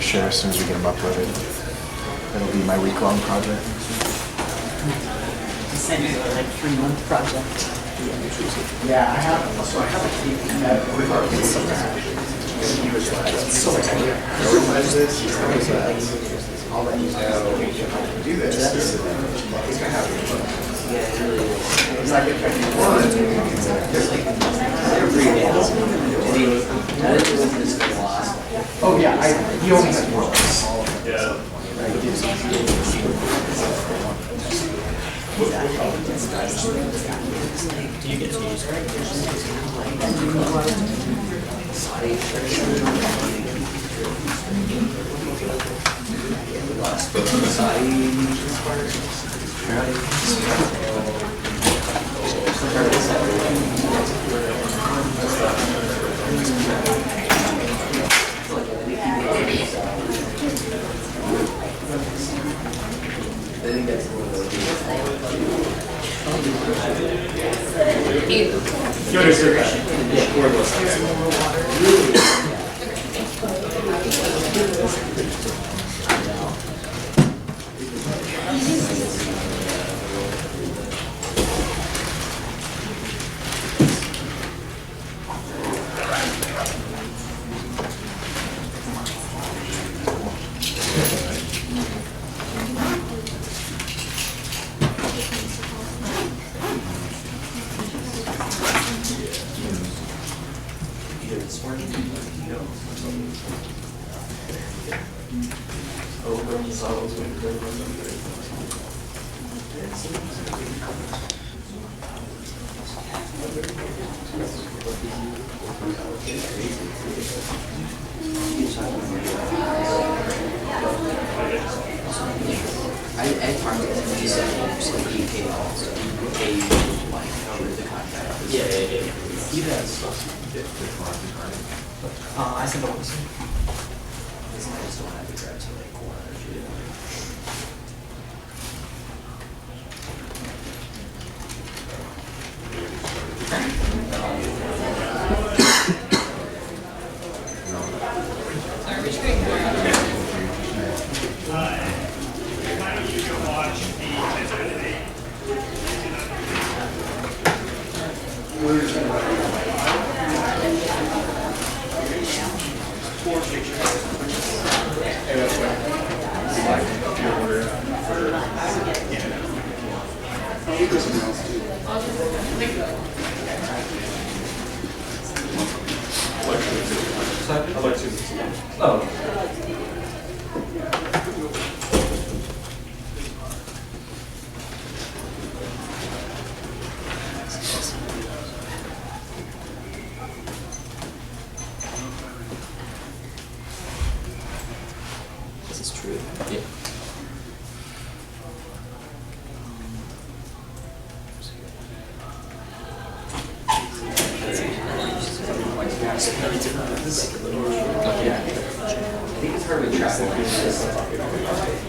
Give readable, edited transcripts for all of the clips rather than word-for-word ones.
share as soon as we get them uploaded. It'll be my week-long project. Send you a like 3-month project. Yeah, I have a tape with our I'll let you know. Do this. He's gonna have it. Yeah, it really is. It's like if one, every day. Oh yeah, he only has one. Yeah. Do you get to use I sent over some. I just don't have to grab to like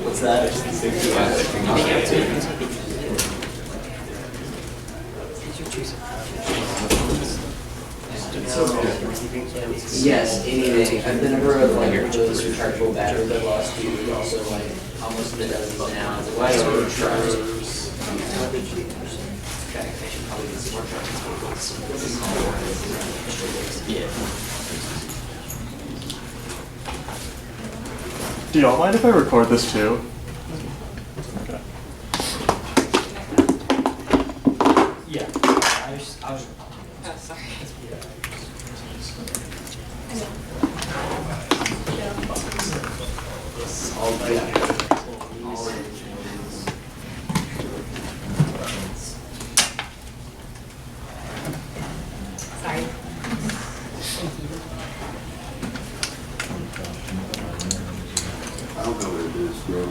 What's that? Yes, anything. I've been over like those rechargeable batteries I've lost to, also like almost a dozen now. Why are you chargers? Okay, I should probably get some more charging cables. Yeah. Do y'all mind if I record this too? Okay. Yeah. I was oh, sorry. All yeah. Sorry. I don't know what it is, bro.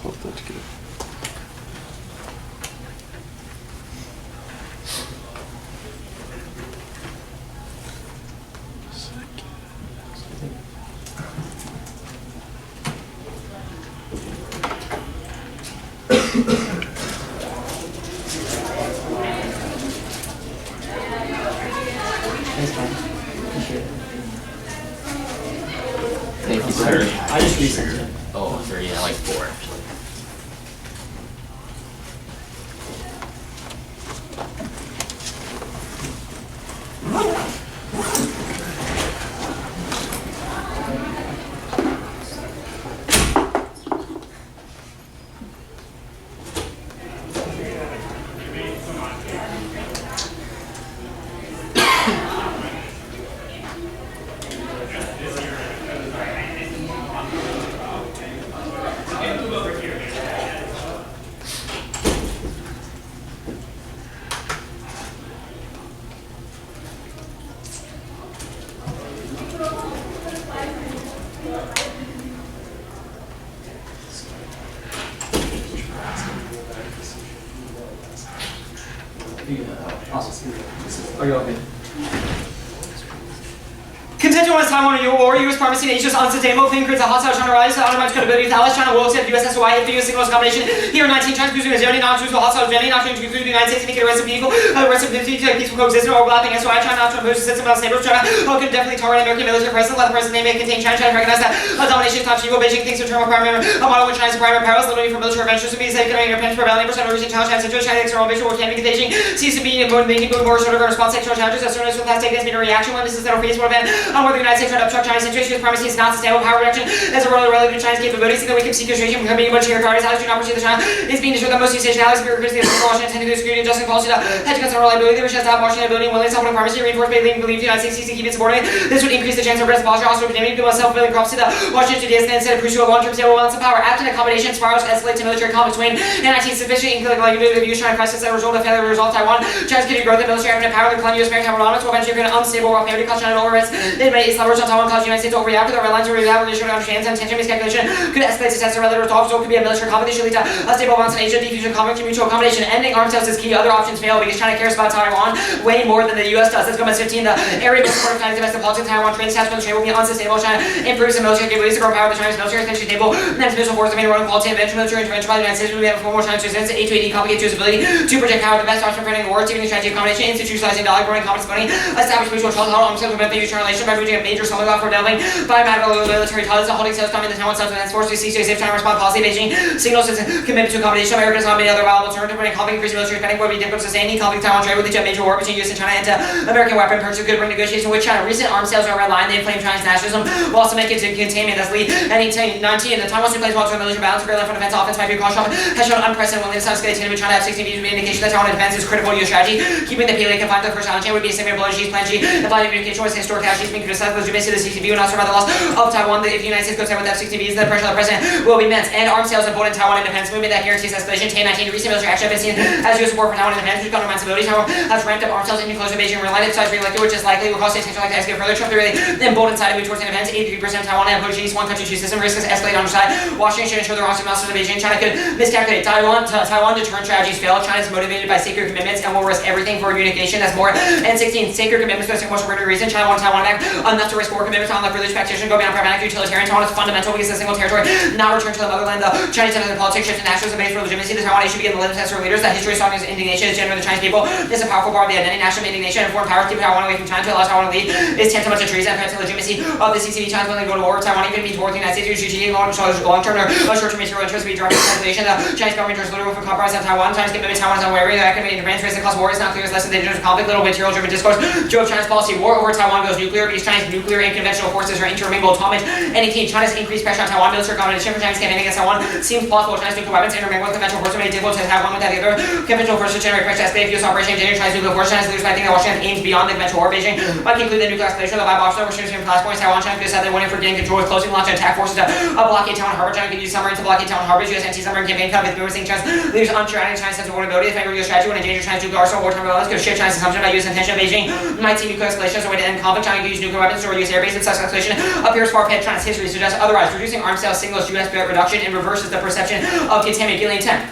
Hope that's good. 30. I just resent it. Oh, 3, yeah, like 4 actually. Are you okay? Contention was Taiwan and war, U.S. primacy in Asia's unsustainable thing creates a hostile China rise, automatic credibility, Alice China will accept USSY if the U.S. signals combination. Here in 19 China cruising is only not to hostile Jenny, not to include the United States, make it a rest of people, a rest of peaceful coexistence, overlapping SOI, China, not to impose a system of neighbors, China, who could definitely target American military president, let the president name it contain China, China recognize that a domination is not evil, Beijing thinks of term of primary, a model with China's primary perils, literally for military adventures, to be safe, economic independence, for rebellion, percent of recent China, China, external ambition, war can be Beijing, sees to be making more sort of a response to external challenges, as soon as has taken has been a reaction when this is that face for event, on whether the United States tried to obstruct China's situation, primacy is not sustainable power reduction, as a role relative to China's capabilities, that we can sequestration from becoming a bunch of authorities, how do not pursue the China is being destroyed that most East Asian allies, bureaucracy, Washington, intending to security and justice policy, hedge cuts on reliability, they wish to have Washington ability and willingness to help primacy, reinforced by believe the United States seeks to keep it subordinate. This would increase the chance of aggressive posture, also epidemic, people self-fulfilling prophecy that Washington today instead of pursue a long-term stable balance of power. After the combination spirals escalate to military conflict between anti-sufficient like the use China crisis that result of failure result Taiwan. China's getting growth of military and power, the decline U.S. maritime autonomous will eventually create an unstable world parity cause China over risk. It may establish on Taiwan cause the United States to overreact with the red lines to react with the understands and tension miscalculation could escalate to test relative resolve, so it could be a military conflict that should lead to a stable balance in Asia, diffusion conflict, mutual accommodation, ending arms sales is key. Other options fail because China cares about Taiwan way more than the U.S. does. Let's go at 15. The area of support of China's domestic politics, Taiwan trade attachment with the trade will be unsustainable. China improves the military capabilities to grow power of the Chinese military is stable. Next missile force, the main role in quality of military intervention by the United States. We have 4 more China's resistance, A to AD, complicate to its ability to protect power, the best option for ending war, achieving the strategy of combination, institutionalizing value, growing confidence, money, establish mutual trust, how arms sales prevent the future relation by reaching a major solid off for delving by medical military ties, the holding sales coming to Taiwan substance force to cease to safe China response policy. Beijing signals its commitment to accommodation. America does not many other viable alternative when conflict increasing military spending would be difficult to sustain. Any conflict Taiwan trade would lead to a major war between U.S. and China and to American weapon purchase could bring negotiation with China. Recent arms sales are red line. They inflame China's nationalism while also making it to containment. That's lead. And 19. The Taiwan plays well to a military balance. Great left front defense offense might be cautious. Has shown unprecedented willingness to escalate with China F-16 would be an indication that Taiwan defense is critical to U.S. strategy. Keeping the PLA confined to the first island chain would be a significant blow to Xi's plan G. And flying communication was historic casualties being criticized. Legitimacy of the CCTV would not survive the loss of Taiwan. If the United States goes down with F-16Bs, the pressure on the president will be immense. And arms sales important in Taiwan independence movement that guarantees escalation. 19. Recent military action has been seen as U.S. support for Taiwan independence, which undermines stability. Taiwan has ramped up arms sales into closer to Beijing and related sides reelected, which is likely will cause the attention like to escalate further. Trump really emboldened side move towards independence. 83% Taiwan and approach east, one country, two system. Risks escalate on the side. Washington should ensure the Russian masters of Beijing. China could miscalculate. Taiwan deterrent strategies fail. China is motivated by sacred commitments and will risk everything for unification. That's more. And 16. Sacred commitments for the most important reason. China wants Taiwan back enough to risk war commitments on like religious practitioner, go beyond pragmatic utilitarian. Taiwan is fundamental because it's a single territory, not return to the motherland. The Chinese and politics shift to nationalism based for legitimacy. The Taiwan should begin the litmus test for leaders. That history song is indignation is genuine. The Chinese people is a powerful part of the identity, national indignation, and foreign power keep Taiwan away from China to allow Taiwan to lead is tantamount to treason and threat to legitimacy of the CCP. China's willing to go to war with Taiwan, even means war with the United States. Long-term or short-term material interest will be directed calculation. The Chinese government is literal for compromise on Taiwan. China's commitment to Taiwan is unwavering. The academic interference race that cause war is not clear. It's less than dangerous conflict. Little material-driven discourse. Drove China's policy. War over Taiwan goes nuclear because China's nuclear and conventional forces are intermingled. Any team China's increased pressure on Taiwan military competition for China's campaigning against Taiwan seems plausible. China's nuclear weapons intermingle with conventional forces made it difficult to have one without the other. Conventional forces generate pressure to escalate U.S. operation. China's nuclear forces. China's leaders might think that Washington aims beyond the conventional war. Beijing might conclude that nuclear escalation of the viable option overshoots from flashpoints. Taiwan China could decide they wanted for getting control with closing launch and attack forces to blockade Taiwan harbor. China could use submarines to blockade Taiwan harbors. U.S. anti-submarine campaign cut with booming China's leaders unsure adding China's sense of vulnerability. The favorite U.S. strategy would endanger China's nuclear arsenal. Wartime violence could shift China's assumption about U.S. intention. Beijing might see nuclear escalation as a way to end conflict. China could use nuclear weapons or use airbase. If such escalation appears far-fetched, China's history suggests otherwise. Reducing arms sales signals U.S. reduction and reverses the perception of containment. Gillian 10.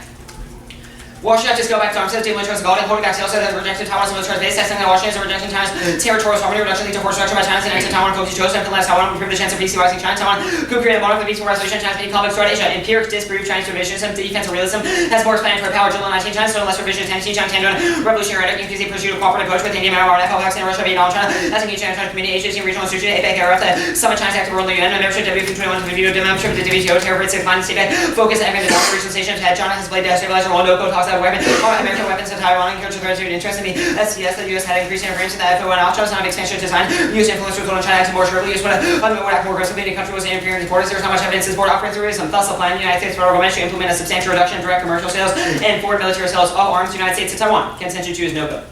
Washington just go back to arms sales, demilitarized Gaul, holding back sales, that rejected Taiwan's militarized base, testing that Washington is rejecting China's territorial sovereignty, reduction lead to forced reduction by China's annexing Taiwan, Kochi Joseph, and last Taiwan would improve the chance of peace, rising China, Taiwan could create a model for the peaceful resolution of China's main conflict throughout Asia. Empirics disprove Chinese revisionism, defense and realism has more expanded for power. July 19, China still less revisionist tendency, China tend to revolutionary rhetoric, increasing push you to cooperate approach with India, Myanmar, Nepal, Pakistan, Russia, Vietnam, China, as engaged in international community, Asia, regional institution, APEC, RF, the summit China's active role in the UN, membership W21 to the video, membership of the WTO, terror rates, fine, CPEC, focus, and the regional stations, head China has played stabilizer, Rwanda, talks about weapons, American weapons to Taiwan, encourage the interest in the SDS, the US had increased interference in the FO and China's not expansion design, US influence was on China acting more sharply, US would act more aggressively, the country was interfering in borders, there was not much evidence this board operates terrorism, thus the plan, the United States federal government should implement a substantial reduction in direct commercial sales and foreign military sales of arms to the United States to Taiwan. Consensus choose no vote.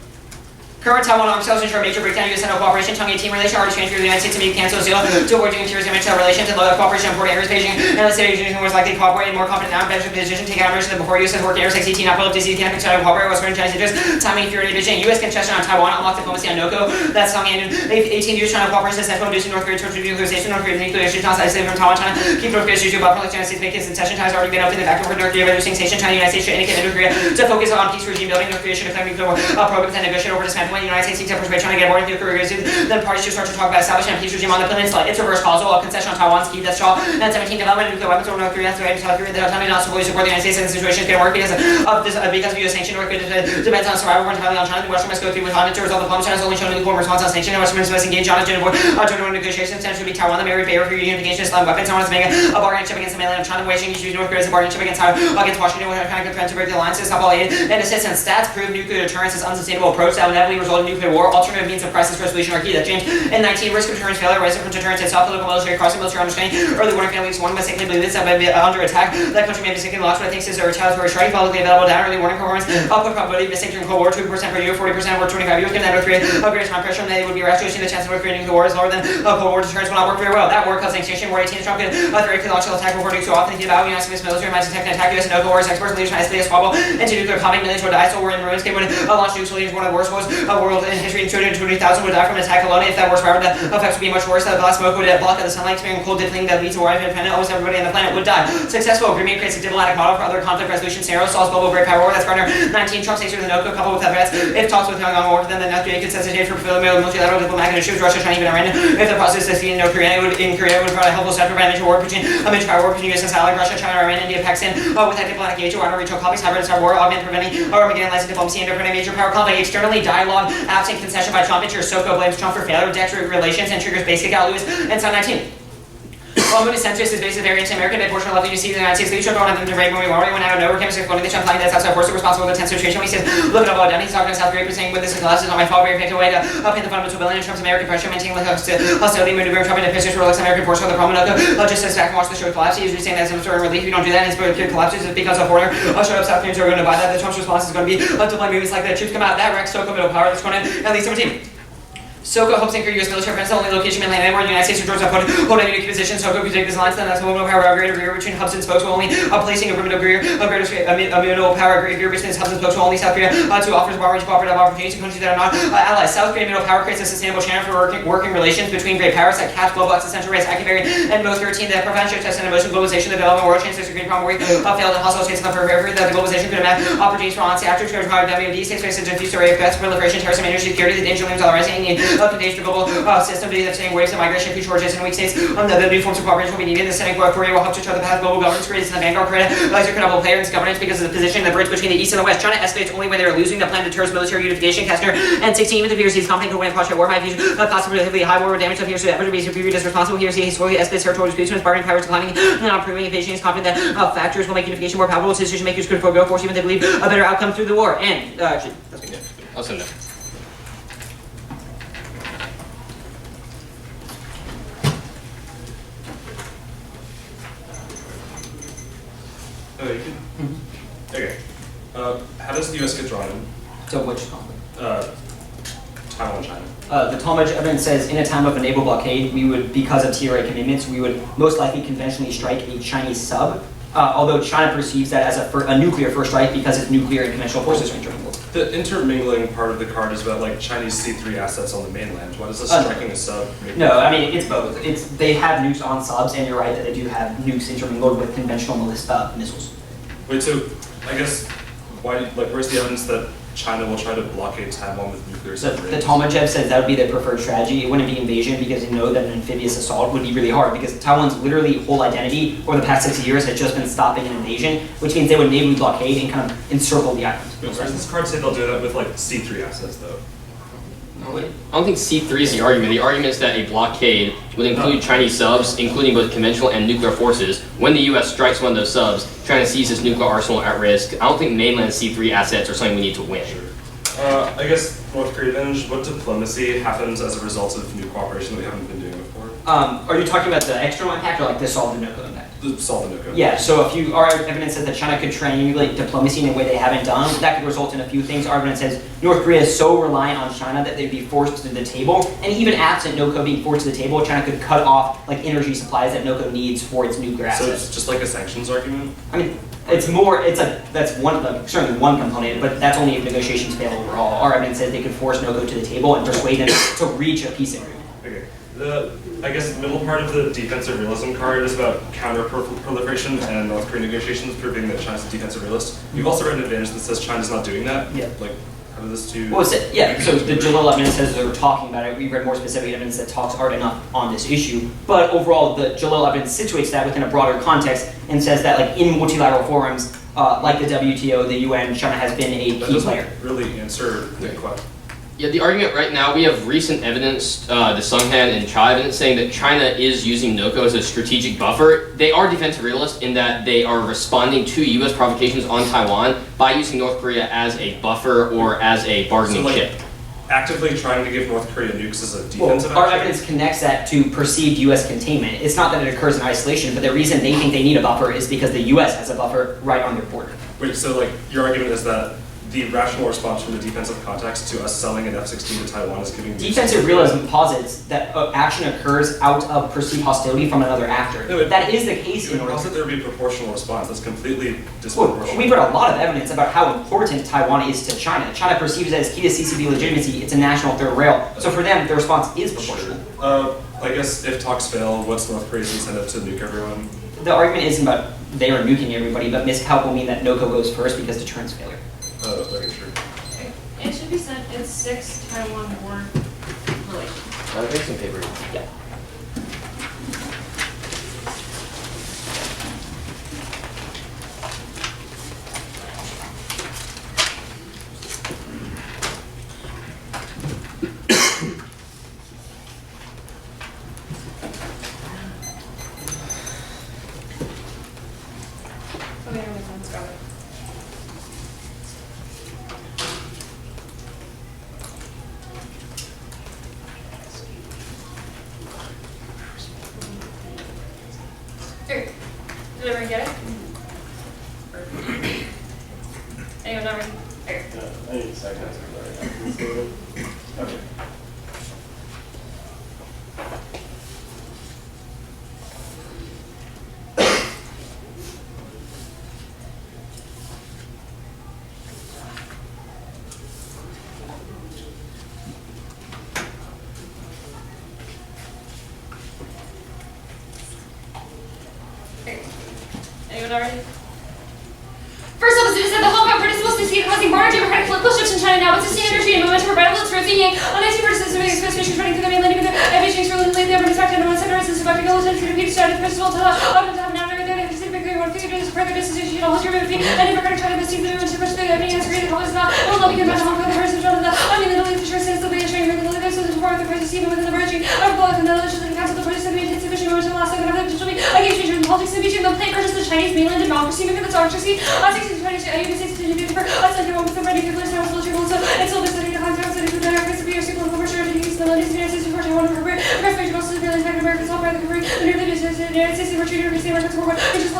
Current Taiwan arms sales ensure a major breakdown in U.S. cooperation. Chang'e team relation already transferred to the United States to meet cancel deal to avoid doing terrorism and relations and low cooperation in important areas. Beijing and the state of Beijing was likely to cooperate in more confident now, better position, take out measures than before U.S. has worked in areas like CT, not pull up DC, can't try to cooperate with Western Chinese interests. Timing inferiority Beijing. U.S. concession on Taiwan, unlock diplomacy on NOCO. That's Chang'e and 18 years China cooperation is central reducing North Korea towards nuclearization. North Korea nuclear issues not isolated from Taiwan. China keep North Korea's issue about United States making concession. China's already been open the back door for North Korea reducing station. China, United States should indicate North Korea to focus on peace regime building. North Korea should declare nuclear program and negotiate over dismantlement. United States seeks to persuade China to get more nuclear agreements. Then parties should start to talk about establishing a peace regime on the peninsula. It's reverse causal. A concession on Taiwan's key. That's Shaw. And 17 development of nuclear weapons over North Korea. South Korea. The autonomy not supposed to support the United States in this situation is going to work because of this because of U.S. sanction. North Korea depends on survival entirely on China. The Western must go through with Honda to resolve the problem. China's only shown equal response on sanction. The Western must engage on a general negotiations. China should be Taiwan the Mary Bayer for unification of Islam weapons. Taiwan is making a bargaining chip against the mainland of China. Waging issues North Korea is a bargaining chip against Washington. We're trying to threaten to break the alliances. Stop all aid and assistance. Stats prove nuclear deterrence is unsustainable approach that will inevitably result in nuclear war. Alternative means of crisis resolution are key. That James in 19 risk of deterrence failure rising from deterrence itself. Political military crossing military understanding. Early warning families one mistakenly believe this under attack. That country may mistakenly lost what it thinks is a retaliatory strike. Publicly available data. Early warning performance. Output probability of mistake during Cold War 2% per year, 40% over 25 years. Given that North Korea greatest time pressure, they would be rationalizing the chance of North Korea nuclear war is lower than Cold War deterrence will not work very well. That war causing extinction. War 18 Trump could threat launch attack before doing so often. Thinking about United States military might detect and attack U.S. and nuclear wars. Experts leaders trying to squabble into nuclear combat. Millions would die. So we're in ruins. Would launch nuclear leaders. One of the worst wars world in history. 220,000 would die from an attack alone. If that war spiraled, the effects would be much worse. The blast smoke would block the sunlight, experiencing cold dipping that leads to war independent. Almost everybody on the planet would die. Successful agreement creates a diplomatic model for other conflict resolution scenarios. Solves global great power war. That's Gardner 19. Trump states with the NOCO coupled with threats. If talks with Pyongyang war, then the North Korea could facilitate for multilateral diplomatic issues. Russia, China, even Iran. If the process is defeated in North Korea, would provide a helpful step to prevent a major war between U.S. and satellite Russia, China, Iran, India, Pakistan. With that diplomatic engagement, war, regional conflicts, hybrid star war, augment preventing or Armageddon lies in diplomacy and preventing major power conflict. Externally, dialogue, absent concession by Trump. Ensures SOCO blames Trump for failure of dexterous relations and triggers basic out Lewis and Sun 19. Well, I'm going to censors is based on very anti-American by portion of the see the United States leadership don't have them to raid when we went out of nowhere came exploding the Trump flying that's outside force responsible for the tense situation. He says, look at all down. He's talking to South Korea saying, with this collapse is not my fault, very effective way to upend the fundamental billion in Trump's American pressure, maintaining hostility, maneuvering Trump into positions for less American portion of the problem. Just as back and watch the show collapse. He's saying that some sort of relief. You don't do that, and it's collapses because of foreigner. Shut up, South Koreans are going to buy that. The Trump's response is going to be to blame movies like that. Troops come out, that wrecks SOCO middle power. That's going to at least 17. SOCO hopes to increase U.S. military presence, only location mainland anywhere in the United States or Georgia hold a unique position. SOCO could take this alliance, then that's a middle power upgrade agreement between hubs and spokes, only placing a middle power agreement between hubs and spokes, only South Korea to offers wide range cooperative opportunities to countries that are not allies. South Korea middle power creates a sustainable channel for working relations between great powers that caps global existential race, Academy, and most 13 that prevents test and emotion globalization, the development world change, the Green problem where failed and hostile states in the periphery, that the globalization could have opportunities for on-state actors, WMD states face a diffuse array of threats, proliferation, terrorism, energy security, the danger limbs all rising, and contagion global system to the same waves of migration, future origins, and weak states. The new forms of cooperation will be needed. The Senate Korea will help to chart the path of global governance, creates in the vanguard Korea, lies a credible player in its governance because of the position of the bridge between the East and the West. China estimates only when they are losing the plan to terrorist military unification. Kastner and 16 even the fears he's confident could win a posture war. My view, cost of relatively high war damage to fears to ever be superior as responsible. He or she slowly estimates territorial disputes with bargaining powers declining and not proving evasion is confident that factors will make unification more palpable. Decision makers could forego force even they believe a better outcome through the war. And actually, that's good. Also no. Oh, you can? Okay. How does the U.S. get drawn in? So which conflict? Taiwan, China. The Talmud evidence says in a time of a naval blockade, we would, because of TRA commitments, we would most likely conventionally strike a Chinese sub. Although China perceives that as a nuclear first strike because its nuclear and conventional forces are intermingled. The intermingling part of the card is about like Chinese C3 assets on the mainland. What is this striking a sub? No, I mean it's both. They have nukes on subs, and you're right that they do have nukes intermingled with conventional missiles. Wait, so I guess where's the evidence that China will try to blockade Taiwan with nuclear So submarines? the Tolmachev says that would be their preferred strategy. It wouldn't be invasion because they know that an amphibious assault would be really hard because Taiwan's literally whole identity over the past 60 years has just been stopping an invasion, which means they would navally blockade and kind of encircle the island. Where's this card say they'll do that with like C3 assets though? I don't think C3 is the argument. The argument is that a blockade would include Chinese subs, including both conventional and nuclear forces. When the U.S. strikes one of those subs, China sees its nuclear arsenal at risk. I don't think mainland C3 assets are something we need to win. I guess North Korea advantage. What diplomacy happens as a result of new cooperation that we haven't been doing before? Are you talking about the external impact or like the solve the no-code impact? Solve the no-code. Yeah, so if our evidence says that China could triangulate diplomacy in a way they haven't done, that could result in a few things. Our evidence says North Korea is so reliant on China that they'd be forced to the table, and even absent no-code being forced to the table, China could cut off like energy supplies that no-code needs for its nuclear So assets. it's just like a sanctions argument? I mean, it's more, it's like, that's one, like, certainly one component, but that's only if negotiations fail overall. Our evidence says they could force no-code to the table and persuade them to reach a peace agreement. Okay. I guess the middle part of the defensive realism card is about counter-proliferation and North Korean negotiations, proving that China's a defensive realist. You've also read an advantage that says China's not doing that. Yeah. Like, how do those two... Well, yeah, so the Jalil evidence says they were talking about it. We read more specific evidence that talks hard enough on this issue. But overall, the Jalil evidence situates that within a broader context and says that like in multilateral forums, like the WTO, the UN, China has been a key player. That doesn't really answer the question. Yeah, the argument right now, we have recent evidence, the Sunghan and Cha evidence, saying that China is using NOCO as a strategic buffer. They are defensive realists in that they are responding to U.S. provocations on Taiwan by using North Korea as a buffer or as a bargaining chip. Actively trying to give North Korea nukes as a Well, defensive our action? evidence connects that to perceived U.S. containment. It's not that it occurs in isolation, but the reason they think they need a buffer is because the U.S. has a buffer right on their border. Wait, so like your argument is that the rational response from the defensive context to us selling an F-16 to Taiwan is giving... Defensive realism posits that action occurs out of perceived hostility from another actor. No, that is the case You in would North posit there would be a proportional response. That's completely Well, disproportionate. we've read a lot of evidence about how important Taiwan is to China. China perceives it as key to CCP legitimacy. It's a national third rail. So for them, the response is proportional. I guess if talks fail, what's North Korea's incentive to nuke everyone? The argument isn't about they are nuking everybody, but miscalc will mean that NOCO goes first because deterrence failure. Okay, sure. It should be sent in 6 Taiwan war relations. Make some paper. Yeah. Okay, let's go. Here. Did everyone get it? Anyone not ready? Here. I need a second. Okay. Here. Anyone not ready? First off, as said, the Hong Kong participants to see causing border democratic political shifts in China now. It's a state energy and momentum for vital its rotating. On 19 participants, the express missions running through the mainland, even though Beijing's really lately over distracted and one sector is about to go to repeat started the festival to open to have now there the Pacific Rim, one figure to further distribution, all your movie, and democratic China must see the movement to push the evening as great the colors now. All love because Hong Kong, the first of China, I mean, the Middle East, sure, since the way showing the leaders of the before the crisis, even within the virgin, our blood and the legislation and council, the police, and the insufficient moment to last second of the digital, I gave you in politics and between the plane purchase the Chinese mainland democracy, maybe the autocracy, 1620, I even say to the for us, and one with the ready people, now it's also, and so this is the context of the Americans, the people of commercial, and the melodies, and the for Taiwan, and the first also the really Americans, all by the career, the nearly business, and the United States, the retreat, the same records for which is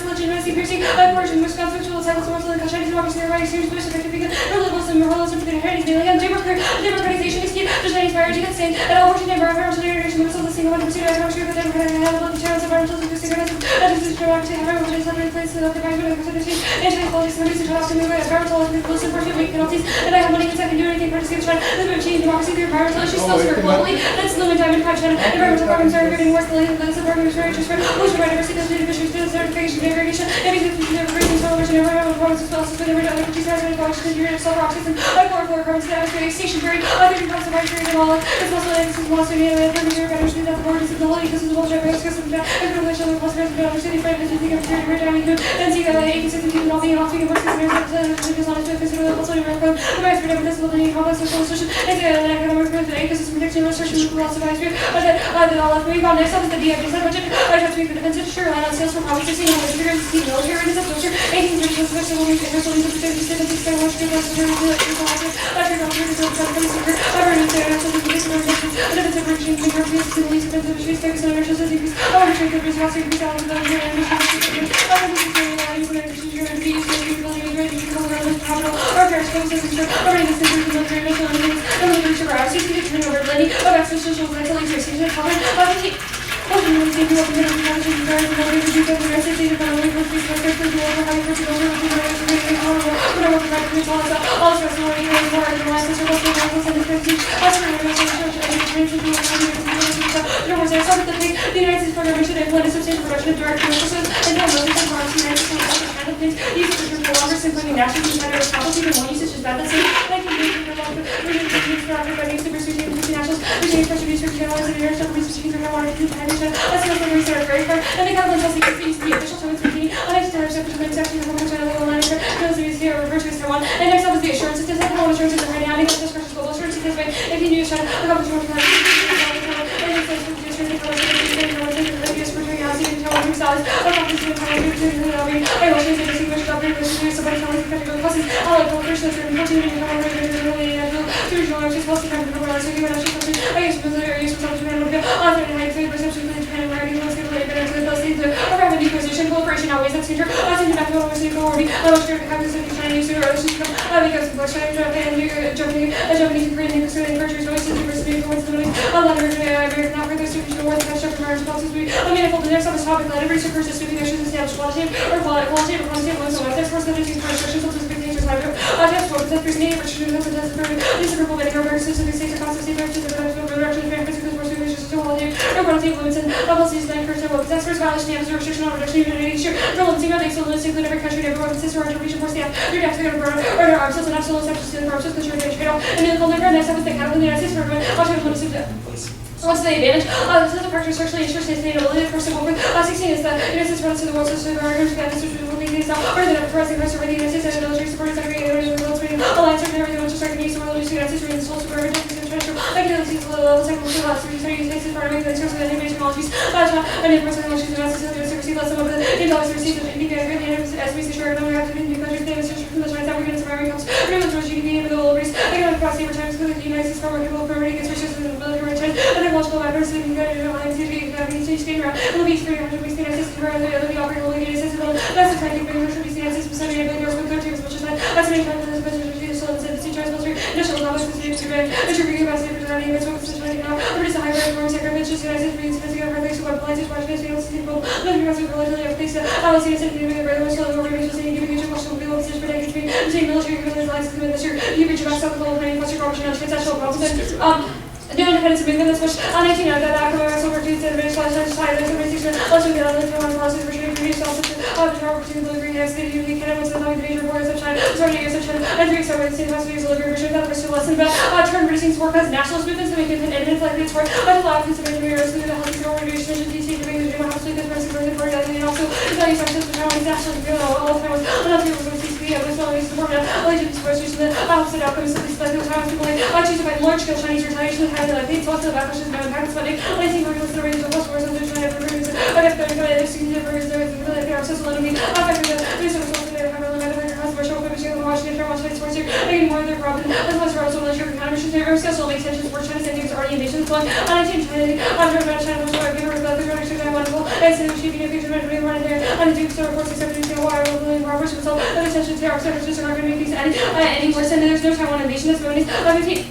legitimacy, piercing, version, which constitutional cycles, also the Chinese democracy, the right, series, which effective, liberalism, moralism, the heritage, and democratization is key, the Chinese priority, that saying, that all working in environmental integration, was also the single 100% of the democratic and the channels of our fundamentals of the cigarettes, and this is direct to everyone who is under the place of the private constitution, anti-quality studies, and trust in the way environmental and inclusive for human penalties, and I have money because I can do anything for escape China, live and change democracy through environmental issues, still spread globally, let's limit diamond crime China, environmental problems are getting worse, the land of the suburban is very just for ocean biodiversity, native fisheries, certification, degradation, everything from the breathing television, environmental problems, as well as the other countries, hazardous oxygen, urine, sulfur oxygen, chlorofluorocarbons, the atmospheric station period, other parts of our period, and all it's also like this is lost in the other energy that the board is ability, this is the bullshit, because of that, and privilege of the plus resident of city, friend, and think of period, we're down here, and see that 862 not being off to work, and there's not to consider the also your code, the vice freedom, disability, complex social solution, and the economic growth, and ecosystem protection, restoration, loss of vice freedom, then all left, we got next up is the DFD budget, I have to be for defensive, sure, line on sales for profit, 16, and the see military, and it's a culture, 18, special women, and social needs of 37, 6, 7, 1, 2, 3, 4, 5, 6, 7, 8, 9, 10, 11, 12, 13, 14, 15, 16, the United States program should implement a substantial reduction of direct commercial sales and military farms in the United States China things. These features no longer simply national competitors, policy and one usage is bad. That's it. Like the nation for long, regional techniques for Africa, by super strategic multinationals, retain pressure research generalized in international research teams are wanted to do China. That's not the research very far. And the government tells you to the official terms of meeting. Next to research of manufacturing of China, legal manager, knows the use here, refer to as Taiwan. And next up is the assurance system. That Taiwan assurances are hiding out. Next up is global assurance system. If you use China, the government will have cooperation outweighs that danger. I think that will receive authority. I was sure to have this in Chinese or Russian because of China, Japanese, Korean, Australian countries, always diversity, coincidentally, a lot of American African students who work with structured marriage policies. I mean, the next on this topic, that every research is doing actions established qualitative or qualitative or quantitative ones. So if there's first limiting restrictions of specific natures, I do. Test for the first native restrictions of the test for these are providing our very specific states of constants, directions of the direction of benefits, because we're doing to qualitative or quantitative limits and policies that encourage the work. Experts violation of restriction on reduction of unity issue. For limiting other things, so let's include every country, everyone consists of interpretation for staff. Your next going to burn or their arms, so an absolute exception to the arms, because you're going to trade off. And then the only next up is the capital of the United States government. I'll try to limit it. What's the advantage? This is a factor socially ensures sustainability. First of all, 16 is that the United States runs to the world system of arguments that this will be things out, or that the president of the United States and the military support is agreeing with the military alliance and everything, which is starting to use the world of the United States, and the sole super everything is international. I can see the level of technology loss, so you use things for make the terms of the new technologies. And in person, which is the United States to receive less of the $8 received in India, as we see sure, and we have to be in new countries, they have from the Chinese Africans, American comes, pretty much GDP in the global race. Economic capacity over time, because the United States farmer people promoting against resources and military return, and then multiple members in the United States around. It'll be experienced with the United States around the operating will be United States. That's the time to bring the United States percent of the European country as much as that. That's the main time for this budget to so the Chinese military initial complex is to expand the trigger capacity for designing its focus on China. There is a high rate of foreign sector mentions the United States being significant for things to what places watch this field people living across the relatively of things that I was the United States very much so organizations and giving you much to be able to protect between military and alliances committed this year. You reach about self-control planning, what's your corruption and transnational problems. The independence of England is pushed on 19 that Africa over to the British society, the organization, also the other policies for shooting for yourself, the power to the greenhouse, the UK, Canada, what's the major borders of China, starting years of China, and 3 start with the state of Westminster BS version that was to lesson about turn reducing sport as nationalist movements to make it an evidence like this sport, but allow conservative areas to the healthy growing reduction, DC, to make the dream of house, because person for the board, and also the value sections of Chinese nationalism, all the time was another people with CCP, and was well used to form an allegiance to sports, the opposite outcomes of these like the time people like choose to fight large scale Chinese retaliation, and like these lots of backlash no impact funding. I think we're going to raise the cost wars under China for reasons. I have to go to the senior for reasons really they are social enemy. I think the research also they have really made a controversial publishing in Washington for Washington sports here. Making more of their problem. As well as also military economy there are social make tensions for China saying already invasions going. I think China under China was like given about the country that wonderful. And so she being a future measure being running there. And the so of course except in why really Roberts so the tensions there are so just are going to make these any worse and there's no Taiwan invasion this moment. I think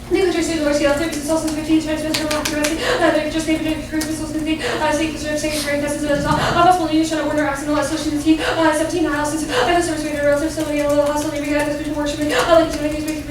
the countries University of North Carolina, business also 15 Chinese business university, just maybe business also state secretary tests as well. Possible news China order accidental association 17 houses, and the service rate relative to a little house only we had this vision worship. I like to make these big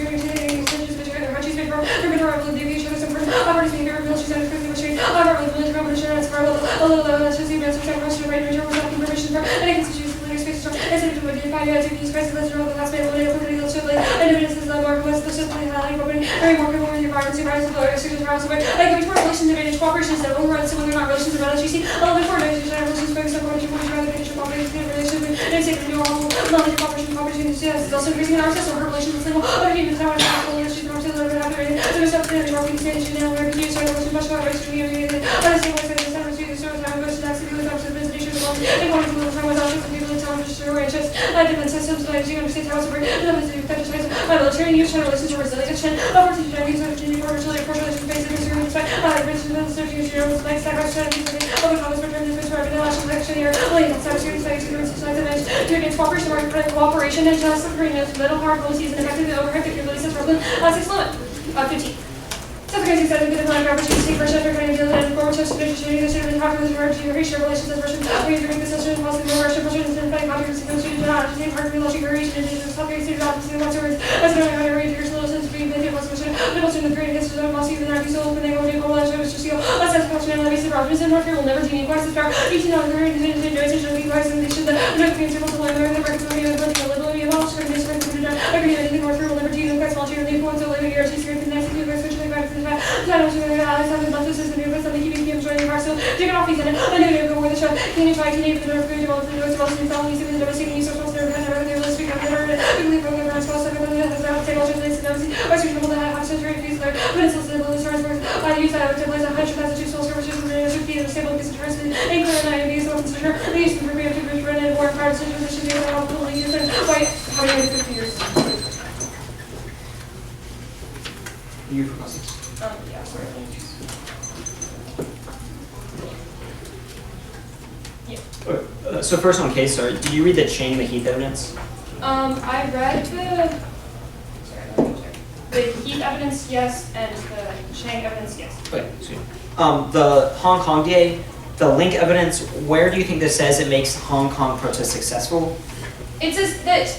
also increasing our access to her relations with legal other humans now she's more to the there's something that we're saying now we're using so much more rights to be able to say what's in the center to the service now goes to tax the good options business nations and going to the time with options and people in town just ranches different systems like you understand how it's working and then the exercise military use China relations are resilient China opportunity to use opportunity for relations based in Israel respect British and strategies like sacrifice strategies other comments for terms of international action here like cybersecurity studies to against cooperation and just middle power policies and effective overhead capabilities as problem 6 limit 15. South Korea's excited good amount of opportunity for Russia trying to deal with former chefs to shooting the city of popular to racial relations as Russian during the social policy of Russian president and fighting controversy to the same part of the logic creation and the South Korean state office and what's words as an area to read your solutions to be made was Russian middle to the great history of policy even after so open they go to college was just you let's ask functionality of Russians in North Korea will never do any questions for 18 on the and enjoys and guys and they should the European civil to learn the reconciliation of the liberty of all should be sort of agree that the North Korea will never do any questions volunteer the points of living here to strengthen the next few guys which they back to the fact that I was going to Alex having left this system here but something keeping him joining the car so take it off he's in it I knew to go where the show can you try can you the North Korea develop the North Korea felonies even the devastating use of their kind of revenue list we have never quickly program around 12 seconds and has out take all just nice and obviously I should able to have century fees there but it's also able to start for use that to place 100,000 two souls services and the fee of stable because it turns in include and I use of consider the use of previous to run and war prior to position the other fully use and wait how many 50 years You for questions? yeah sorry Yeah. So first on case, sorry, did you read the chain and the Heath evidence? I read the Heath evidence, yes, and the Chang evidence, yes. Okay, sweet. The Hong Kong DA, the link evidence, where do you think this says it makes Hong Kong protests successful? It says that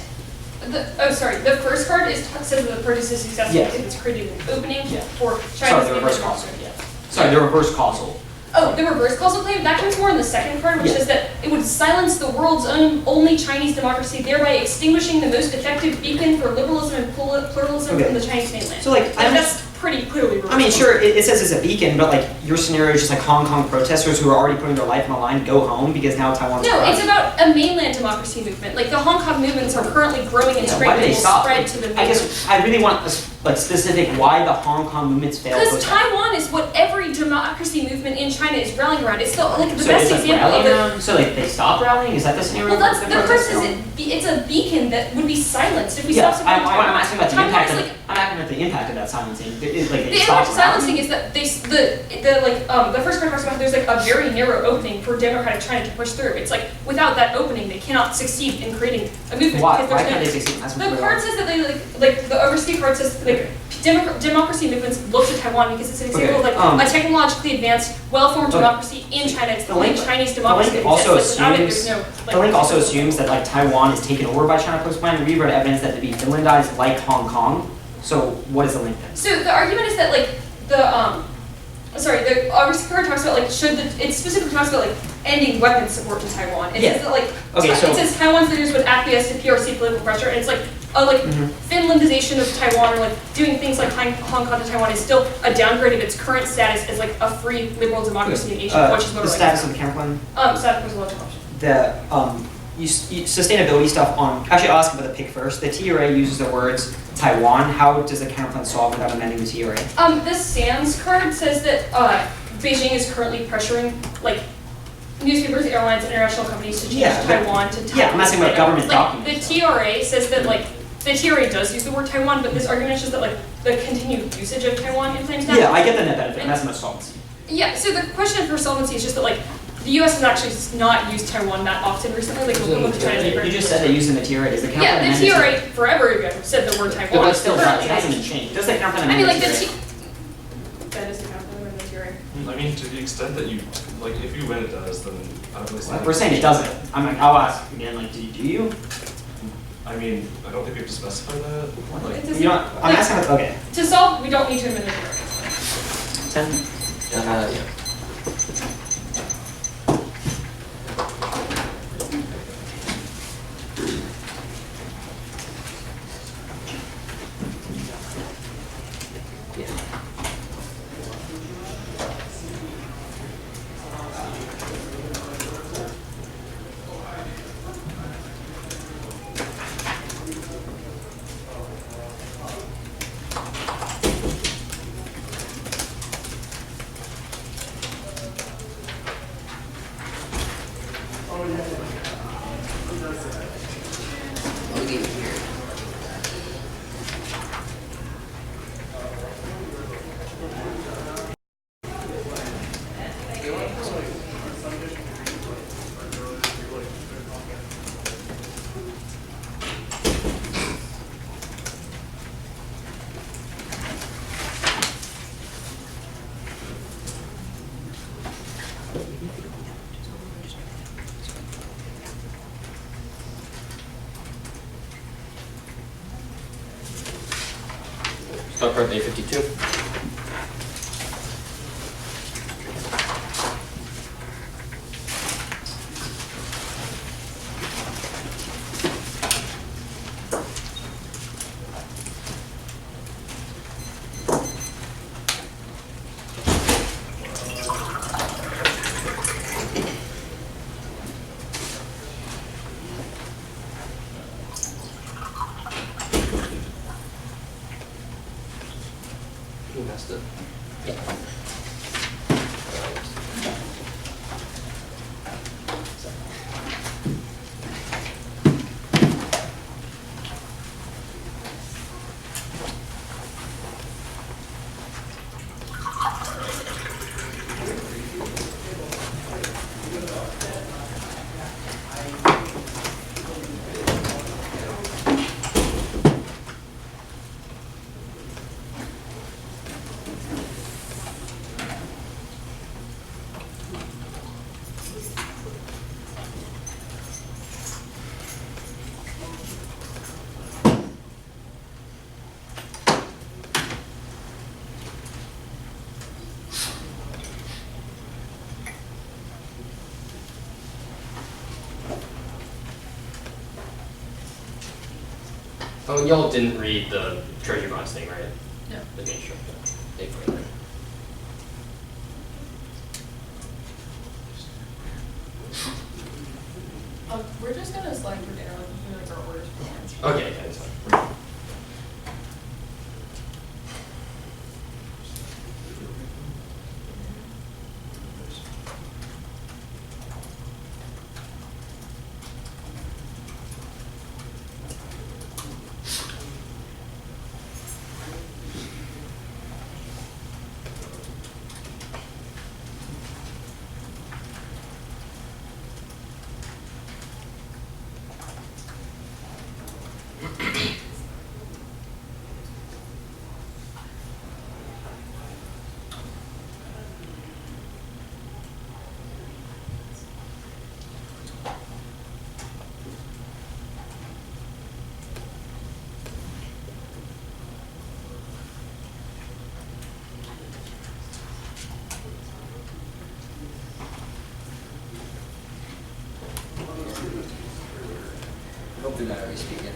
the first card says that the protest is successful Yes. if it's created an opening for Chinese. Sorry, the reverse causal. Sorry, the reverse causal. Oh, the reverse causal claim? That comes more in the second card, which Yes. says that it would silence the world's only Chinese democracy, thereby extinguishing the most effective beacon for liberalism and pluralism from the Chinese mainland. So like, that's pretty clearly reverse. I mean, sure, it says it's a beacon, but like your scenario is just like Hong Kong protesters who are already putting their life on the line go home because now Taiwan's No, corrupt. it's about a mainland democracy movement. Like the Hong Kong movements are currently growing and Why strengthening did they and will stop? spread to the I mainland. guess I really want like specific why the Hong Kong movements failed. Because Taiwan is what every democracy movement in China is rallying around. It's the best like example of rallying it. around? So like they stopped rallying? Is that the scenario? Well, that's for the protest first going? it's a beacon that would be silenced if we Yeah, stop supporting Taiwan. I'm asking about the Taiwan impact. is Of, I'm asking about the impact of that silencing. Like they the stopped impact of silencing rallying? is that the first part talks about how there's like a very narrow opening for democratic China to push through. It's like without that opening, they cannot succeed in creating a movement. Why? because Why there's can't no- they succeed? That's The card says that they like the overseas card says like democracy movements look to Taiwan because it's an example Okay, of like a technologically advanced, well-formed okay. democracy in China. It's the The only link- Chinese the democracy link that also exists. Like, without it, assumes there's no, like, the link also assumes that like Taiwan is taken over by China post-plan. We've read evidence that to be Finlandized like Hong Kong. So what is the link then? So the argument is that like the overseas card talks about like it specifically talks about like ending weapons support to Taiwan. It Yeah. says that like Okay, so- it says Taiwan's leaders would acquiesce to PRC political pressure, and it's like a Finlandization of Taiwan or like doing things like Hong Kong to Taiwan is still a downgrade of its current status as like a free liberal democracy in Asia, which is what the status of the counterplan. status was a lot of option. The sustainability stuff on. Actually, I'll ask about the pick first. The TRA uses the words Taiwan. How does the counterplan solve without amending the TRA? The SANS card says that Beijing is currently pressuring like newspapers, airlines, and international companies to change Taiwan to Taiwan. Yeah, I'm asking about government like, documents. The TRA says that like the TRA does use the word Taiwan, but this argument is just that like the continued usage of Taiwan inflames that. Yeah, I get the net benefit, and that's much solvency. Yeah, so the question for solvency is just that like the U.S. has actually not used Taiwan that often recently. Like look at China. You just said they use the TRA. Does the counterplan Yeah, the amend it? TRA forever ago said the word Taiwan. But that still does. It Currently, hasn't been changed. Does the counterplan I mean, amend like the TRA? I mean, to the extent that you, like, if you win it does, then I don't really see. We're saying it doesn't. I'm like, I'll ask again, like, do you? I mean, I don't think we have to specify that. Like, It doesn't- You don't, I'm asking, okay. To solve, we don't need to admit it. 10? Yeah. I'll give it here. Start part A52. You messed it. Oh, y'all didn't read the treasury bonds thing, right? No. Just make sure. Thank you for that. We're just gonna slide through there, like our orders for lunch. Okay, yeah, that's fine. Hopefully not already speaking.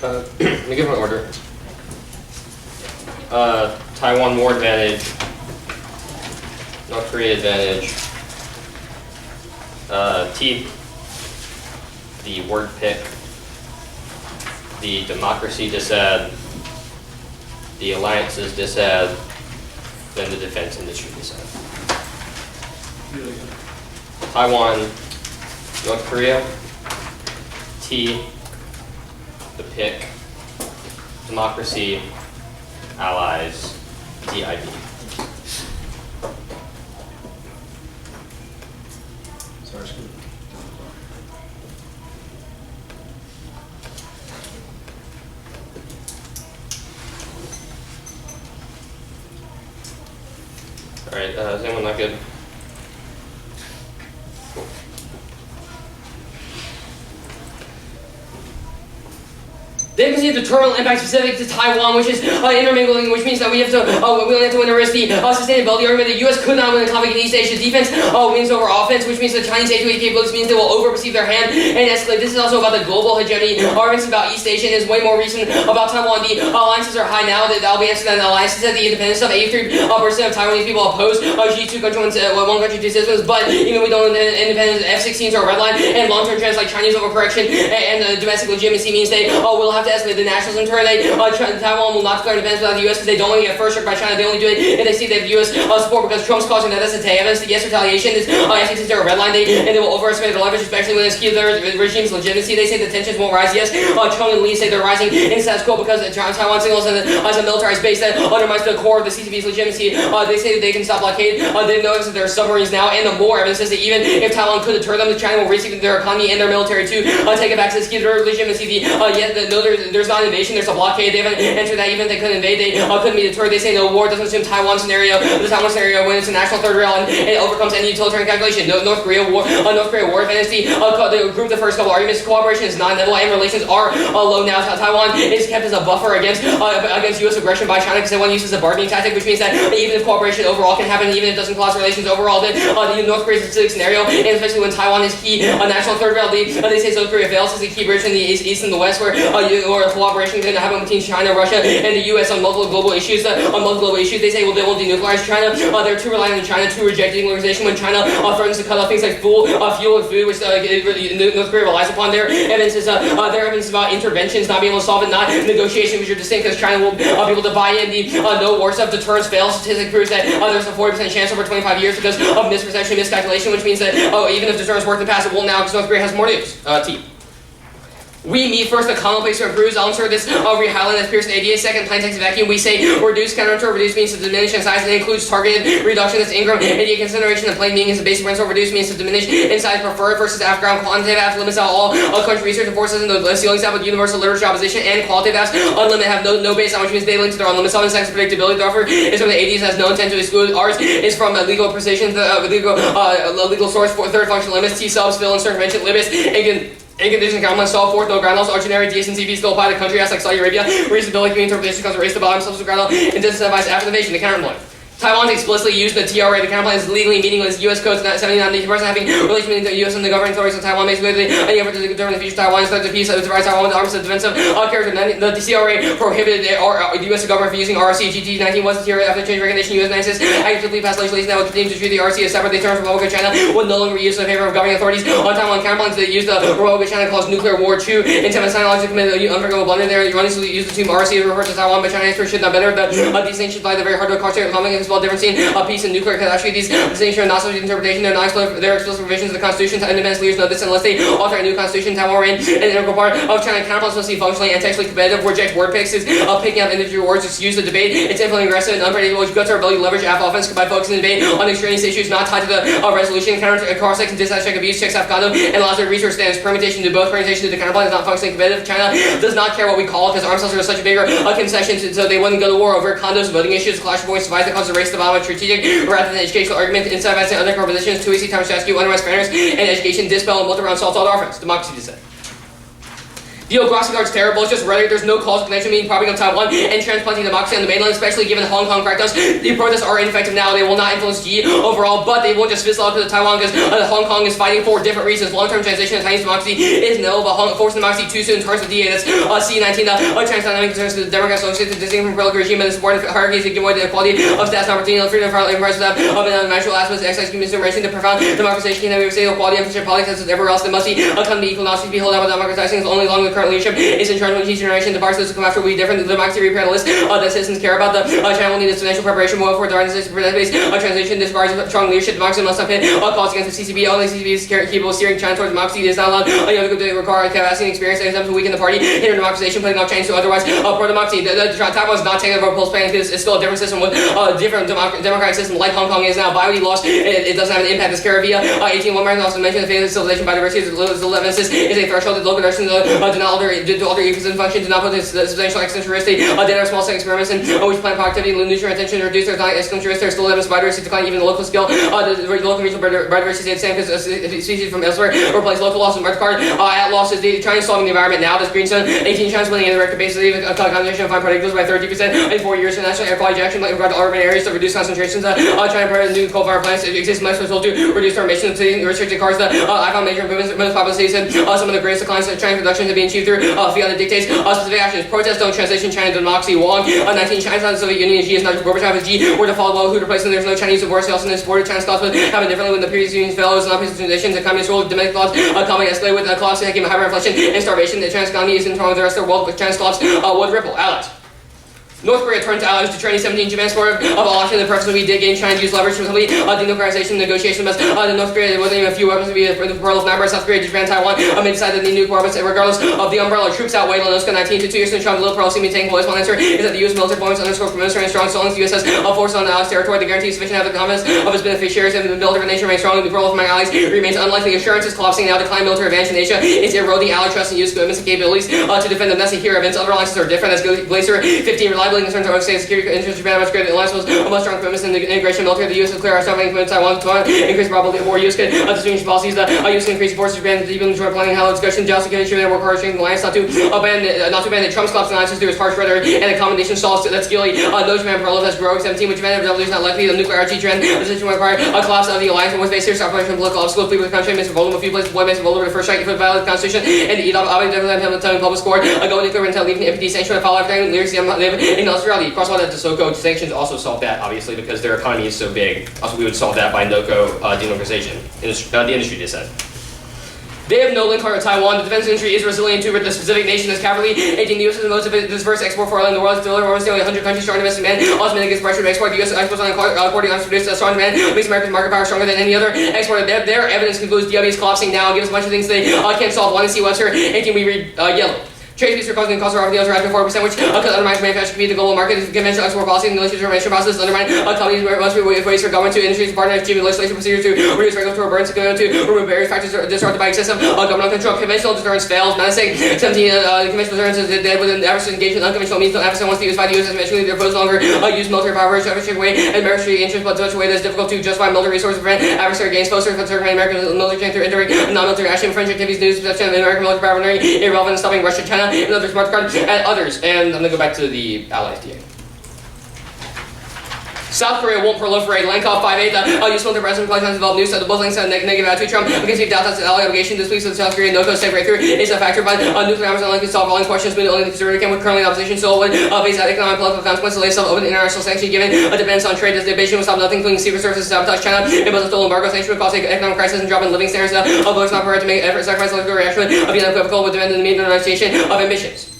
Let me give an order. Taiwan war advantage. North Korea advantage. T. The word pick. The democracy disad. The alliances disad. Then the defense industry disad. Taiwan, North Korea. T. The pick. Democracy. Allies. DIB. Alright, is anyone not good? They can see the terminal impact specific to Taiwan, which is intermingling, which means that we only have to win the risky sustainability argument. The U.S. could not win the conflict in East Asia. Defense wins over offense, which means the Chinese aid capabilities means they will over-perceive their hand and escalate. This is also about the global hegemony. Arguments about East Asia is way more recent about Taiwan. The alliances are high now. The Albanians and the alliances at the independence of 83% of Taiwanese people oppose G2 country, one country, two systems. But even we don't independence, F-16s are red line, and long-term trends like Chinese overcorrection and domestic legitimacy means they will have to escalate. The nationals in turn, Taiwan will not declare independence without the U.S. because they don't want to get first struck by China. They only do it if they see they have U.S. support because Trump's causing that. That's the evidence. The yes retaliation is F-16s are a red line. They will overestimate their leverage, especially when it's key to their regime's legitimacy. They say the tensions won't rise. Yes, Chung and Lee say they're rising in status quo because Taiwan signals as a militarized base that undermines the core of the CCP's legitimacy. They say that they can stop blockade. They know that there are submarines now, and the more evidence is that even if Taiwan could deter them, China will reshape their economy and their military to take it back to the key to their legitimacy. There's not invasion. There's a blockade. They haven't entered that. Even if they couldn't invade, they couldn't be deterred. They say no war doesn't assume Taiwan scenario. The Taiwan scenario when it's a national third rail and it overcomes any utilitarian calculation. North Korea war. If the group, the first couple arguments, cooperation is non-level and relations are low now. Taiwan is kept as a buffer against U.S. aggression by China because they want to use it as a bargaining tactic, which means that even if cooperation overall can happen, even if it doesn't cause relations overall, then North Korea is a specific scenario, and especially when Taiwan is key, a national third rail. They say South Korea fails as a key bridge in the east and the west, where cooperation can happen between China, Russia, and the U.S. on multiple global issues. They say, well, they will denuclearize China. They're too reliant on China to reject denuclearization when China threatens to cut off things like fuel and food, which North Korea relies upon. Their evidence is about interventions, not being able to solve it, not negotiation, which are distinct because China will be able to buy in the no war stuff. Deterrence fails. Statistic proves that there's a 40% chance over 25 years because of misperception, miscalculation, which means that even if deterrence worked in the past, it will now because North Korea has more to use. T. We meet first a common place to improve. I'll insert this re-highlight as Pearson ADA. Second, plain text vacuum. We say reduce, counter, reduce means to diminish in size and includes targeted reduction. That's Ingram. ADA consideration. The plain meaning is the basic principle. Reduce means to diminish in size. Preferred versus after-ground. Quantitative apps limits out all country research and forces in the ceiling set with universal literature opposition, and qualitative apps unlimited have no base on, which means they link to their unlimited solving. Sex predictability. The offer is from the ADs has no intent to exclude. Ours is from legal precision. The legal source for third function limits. T subs fill in circumvention limits. In condition, common solve fourth, no ground laws, ordinary DSNCB still apply to country acts like Saudi Arabia. Reasonability, community interpretation comes to race the bottom, substance ground law, and disincentivized after the invasion, the counterpoint. Taiwan explicitly used the TRA. The counterplan is legally meaningless. U.S. Code 79, the person having relations between the U.S. and the governing authorities of Taiwan basically any effort to determine the future of Taiwan is the peace of the right Taiwan with arms of defensive character. The TRA prohibited the U.S. government from using RC. GT19 was the TRA after change recognition. U.S. United States actively passed legislation that would continue to treat the RC as separate. They turned from Republic of China would no longer be used in favor of governing authorities on Taiwan. Counterplans that use the Republic of China caused nuclear war 2 in 7 scientists committed unforgivable blunder there. Erroneously used the term RC to refer to Taiwan, but China experts should not better. These things should lie the very hard to incarcerate conflict and spell difference in peace and nuclear catastrophe. These distinctions are not subject to interpretation. They're not explicit. They're explicit provisions of the Constitution. Independence leaders know this unless they alter a new Constitution. Taiwan remain an integral part of China. Counterplans must be functionally and textually competitive. Reject word picks is picking up individual words. It's used to debate. It's infinitely aggressive and unpredictable. Which guts our ability to leverage offense by focusing the debate on extraneous issues not tied to the resolution. Counter cross-sex and disaster check abuse. Checks off condom and allows their research stands. Permutation to both. Permutation to the counterplan is not functionally competitive. China does not care what we call it because arms sales are such a bigger concession, so they wouldn't go to war over condos, voting issues, clash of voice, device that causes a race to the bottom of strategic rather than educational argument, inside advancing undercover positions, 2AC times rescue, unrest fairness, and education, dispel, and multi-round assault all offense. Democracy dissent. The Oglossi card's terrible, it's just rhetoric, there's no causal connection between propping up Taiwan and transplanting democracy on the mainland, especially given the Hong Kong crackdowns. The protests are ineffective now, they will not influence G overall, but they won't just fizzle out to the Taiwan because Hong Kong is fighting for different reasons. Long-term transition of Chinese democracy is no, but forcing democracy too soon turns to DA. That's C19, transatlantic concerns to the Democrats, so it's distinct from political regime and the subordinate hierarchies that give away the equality of status and opportunity, freedom of impressive of natural aspects, excise community embracing the profound democratization and we say equality of politics as everywhere else, they must be come to equal knowledge to be held out with democratizing only along with current leadership is in charge of each generation. The parts that come after will be different. The democracy repair the list that citizens care about. The China will need its financial preparation more for the organization based transition. This requires strong leadership. Democracy must not pit calls against the CCP. Only CCP is capable of steering China towards democracy. It is not allowed to require capacity and experience and to weaken the party, hinder democratization, putting off Chinese to otherwise pro-democracy. Taiwan is not taking over a post plan because it's still a different system with a different democratic system like Hong Kong is now. Biody lost. It doesn't have an impact. This Caribbean 18 1 also mentioned the failure of civilization biodiversity is a threshold that local nations do not alter ecosystem function, do not put this substantial eccentricity, data small scale experiments in which plant productivity and nutrient retention are reduced, there's not eccentricity, there's still levels of biodiversity decline, even the local scale, the local regional biodiversity stay the same because species from elsewhere replace local loss in market card, at losses, China is solving the environment now, this green zone, 18 China's winning in the record basis, a combination of fine particles by 30% in 4 years, and national air quality action like regard to urban areas to reduce concentrations, China prior to new coal-fired plants, it exists much result to reduce our emissions, restricted cars, I found major improvements, most populous cities said, some of the greatest declines in China's reductions have been achieved through fiat that dictates specific actions. Protest don't translation China democracy Wong. 19 China, the Soviet Union, G is not Gorbachev, G were to follow well who replaced them. There's no Chinese divorce. Also, in this border, China's class would happen differently when the previous union's fellows and non-previous transitions. The communist rule of domestic laws commonly escalate with collapse, hyperinflation and starvation. The China's economy is in trouble with the rest of the world, but China's collapse would ripple. Allies. North Korea turned to allies to training 17 Japan sport of all action. The purpose would be to gain China to use leverage to complete denuclearization negotiations. The North Korea there wasn't even a few weapons to be the pearl of number. South Korea, Japan, Taiwan may decide that they need nuclear weapons regardless of the umbrella. Troops outweigh Lenoska 19 to 2 years in Trump. Little pearl seem to be taking place. One answer is that the U.S. military deployments underscore administering strong songs. The U.S. has forces on the allies' territory to guarantee sufficient of the confidence of its beneficiaries and the military nation remains strong. The pearl of my allies remains unlikely. Assurances collapsing now. Decline military advantage in Asia is eroding ally trust and use commitments and capabilities to defend them. That's a hero events. Other alliances are different. That's Glacier 15 reliability concerns our own state security interests. Japan much greater than alliance was much stronger commitments in the integration of military. The U.S. is clear our stopping commitments. Taiwan increase probability of war. U.S. could distinguish policies that U.S. can increase forces. Japan deepen joint planning how discussion. Jousting can ensure that work hard strength alliance not to ban Trump's collapse alliances through his harsh rhetoric and accommodation stalls. That's Gilly. No Japan parallel has growing 17, which Japan revolution is not likely. The nuclear RT trend. The situation will require a collapse of the alliance and with base serious operation political obstacles. Plead with the country. Mr. Voldemort, a few places. Boy, Mr. Voldemort, the first strike for violate the constitution and the Edom Abbey definitely have telling public score. Go nuclear until leaving the NPT sanction and follow everything. Lyrics live in Australia. Cross all that to SOCO sanctions also solve that obviously because their economy is so big. Also, we would solve that by NOCO denuclearization. The industry just said. They have no link to Taiwan. The defense industry is resilient to the specific nation as cavalry. 18, the U.S. is the most diverse export for oil in the world. Still, almost nearly 100 countries strong domestic demand. Also, against pressure to export. The U.S. exports on according to produced a strong demand. Makes America's market power stronger than any other exporter. Their evidence concludes DW is collapsing now. Gives a bunch of things they can't solve. One is C. Webster. 18, we read yellow. Trade disputes are causing costs of deals rising 4%, which could undermine manufacturing to be the global market. Conventional export policy and the legislation process undermine companies must be ways for government to industries to partner achieving legislation procedures to reduce regulatory burdens to remove various factors disrupted by excessive governmental control. Conventional deterrence fails. Menacing 17 conventional deterrence is dead within adversary engagement. Unconventional means no adversary wants to use by the U.S. eventually their foes no longer use military power to every way and military interest, but such a way that is difficult to justify military resources to prevent adversary gains. Foes circumvent American military strength through indirect non-military action, French activities, news, perception of American military power, irrelevant in stopping Russia, China, and other smart cards. And others, and I'm going to go back to the Allies TA. South Korea won't proliferate. Lankov 5.8, use military presence plans to develop new set of both links and negative attitude. Trump against the doubt that ally obligation this week, so the South Korean no-go safe breakthrough is a factor, but nuclear arms are unlikely to solve all questions, but only the conservative can with currently in opposition, so would face out economic political consequences, lay some open international sanctions given a dependence on trade as the invasion will stop nothing, including secret services, sabotage China, impose a total embargo, sanctions would cause economic crisis and drop in living standards, although it's not prepared to make effort sacrifice political reaction of being unequivocal with demand in the media and renunciation of ambitions.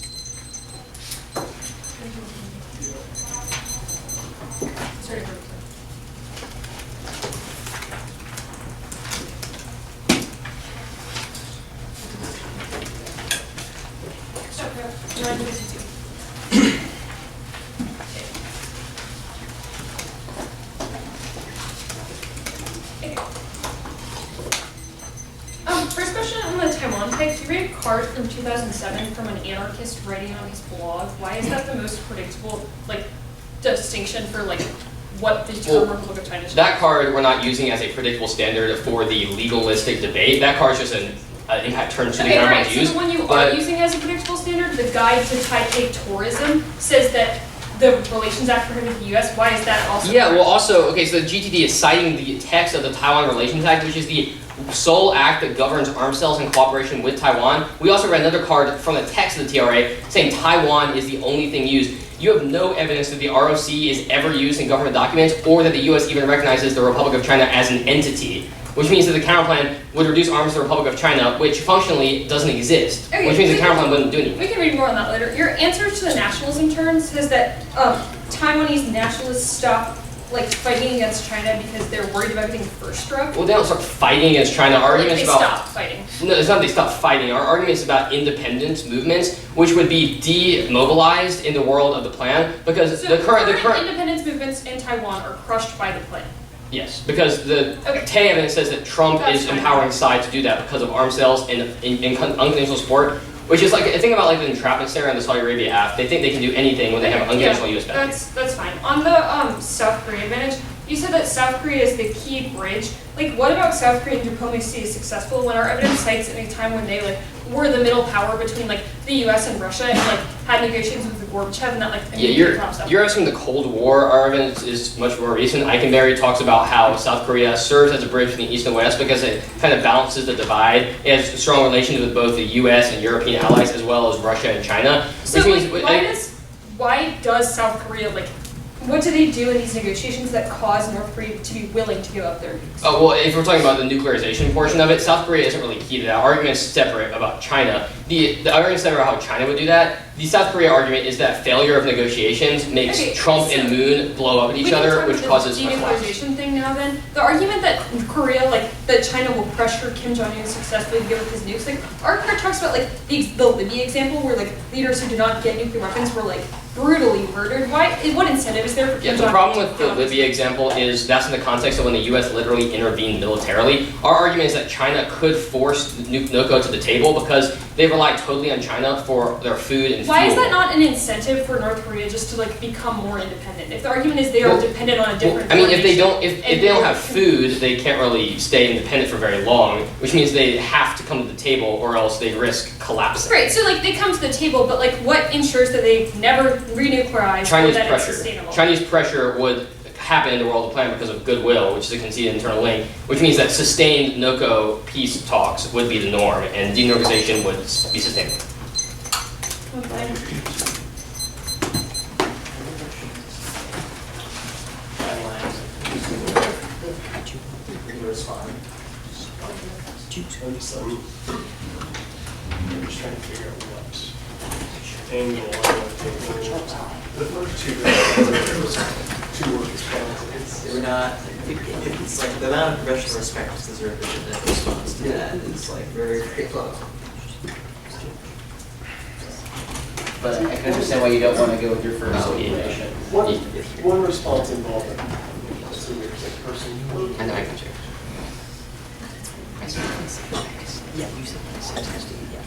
First question on the Taiwan text. You read a card from 2007 from an anarchist writing on his blog. Why is that the most predictable, distinction for, what the term Republic of China is? That card we're not using as a predictable standard for the legalistic debate. That card is just an impact term to the government to use. So the one you are using as a predictable standard, the Guide to Taipei Tourism, says that the Relations Act prohibits the U.S. Why is that also? Yeah, well, also, okay, so the GTD is citing the text of the Taiwan Relations Act, which is the sole act that governs arms sales in cooperation with Taiwan. We also read another card from the text of the TRA saying Taiwan is the only thing used. You have no evidence that the ROC is ever used in government documents or that the U.S. even recognizes the Republic of China as an entity, which means that the counterplan would reduce arms to the Republic of China, which functionally doesn't exist, okay, which means the counterplan wouldn't do anything. We can read more on that later. Your answer to the nationalism turn says that Taiwanese nationalists stop fighting against China because they're worried about getting first struck. Well, they don't start fighting against China. Our argument's about stop fighting. No, it's not that they stop fighting. Our argument is about independence movements, which would be demobilized in the world of the plan because So the current independence movements in Taiwan are crushed by the plan. Yes, because the evidence says that Trump is empowering side to do that because of arms sales and unconditional support Which is like, think about like the entrapment scenario on the Saudi Arabia app. They think they can do anything when they have unconditional US backing. That's fine. On the South Korea advantage, you said that South Korea is the key bridge. Like, what about South Korean diplomacy is successful when our evidence cites any time when they like were the middle power between like the U.S. and Russia and like had negotiations with the Gorbachev and that like you're asking the Cold War. Our evidence is much more recent. Eikenberry talks about how South Korea serves as a bridge between East and West because it kind of balances the divide. It has strong relations with both the U.S. and European allies as well as Russia and China. So why does South Korea like? What do they do in these negotiations that cause North Korea to be willing to give up their? Oh, well, if we're talking about the nuclearization portion of it, South Korea isn't really key to that. Our argument is separate about China. The argument is separate about how China would do that. The South Korea argument is that failure of negotiations makes Trump and Moon blow up at each other, which causes much loss. Denuclearization thing now then, the argument that Korea, like, that China will pressure Kim Jong-un successfully to give up his nukes, like, our part talks about, like, the Libya example where, like, leaders who did not get nuclear weapons were, like, brutally murdered. What incentive is there for Kim Jong-un? The problem with the Libya example is that's in the context of when the U.S. literally intervened militarily. Our argument is that China could force NOCO to the table because they rely totally on China for their food and Why fuel. is that not an incentive for North Korea just to like become more independent? If the argument is they are dependent on a different. I mean, if they don't have food, they can't really stay independent for very long, which means they have to come to the table or else they risk collapsing. Right. So like they come to the table, but like what ensures that they never renuclearize? Chinese or that pressure. It's sustainable? Chinese pressure would happen in the world of the planet because of goodwill, which is a conceded internal link, which means that sustained NOCO peace talks would be the norm, and denuclearization would be sustainable. Okay. Respond. I'm just trying to figure out what angle I want to take. The first two were responses. They're not, it's like the amount of professional respect is deserved in the response to that is like very, very low. But I can understand why you don't want to go with your first elimination. One response involved so there's a person who And I can check. Yeah, you said yeah.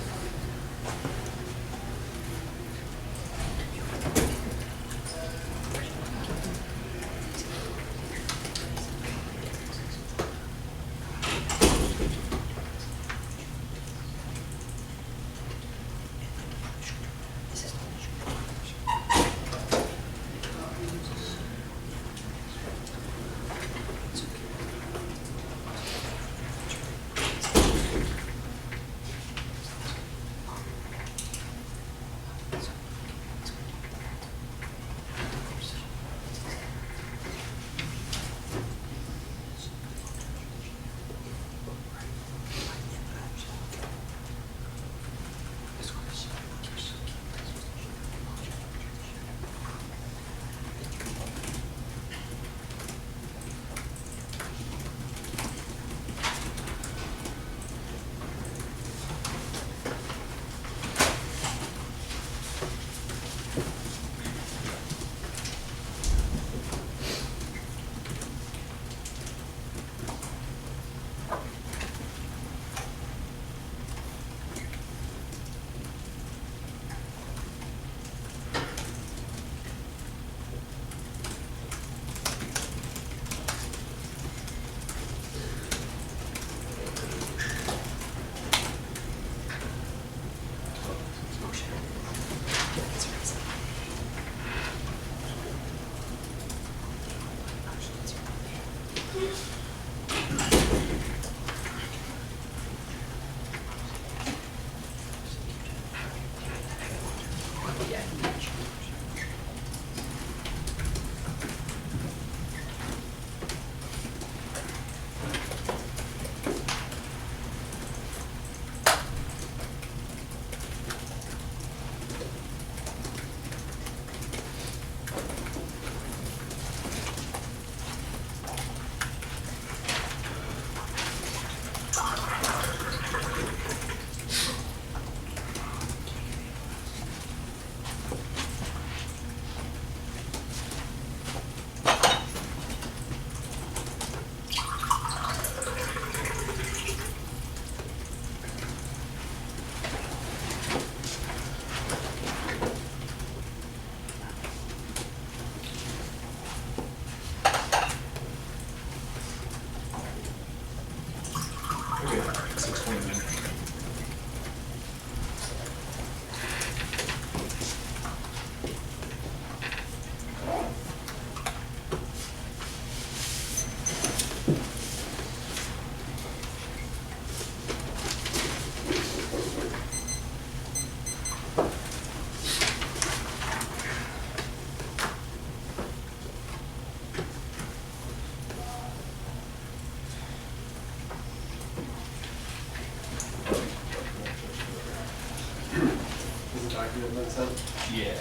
document that's sent. Yeah.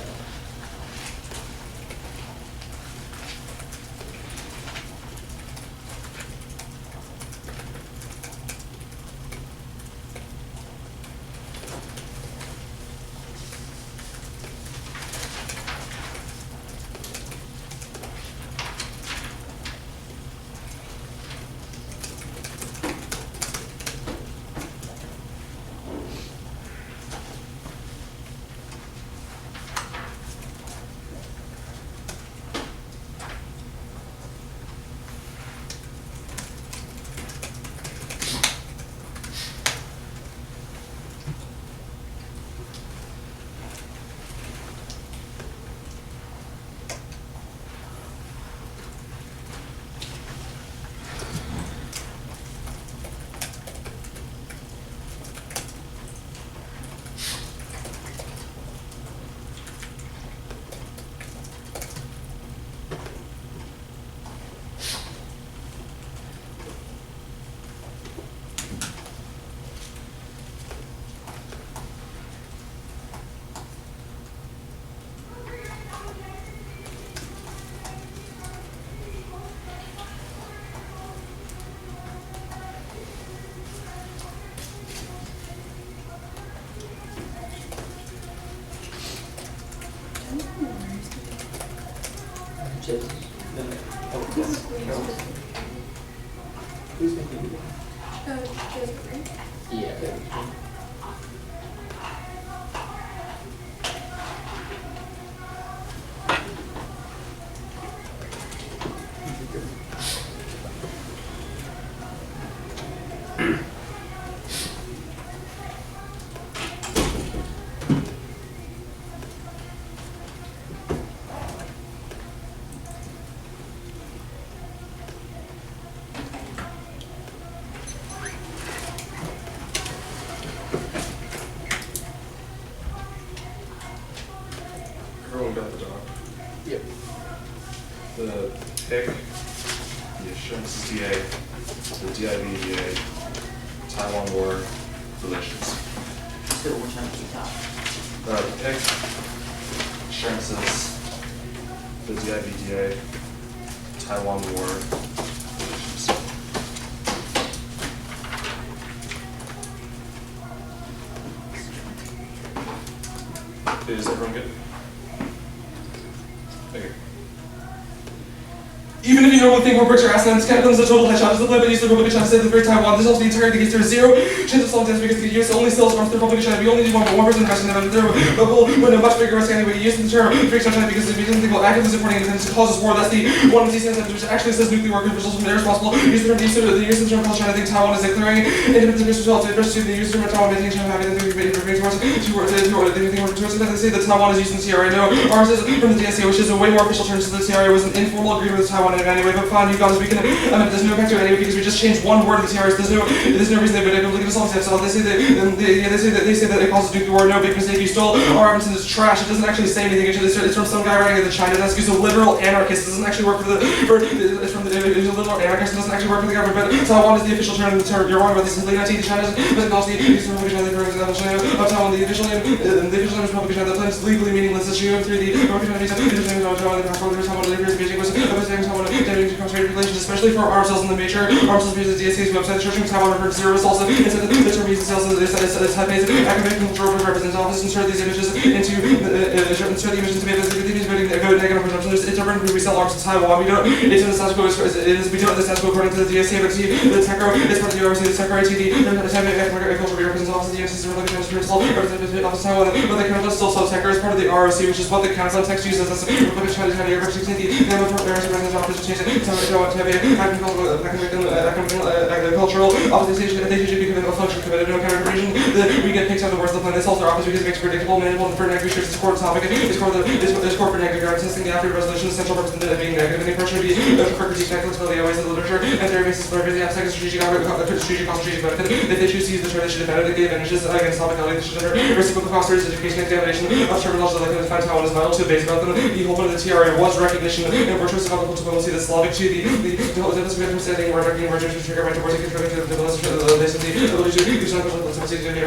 Who's making it? Yeah. Everyone got the doc. Yep. The PIC, the assurances DA, the DIV Taiwan War relations. Still one time at the top. The PIC, assurances, the DIV Taiwan War relations. Is everyone good? Okay. Even if you normally think we're your ass and Scotland is a total headshot, just the play, but use the Republic of China to save the very Taiwan. This helps the entire thing is there zero chance of solid dance because the US only sells from the Republic of China. We only need one person investing in there, but we'll win a much bigger risk anyway. Use the term free China because if he doesn't think we'll actively supporting intent to cause us war, that's the one of these sense which actually says nuclear war results from there responsible. Use the use the term called China. I think Taiwan is declaring independence of results to the use the term Taiwan maintaining China having the thing towards they say that Taiwan is using the TRA. No, ours is from the DSA, which is a way more official term. So the TRA was an informal agreement with Taiwan in any way, but fine, you guys, we can. There's no impact to it anyway because we just changed one word of the TRA. There's no reason they would able to get us all so they say that it causes nuclear war. No big mistake. You stole our evidence and it's trash. It doesn't actually say anything. It's from some guy writing at the China desk who's a literal anarchist. It doesn't actually work it's from the literal anarchist. It doesn't actually work for the government. But Taiwan is the official term. You're wrong about this. The United States China doesn't cause the Republic of China. Of Taiwan, the official name is Republic of China. The plan is legally meaningless. It's you through the Republic of China. The Taiwan, the passport, the Taiwan, the Beijing was damaging concentrated relations, especially for arms sales in the major arms sales pages. The DSA's website, the Church of Taiwan referred to zero also. It said that the term uses sales as type aids. Academic control represents office. Insert these images into insert the images to make these voting negative presumption. It's a we sell arms to Taiwan. We don't. It's in the status quo. We don't the status quo according to the DSA, but the TECRO is part of the RC. The TECRO ITD. The agricultural represents office. The DSA represents office Taiwan, but the council still sells TECRO as part of the ROC, which is what the council text uses. That's the Republic of China. The represents office change it. Agricultural office. They should be committed to function committed to no counter-invasion. We get picked out of the worst of the plan. They solve their office because it makes it predictable, manageable, and for negative research. It's core topic. It's core for negative ground testing. The after resolution essential purpose of being negative. Any pressure to be for critique flexibility always in the literature and theory basis for everything abstract strategic benefit. If they choose to use the term, they should defend it. They advantages against topicality. They should enter reciprocal cost rates, education, examination of terminology like to define Taiwan is vital to base about them. The whole point of the TRA was recognition and virtuous of agricultural we'll see the Slavic to the understanding where trigger by towards the control of the ability to use language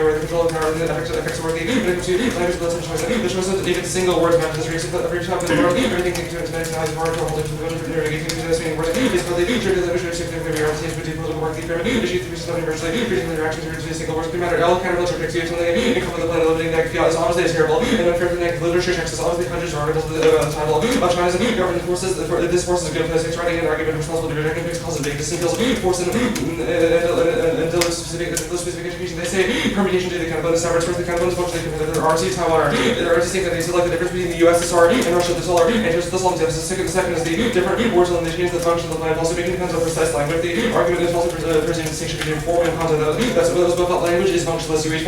where the control of power and the effects of working when it comes to language choice. The choice of even single word matches every shop in the world, everything to expense now is hard to hold into the budget for negating to this meaning word is probably trigger the issue of significant reality with political work the pyramid issue to be something virtually creating interactions to a single word no matter all kind of literature takes you something in common the planet limiting that is honestly terrible and unfair to negative literature checks is honestly hundreds of articles of the title of China's government forces this force is good physics writing an argument responsible to rejecting fixed causes big distance force and specific education they say permutation to the kind of bonus average for the kind of bonus functionally compared to the RC Taiwan are RC think that they see like the difference between the USSR and Russia the solar and just this long emphasis the second is the different words and they change the function of the planet also making depends on precise language the argument is also presenting distinction between form and content that's what those both language is functionless you use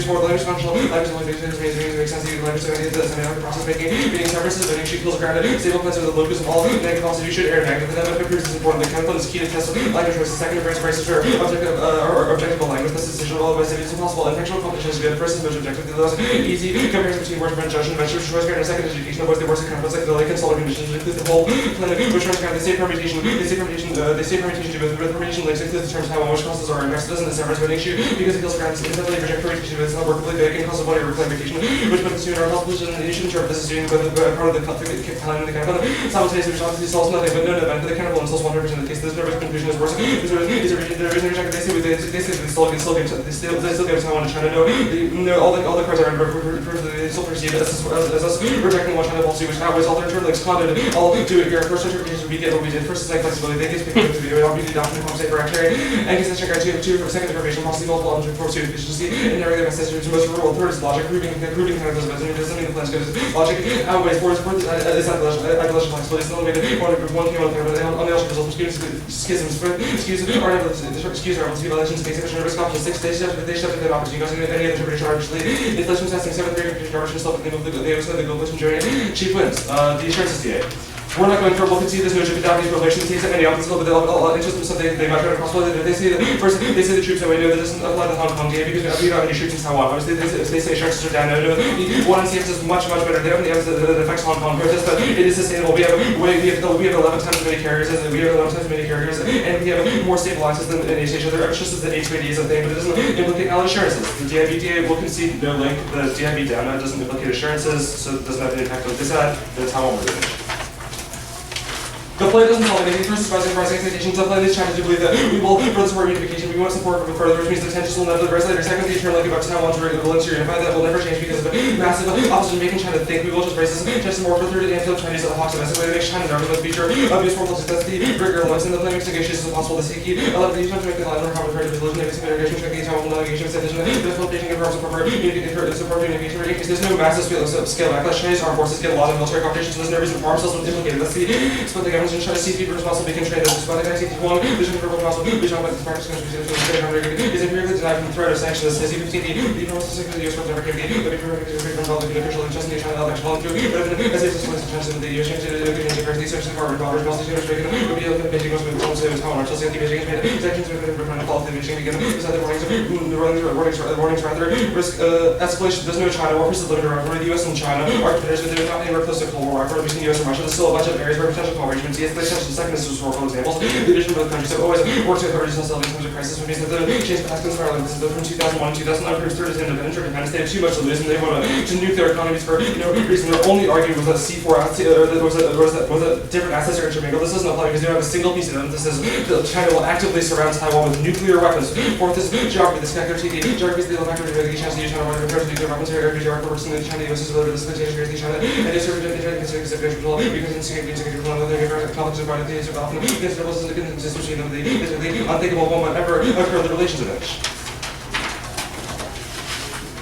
for language functional language only makes sense to language is the process making meaning references but she feels grounded stable plans with the locus of all negative also you should air negative the negative appears is important the content is key to test language choice the second embrace prices for objective language this is decision all advice if it's impossible and textual competition is good the first is most objective the last easy comparison between words and judgment measures choice and second education avoids the worst of conflicts like the like consulting conditions include the whole planet which terms kind of they say permutation to with permutation links include the terms how and which causes are and doesn't this ever an issue because it feels grounds infinitely reject permutation but it's not workably big and causes body reclamation which puts the student our health position and you shouldn't interpret this as doing part of the time in the kind of simultaneously which obviously solves nothing but no benefit the kind of one solves 100% of the case this nervous conclusion is worse these are rejected they say they still give Taiwan to China no all the cards are they still perceive as us rejecting one China policy which outweighs all their internal links content all do it your first interpretation we get what we did first is like flexibility they get to be able to adoption of compensate for actuary and consistent criteria two for second interpretation policy multiple object for two efficiency and narrowing the message to most rural third is logic proving kind of those it doesn't mean the plan's good logic outweighs fourth is ideological flexibility is the only way to one thing on the also results from schisms excuse are able to be elections based on risk option 6 they step to the opposite you guys any other interpretation obviously inflation testing 7 3 interpretation garbage stuff the globalization journey chief wins the assurance is DA we're not going for we'll concede this notion of adaptive relation sees any options but they'll interest themselves they might try to cross they say that first they say the troops that we know that doesn't apply to Hong Kong DA because we don't have any troops in Taiwan obviously they say assurances are down no the one CX is much better they don't have the evidence that affects Hong Kong protest but it is sustainable we have 11 times as many carriers and we have more stable access than in East Asia there are just as the H2AD is a thing but it doesn't implicate all assurances the DA will concede no link the DIB down it doesn't implicate assurances so it doesn't have an impact on this the Taiwan movement. The play doesn't solve anything. First, surprising expectations. The play is trying to believe that we will further support unification. We want support for further, which means the tensions will inevitably rise later. Second, the eternal like about Taiwan's regular to unify that will never change because of a massive opposition making China think we will just raise this just more for 30 anti Chinese at the Hawks domestic way to make China nervous with the future of these formal success. The rigor limits in the play makes negotiations impossible. The Seiki allowed the East to make the line more common for religion, negative integration, checking Taiwan navigation, extension, the Philippine and support unification. There's no massive scale backlash. Chinese armed forces get a lot of military competition, so there's no reason for arms cells implicated. Let's see. Split the government and try to see people responsible being trained as despite the 1961 vision for possible we talk about this practice is empirically denied from threat of sanctions as you can see the process of the US never can be the from the official and just in the China election following through but as if this was the chance of the US to the search for dollars policy to restrict would be able to Beijing was with also Taiwan so the Beijing made sanctions with the quality of Beijing again is that the warnings rather risk escalation there's no China war is limited around the US and China are competitors but they're not anywhere close to Cold War between the US and Russia there's still a bunch of areas where potential cooperation the escalation second is historical examples. The division of both countries have always worked to authorities themselves in times of crisis, which means that the change of Pakistan Ireland, this is both from 2001 to 2009 proves third is independent independence. They have too much to lose and they want to nuclear economies for no reason. Their only argument was that C4 was that different assets are intermingled. This doesn't apply because you don't have a single piece of evidence that says that China will actively surround Taiwan with nuclear weapons. Fourth is geography, the speculative TD. Geography is the factor to the chance to use China with nuclear weapons. Geography works in the China, the US is related to the situation against China. And it's sort of considering control because it's control of the conflicts about the issue of often against the rules of the consistency of the unthinkable moment ever occur in the relations of it.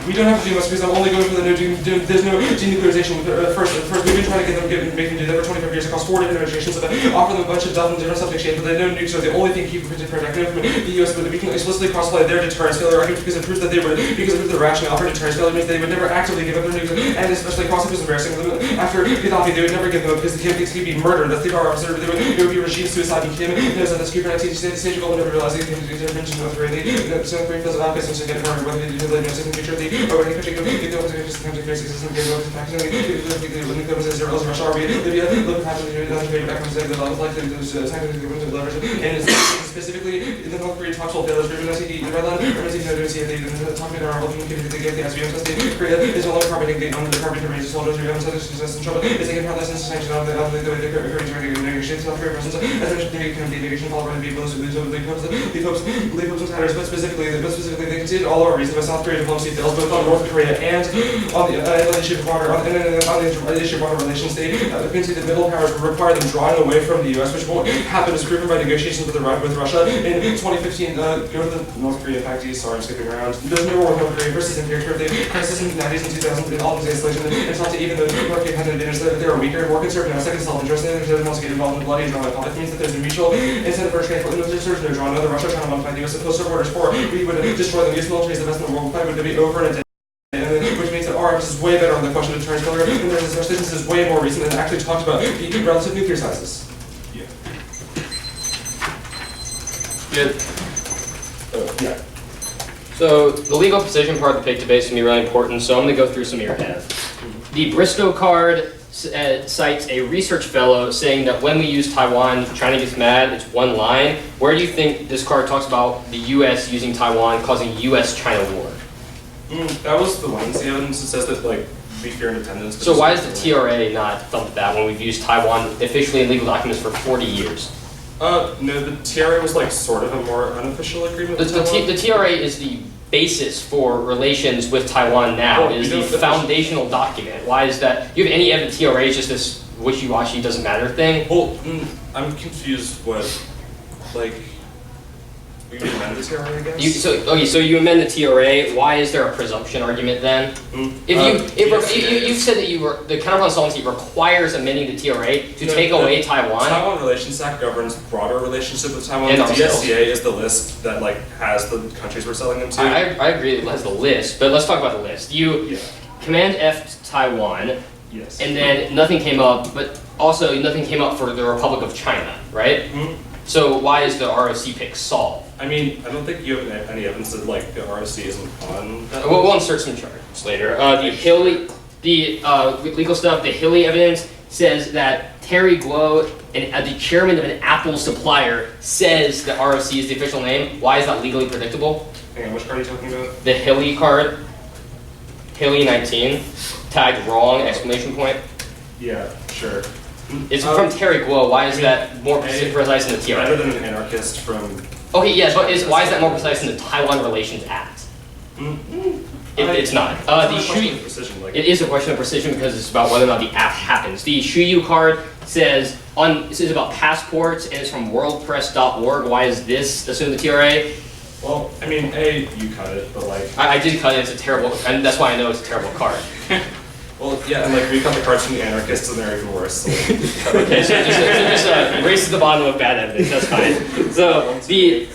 We don't have to do much because I'm only going for the there's no denuclearization. First, we've been trying to make them do that for 25 years across 4 different administrations, offer them a bunch of different subject change, but they know nukes are the only thing keeping protecting from the US, but we can explicitly cross-apply their deterrence failure argument because it proves that they would, because of the rationale for deterrence failure means they would never actively give up their nukes, and especially cross-up is embarrassing. After Gaddafi, they would never give them up because the Kim could be murdered. That's the bar officer. It would be regime suicide, and Kim knows that the secret activity stage goal would never realize the intervention of the so feels of Afghanistan to get murdered, whether they do the future. or any country, the country is the country system, the nuclear missiles, Russia, Arabia, Libya, look past the back from the levels like the leverage, and specifically in the North Korean talks will fail as driven as he Redland, or as he noted, the talking about our looking to get the SBM testing. Korea is no longer carboning on the carbon remains as well as we have such trouble. Is taking part lessons sanction of the current negotiations, South Korea persons, as mentioned, the negation followed by the people who leave matters, but specifically they conceded all our reasons why South Korea diplomacy fails both on North Korea and on the issue of water, on the issue of water relations. They conceded the middle powers would require them drawing away from the U.S., which won't happen as proven by negotiations with Russia. In 2015, go to the North Korea fact. Sorry, I'm skipping around. There's no war with North Korea versus empirical. The crisis in the 90s and 2000s in all these escalation, and it's not to even though North Korea had an advantage that they are weaker, more conservative, and second self-interest, and they don't also get involved in bloody and drama conflict. It means that there's a mutual incentive for transport. And there's no draw. Another Russia trying to modify the U.S. at closer borders. For we would destroy them. U.S. military is the best in the world. Fight would be over in a day. Which means that our emphasis is way better on the question of deterrence failure, and there's this is way more recent and actually talked about the relative nuclear sizes. Yeah. Good. Yeah. So the legal precision part of the big debate is going to be really important, so I'm going to go through some of your head. The Briscoe card cites a research fellow saying that when we use Taiwan, China gets mad, it's one line. Where do you think this card talks about the U.S. using Taiwan causing U.S.-China war? That was the one. The evidence that says that, like, we fear independence. So why is the TRA not thumped that when we've used Taiwan officially in legal documents for 40 years? No, the TRA was like sort of a more unofficial agreement with Taiwan. The TRA is the basis for relations with Taiwan now, is the foundational document. Why is that? Do you have any evidence TRA is just this wishy-washy doesn't matter thing? Well, I'm confused what, like, we can amend the TRA, I guess? So you amend the TRA, why is there a presumption argument then? You said that the counterbalance solvency requires amending the TRA to take away Taiwan. The Taiwan Relations Act governs broader relationship with Taiwan. And the DSCA is the list that like has the countries we're selling them to. I agree it has the list, but let's talk about the list. You Command F Taiwan, yes, and then nothing came up, but also nothing came up for the Republic of China, right? So why is the ROC pick solved? I mean, I don't think you have any evidence that like the ROC isn't on that. We'll insert some charts later. The legal stuff, the Hilly evidence says that Terry Guo, the chairman of an Apple supplier, says that ROC is the official name. Why is that legally predictable? Hang on, which card are you talking about? The Hilly card, Hilly 19, tagged wrong, exclamation point. Yeah, sure. It's from Terry Guo. Why is that more precise in the TRA? Better than an anarchist from... Okay, yes, but why is that more precise in the Taiwan Relations Act? It's not. It is a question of precision because it's about whether or not the act happens. The Shuyu card says this is about passports and it's from worldpress.org. Why is this assumed the TRA? Well, I mean, you cut it, but like... I did cut it. It's a terrible, and that's why I know it's a terrible card. Well, yeah, and like we cut the cards from the anarchists and they're even worse. So. Okay, so just race to the bottom of bad evidence. That's fine. So the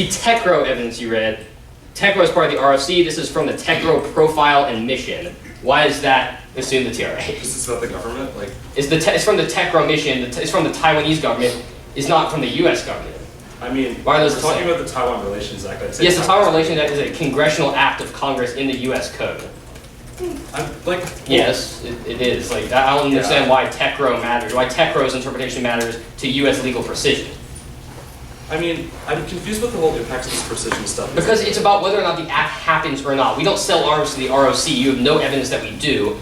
TECRO evidence you read, TECRO is part of the ROC. This is from the TECRO profile and mission. Why is that assumed the TRA? This is about the government, like. It's from the TECRO mission. It's from the Taiwanese government. It's not from the U.S. government. I mean, why are those we're talking about the Taiwan Relations Act? I'd say yes, the Taiwan Relations Act is a congressional act of Congress in the U.S. code. Yes, it is. Like I don't understand why TECRO matters. Why TECRO's interpretation matters to U.S. legal precision. I mean, I'm confused with the whole impact of this precision stuff. Because it's about whether or not the act happens or not. We don't sell arms to the ROC. You have no evidence that we do.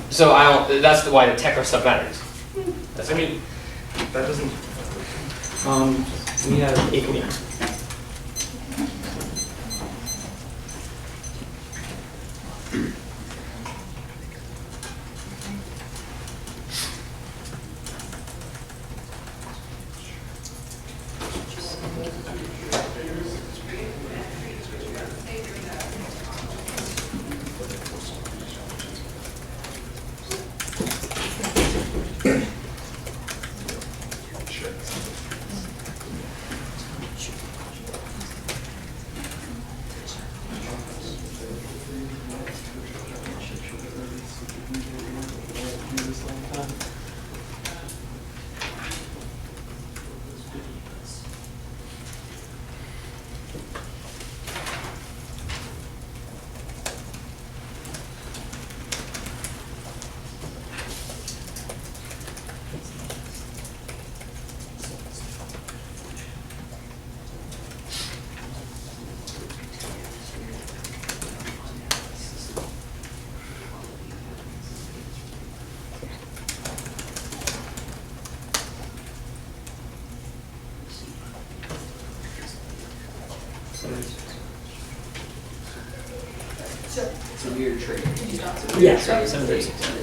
So I don't. That's why the TECRO stuff matters. I mean, that doesn't. We have 8 minutes. Yeah, sorry, 736.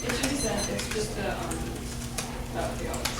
It should be sent, it's just the, the office.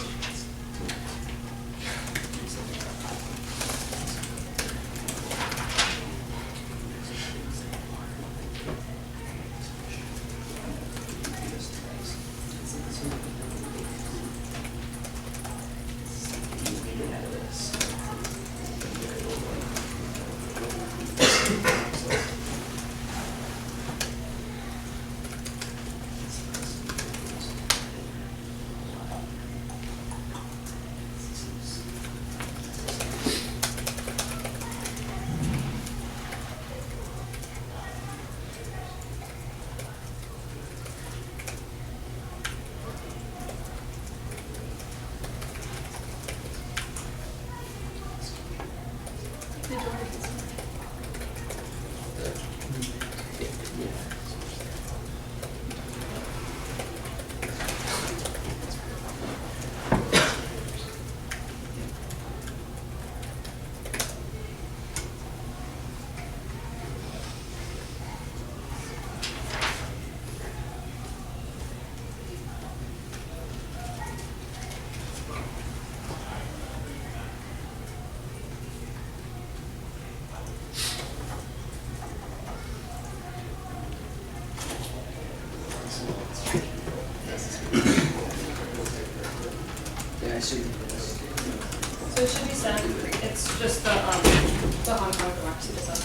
I see. So it should be sent, it's just the Hong Kong democracy design.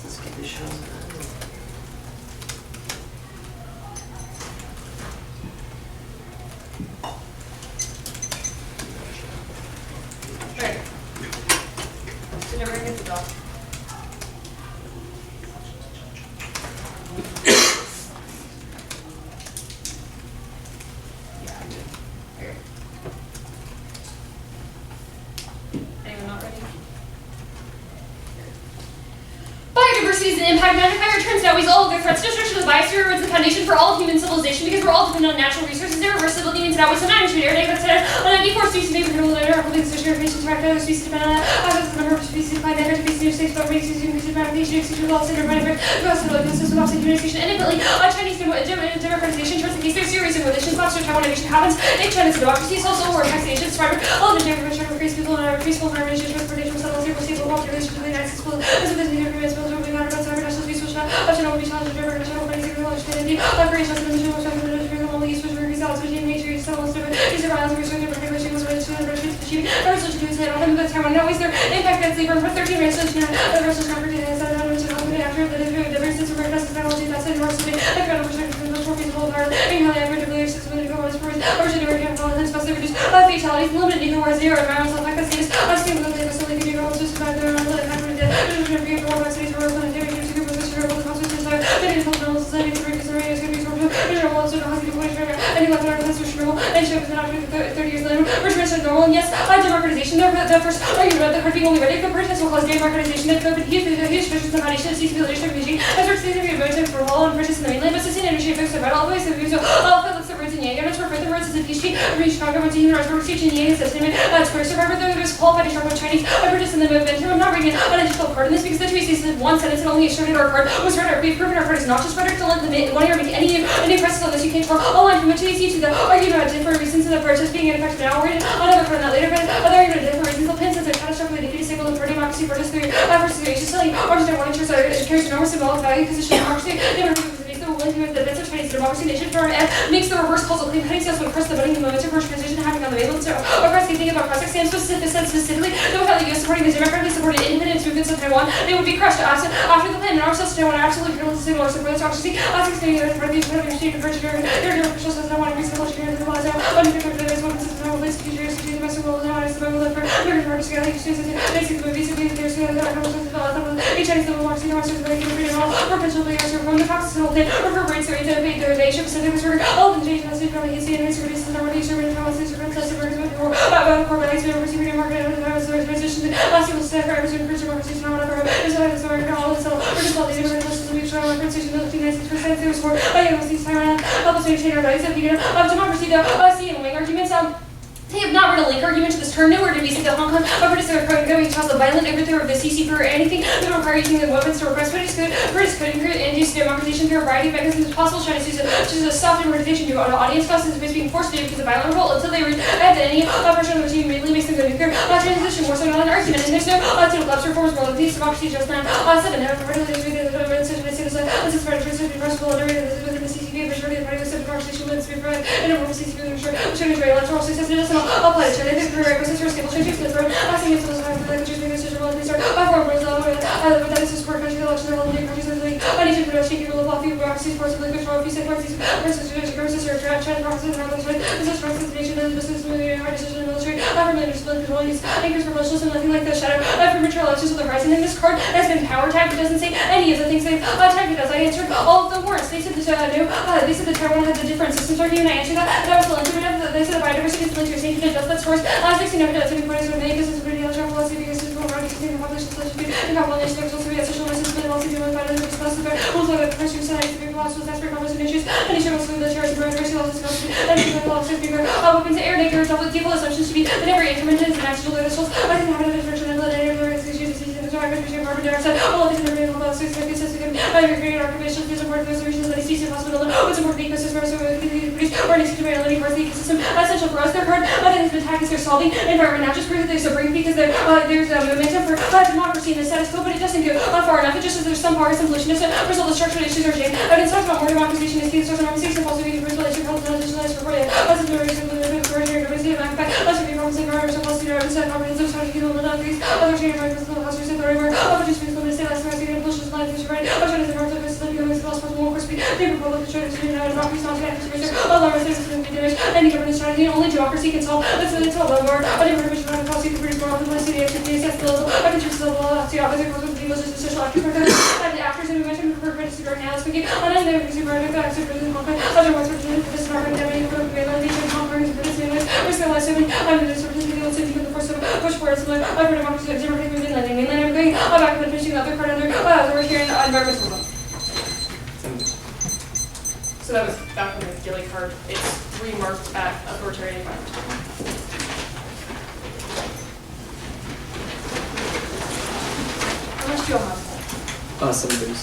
Let's get this show. Right. Did everyone get the doc? Anyone not ready? Biodiversity is an impact magnifier. Turns out we all of their threats. Destruction of the biosphere is the foundation for all of human civilization because we're all dependent on natural resources. Their reversibility means that we sometimes treat air considered on 94 species maybe for the holding social relations for other species dependent on the number of species by the species new states but races increased adaptation extinction loss and urban system of communication and ability Chinese democratization towards the case there's series of relations foster Taiwan innovation happens if China's democracy is also war taxation spread all of the infrastructure for peaceful environmentation transportation settlers here for stable population to the United States as of the agreements built over the matter about cyber national peaceful optional will be challenged over national financing knowledge community operations and the only use for results between nature settlements these are violence research and regulation was related to the restrictions achieving research to say on the Taiwan no is their impact that's labor for 13 research and the research number data is that after the differences of recognize technology that's in university the kind of perspective from the trophies of all our in how the average of the system and the government's purpose originally working on and specially reduce fatalities limited even where zero environmental effect status stable the facility can be able to survive the environmental impact of the review for all cities for planetary to super position of the consequences of the international society to reduce the radius can be sort of internal also how to point any weapon or constitutional and shows that after 30 years later returns to normal and yes democratization the first argument the hard being only ready for protest will cause democratization that COVID huge pressures the foundation of CCP leadership regime as we're seeing the voting for all and purchase in the mainland but sustained energy effects of all ways of views so Phillips the words in Yang and for the words is a peace treaty reach Chicago went to human rights work teaching Yang assessment square survivor there was qualified to talk about Chinese purchase in the movement I'm not reading an additional part in this because the treaty says one sentence and only asserted our part was rhetoric we've proven our part is not just rhetoric to let the one year make any presses on this you can't tell all line from which you see to the argument about different reasons of the purchase being ineffective now we're another part of that later but other argument of different reasons the pin says a catastrophically defeated signal for democracy purchase through persecution selling or just one interest carries enormous symbolic value position democracy the events of Chinese democracy nation firm and makes the reverse causal claim heading steps when press the budding momentum for transition happening on the mainland so press can think about press exams specifically that without the US supporting the democratically supported independence movements of Taiwan they would be crushed after the plan and ourselves to Taiwan are absolutely critical to signal or support this autocracy explaining the part of the state of virtue their officials says I want to reasonable to the laws under the travel places, futures, the best of world, how I survive live for American artists, together, they see the movies, the there's each Chinese level walks into masters of the freedom hall, or potential players from the Fox whole day, or for brains, or into the Asia Pacific, all the change message from the history and history, this is our nation, and how it's different, such a very good war, about corporate life, university, freedom market, and the transition, last year was set for every Christian conversation, or whatever, there's a story, all this, or just all the different lessons, and we try our transition to the United States, there was more, I was these time, help us maintain our values, and figure out democracy, see, and make arguments, they have not read a link argument to this term, nowhere to be seen that Hong Kong, a British going to cause a violent overthrow of the CC for anything that would require using the weapons to repress British code and induce democratization through a variety of mechanisms possible. China sees it as a soft implementation to an audience cost is being forced to do because of violent revolt until they reach at any pressure on the regime immediately makes them go nuclear. Transition more so not an argument, and there's no total collapse reforms world of peace, democracy, just now. 7. However, regulators read the administration and citizens, this is part of transition, possible, and within the CCP, majority of the party was set conversation limits to be provided, and over CCP, which is very electoral success, it doesn't apply to China. Prerequisites for stable changes to the throne, asking if those have the languages make decision will be started by foreign Brazil, but that is to support countries elections that will be countries of the league. I need to produce people of lofty bureaucracies, forces of the control of peace and parties, versus China promises and others, this is from the nation, and this is moving hard decision in the military, from the civil control, these anchors for socialism, nothing like the shadow for mature elections with the horizon. And this card has been power tagged, it doesn't say any of the things they've tagged it as. I answered all of the words. They said they said the Taiwan had the different systems argument, and I answered that. That was the interpretive. They said the biodiversity is linked to a safety adjust that scores. 16 never does any points for me. This is really a travel policy because it's more around the population such a compilation of social media, social messages, but also doing by the response to the rules of the country, society, the laws, with desperate problems and issues, and issue of the terrorist and biodiversity laws, and the laws of figure weapons, air, naked, double default assumptions to be that every intervention is an actual vessels. I didn't have an intervention and let any of the issues, carbon dioxide, all of these intervention laws, so it's like this is creating occupations, there's important reservations that is hospital, what's important ecosystem, so we can produce or needs to be ability for the ecosystem. Essential for us, their card, that has been tagged as they're solving environment, not just prove that they're suffering because there's a momentum for democracy in the status quo, but it doesn't go far enough. It just says there's some power, some solution to resolve the structural issues or change. Evidence talks about more democratization is key to social norms, and also being first relation, health, and digitalized for you. That's a very simple diversity of impact. Let's be problems in our policy, our instead comprehensive strategy, the monopolies, other change of physical house, and everywhere, other just physical state, last time, and pushes life, is right, other than the market of the living, as well as possible, of course, the Republic, the Church, and democracy, not to get all our citizens can be damaged, any government strategy, only democracy can solve. That's what it's all about. I think we're going to policy to produce more publicity, activities, at the level, I can choose the level, the opposite of the people, just social actors, and the actors, and we mentioned for criticism right now, speaking, and then they're super active, otherwise, we're doing this market, and we're going to conquering the business, we're still assuming, I'm going to sort of the force of push for it's like, I'm going to democracy, democratic movement, landing, mainland, everything, I'm back to finishing the other part under, we're here in environmental law. So that was back on the Gilly card. It's remarked at authoritarian environment. How much do you all have? Some things.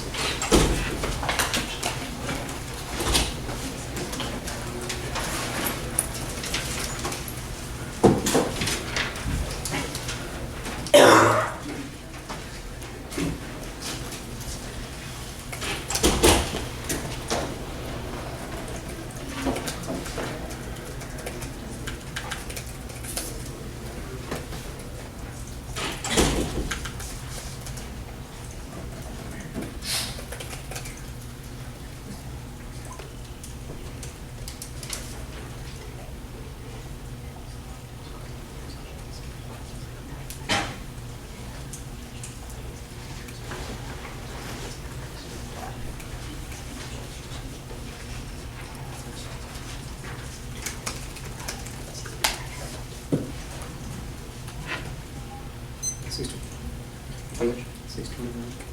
How much? 629.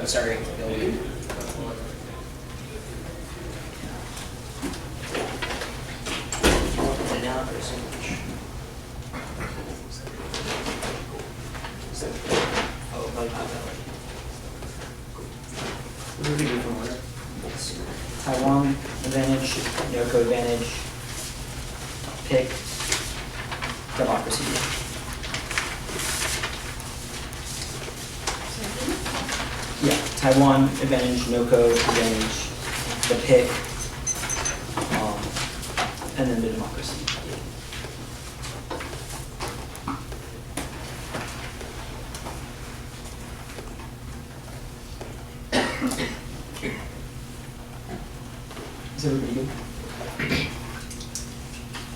sorry. Taiwan advantage, Yoko advantage, pick, democracy. Yeah, Taiwan advantage, Noko advantage, the pick, and then the democracy. Is everybody good?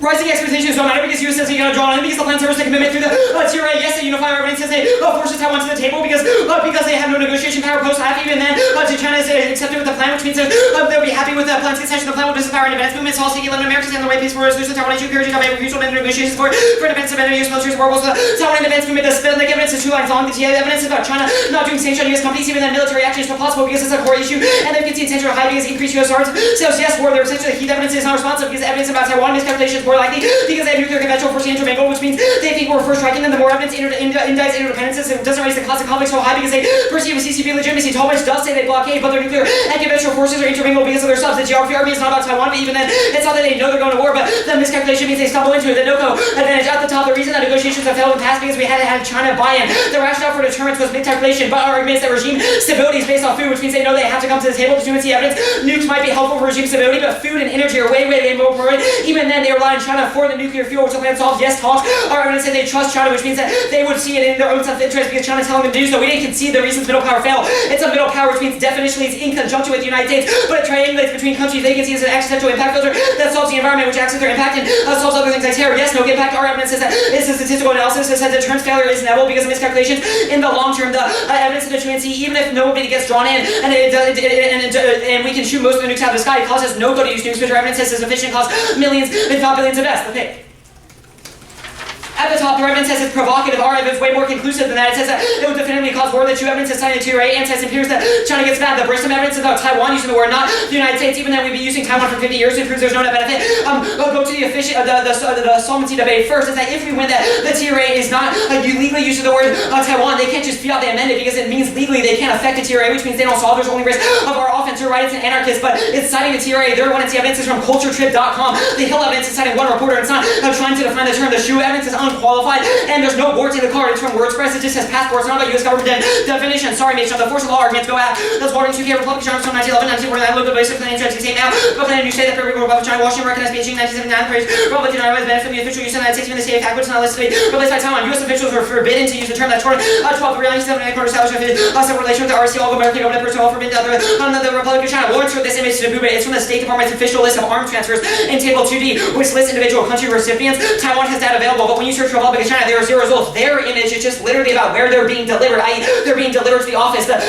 Rising expectations don't matter because US says you're going to draw on because the plan serves the commitment through the TRA. Yes, they unify our evidence says they forces Taiwan to the table because they have no negotiation power post-half. Even then, to China is accepted with the plan, which means that they'll be happy with the plan's concession. The plan will disavow our independence movements, all taking 11 Americans and the right peaceful resolution. Taiwan issue encouraging government mutual negotiations for independence of energy military warbles. The Taiwan independence movement does the evidence is 2 lines long. The evidence about China not doing sanctions on US companies, even then military action is possible because it's a core issue, and they can see intentional high because increased US arms sales. Yes, war. They're essentially the evidence is not responsive because evidence about Taiwan miscalculation is more likely because they have nuclear conventional force intermingle, which means they think we're first striking them. The more evidence indicts interdependences, it doesn't raise the cost of conflict so high because they perceive a CCP legitimacy. Tallmadge does say they blockade, but their nuclear and conventional forces are intermingled because of their subs. The geography army is not about Taiwan, but even then, it's not that they know they're going to war, but the miscalculation means they stumble into it. The NOCO advantage at the top. The reason that negotiations have failed in the past because we hadn't had China buy-in. The rationale for deterrence was miscalculation, but our argument is that regime stability is based on food, which means they know they have to come to the table to see evidence. Nukes might be helpful for regime stability, but food and energy are way more important. Even then, they rely on China for the nuclear fuel, which the plan solves. Yes, talks. Our evidence says they trust China, which means that they would see it in their own self-interest because China's telling them to do so. We didn't concede the reasons middle power failed. It's a middle power, which means definitionally it's in conjunction with the United States, but it triangulates between countries. They can see it's an existential impact filter that solves the environment, which acts with their impact and solves other things like terror. Yes, no impact. Our evidence says that it's a statistical analysis that says deterrence failure is inevitable because of miscalculations. In the long term, the evidence of the truancy, even if nobody gets drawn in and we can shoot most of the nukes out of the sky, it causes no go to use nukes, but our evidence says it's sufficient, costs millions, if not billions of deaths. Okay. At the top, the evidence says it's provocative. Our evidence is way more conclusive than that. It says that it would definitively cause war. The 2 evidence is cited to TRA and says it appears that China gets mad. The Bristol evidence is about Taiwan using the word, not the United States. Even then, we've been using Taiwan for 50 years. It proves there's no net benefit. Go to the solvency debate first. Is that if we win that the TRA is not legally using the word Taiwan, they can't just fiat they amend it because it means legally they can't affect the TRA, which means they don't solve. There's only risk of our offensive right. It's an anarchist, but it's citing the TRA. Their one, it's the evidence is from culturetrip.com. The Hill evidence is citing one reporter. It's not trying to define the term. The Shoe evidence is unqualified. And there's no warts in the card. It's from WordPress. It just says passports. It's not about U.S. government definition. Sorry, mates. The force of law arguments go out. That's Water in 2K Republic China from 1911, 1949. Look at the basic plan. 1968 now. But then you say that for Republic of China, Washington recognized Beijing 1979. Praise Republic of China was benefit from the official use of the United States in the state of fact, which is not listed to be replaced by Taiwan. U.S. officials were forbidden to use the term that toward 1979 quarter established a separate relation with the RC, all American government personnel forbidden to the Republic of China. Lawrence wrote this image to Dubube. It's from the State Department's official list of arms transfers in Table 2D, which lists individual country recipients. Taiwan has data available, but when you search Republic of China, there are 0 results. Their image is just literally about where they're being delivered, i.e. they're being delivered to the office. But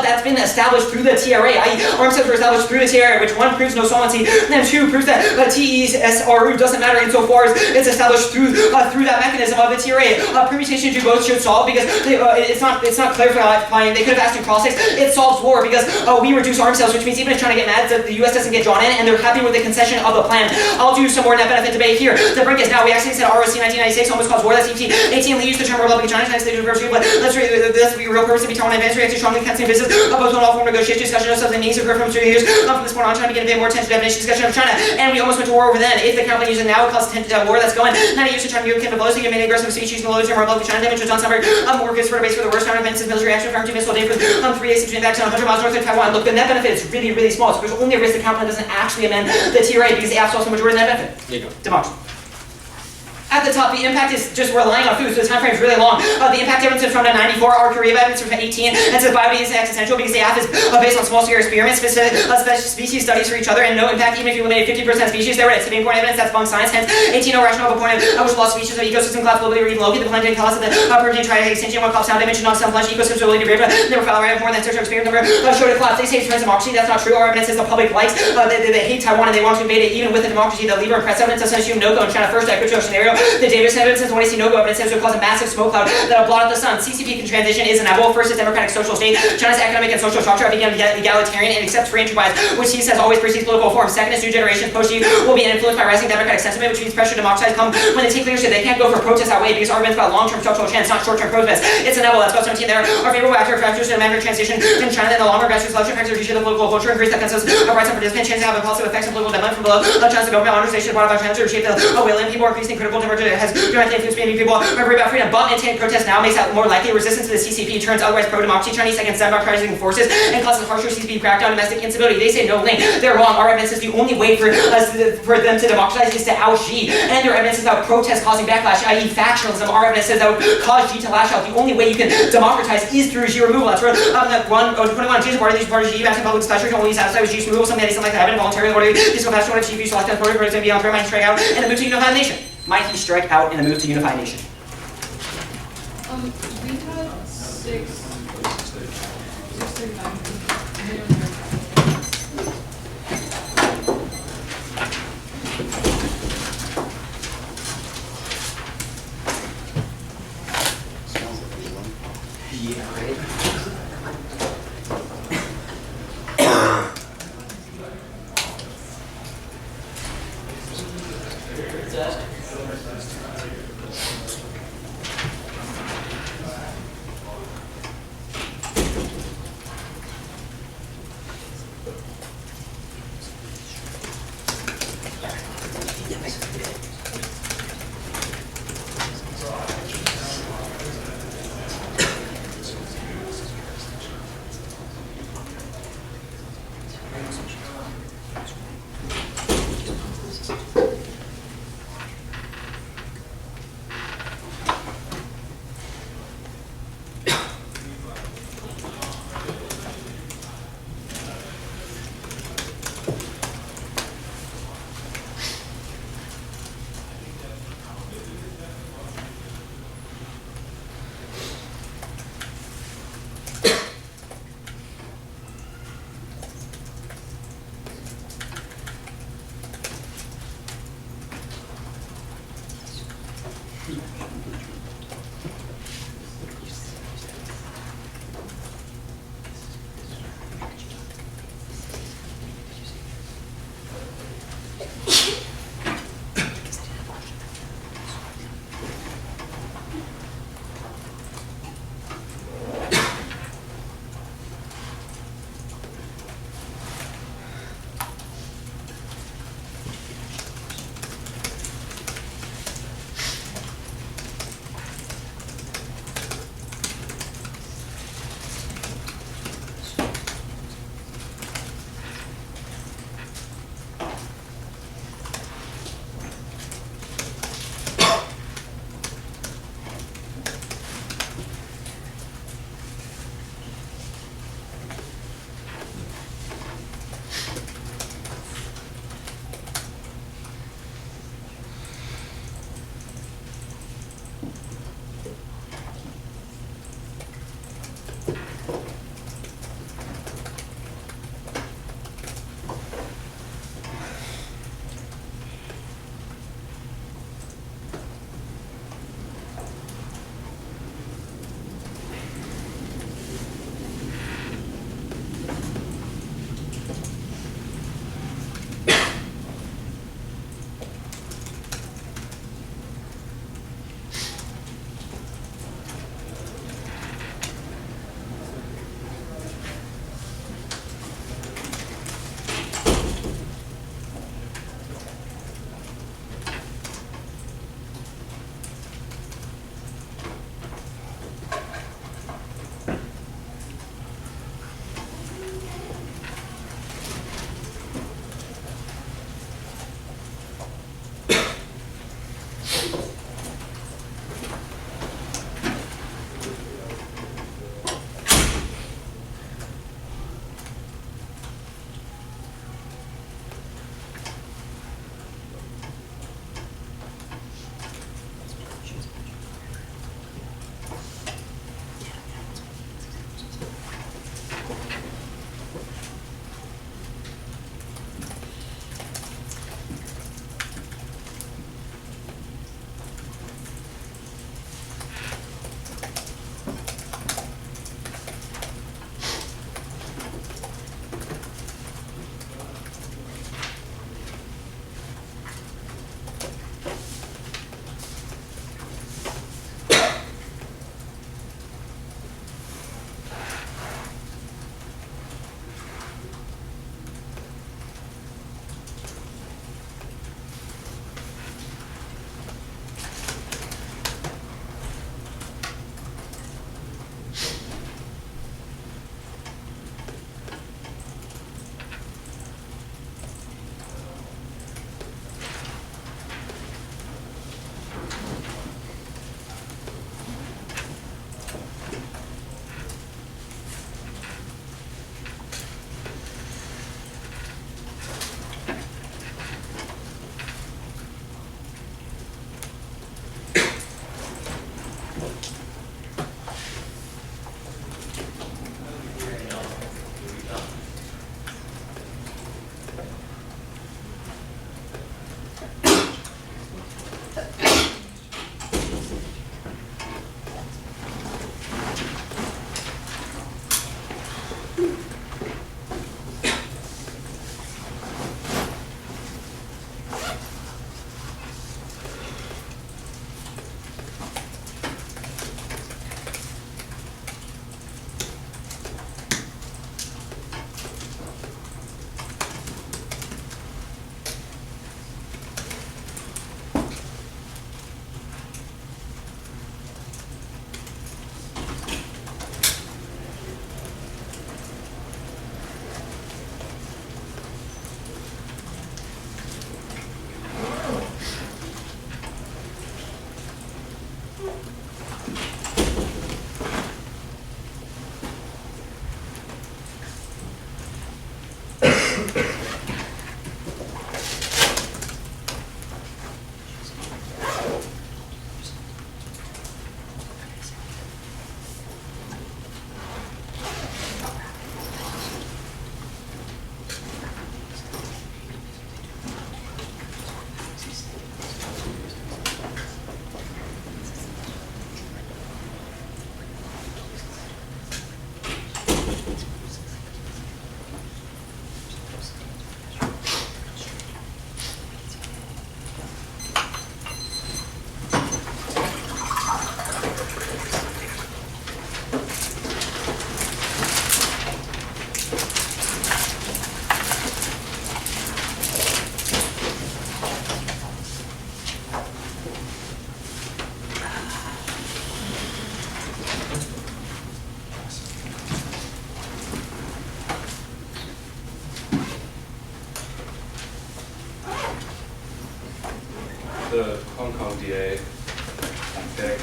that's been established through the TRA, i.e. arms sales were established through the TRA, which 1 proves no solvency, and then 2 proves that TESRU doesn't matter insofar as it's established through that mechanism of the TRA. Permutations you both should solve because it's not clarifying. They could have asked you cross-six. It solves war because we reduce arms sales, which means even if China get mad, the US doesn't get drawn in, and they're happy with the concession of the plan. I'll do some more net benefit debate here. To bring us now, we actually said ROC 1996 almost caused war. That's 18. Lee used the term Republic of China, United States University, but let's read this. We real purpose to be Taiwan advanced reaction strongly canceling business opposed to an all form negotiation discussion of substance needs occur from 3 years. From this point on, China began to pay more attention to definition discussion of China, and we almost went to war over then. If the counter using now, it causes war that's going. 90 years to China, Europe came to blows to get many aggressive species in the low term Republic of China damage was on summer. More goods for the base for the worst counter events military action from 2 missile day for 3 days between back to 100 miles north of Taiwan. Look, the net benefit is really small. So there's only a risk the counter doesn't actually amend the TRA because they absorb the majority of the net benefit. There you go. Democracy. At the top, the impact is just relying on food, so the time frame is really long. The impact difference is from 94, our Korea evidence from 18, and says biodiversity is existential because the Aff is based on small-scale experiments, specific species studies for each other, and no impact even if you eliminate 50% species. There it is. The main point evidence, that's bunk science, hence 18, no rational point of which lost species of ecosystem collapse globally or even locally. The planet didn't tell us that the protein triad extinction, one collapse sound dimension, non-self lunch ecosystem ability to break, but never fell around more than search experience number showed it collapse. They say it's friends democracy. That's not true. Our evidence is the public likes, they hate Taiwan and they want to invade it even with the democracy. The Lieber and press evidence doesn't assume no go in China first, equatorial scenario. The dangerous evidence is when we see no-go evidence would cause a massive smoke cloud that will blot out the sun. CCP transition is inevitable. First, its democratic social state. China's economic and social structure began egalitarian and accepts free enterprise, which he says always precedes political reform. Second, its new generation post-Xi will be influenced by rising democratic sentiment, which means pressure to democratize come when they take leadership. They can't go for protests that way because arguments about long-term structural trends, not short-term protests. It's inevitable. That's about 17 there are favorable factors to the democratic transition in China in the longer grassroots selection factors reshape the political culture, increase the consensus of rights and participants, change have a positive effects on political development from below. China's government organization brought about China to reshape the will in people, increasing critical temperature has directly influenced many people. Remember about freedom, but maintaining protest now makes that more likely. Resistance to the CCP turns otherwise pro-democracy Chinese against democratizing forces and causes harsher CCP crackdown, domestic instability. They say no link. They're wrong. Our evidence is the only way for them to democratize is to oust Xi, and their evidence is about protest causing backlash, i.e. factionalism. Our evidence says that would cause Xi to lash out. The only way you can democratize is through Xi removal. That's where that 21 change part of these parties Xi back in public displeasure can only satisfy with Xi's removal. Something like that happened involuntarily. Order peaceful passion order chief select as party and beyond might he strike out in the move to unify the nation. Might he strike out in the move to unify the nation? We had 639. Yeah, right. MBA pick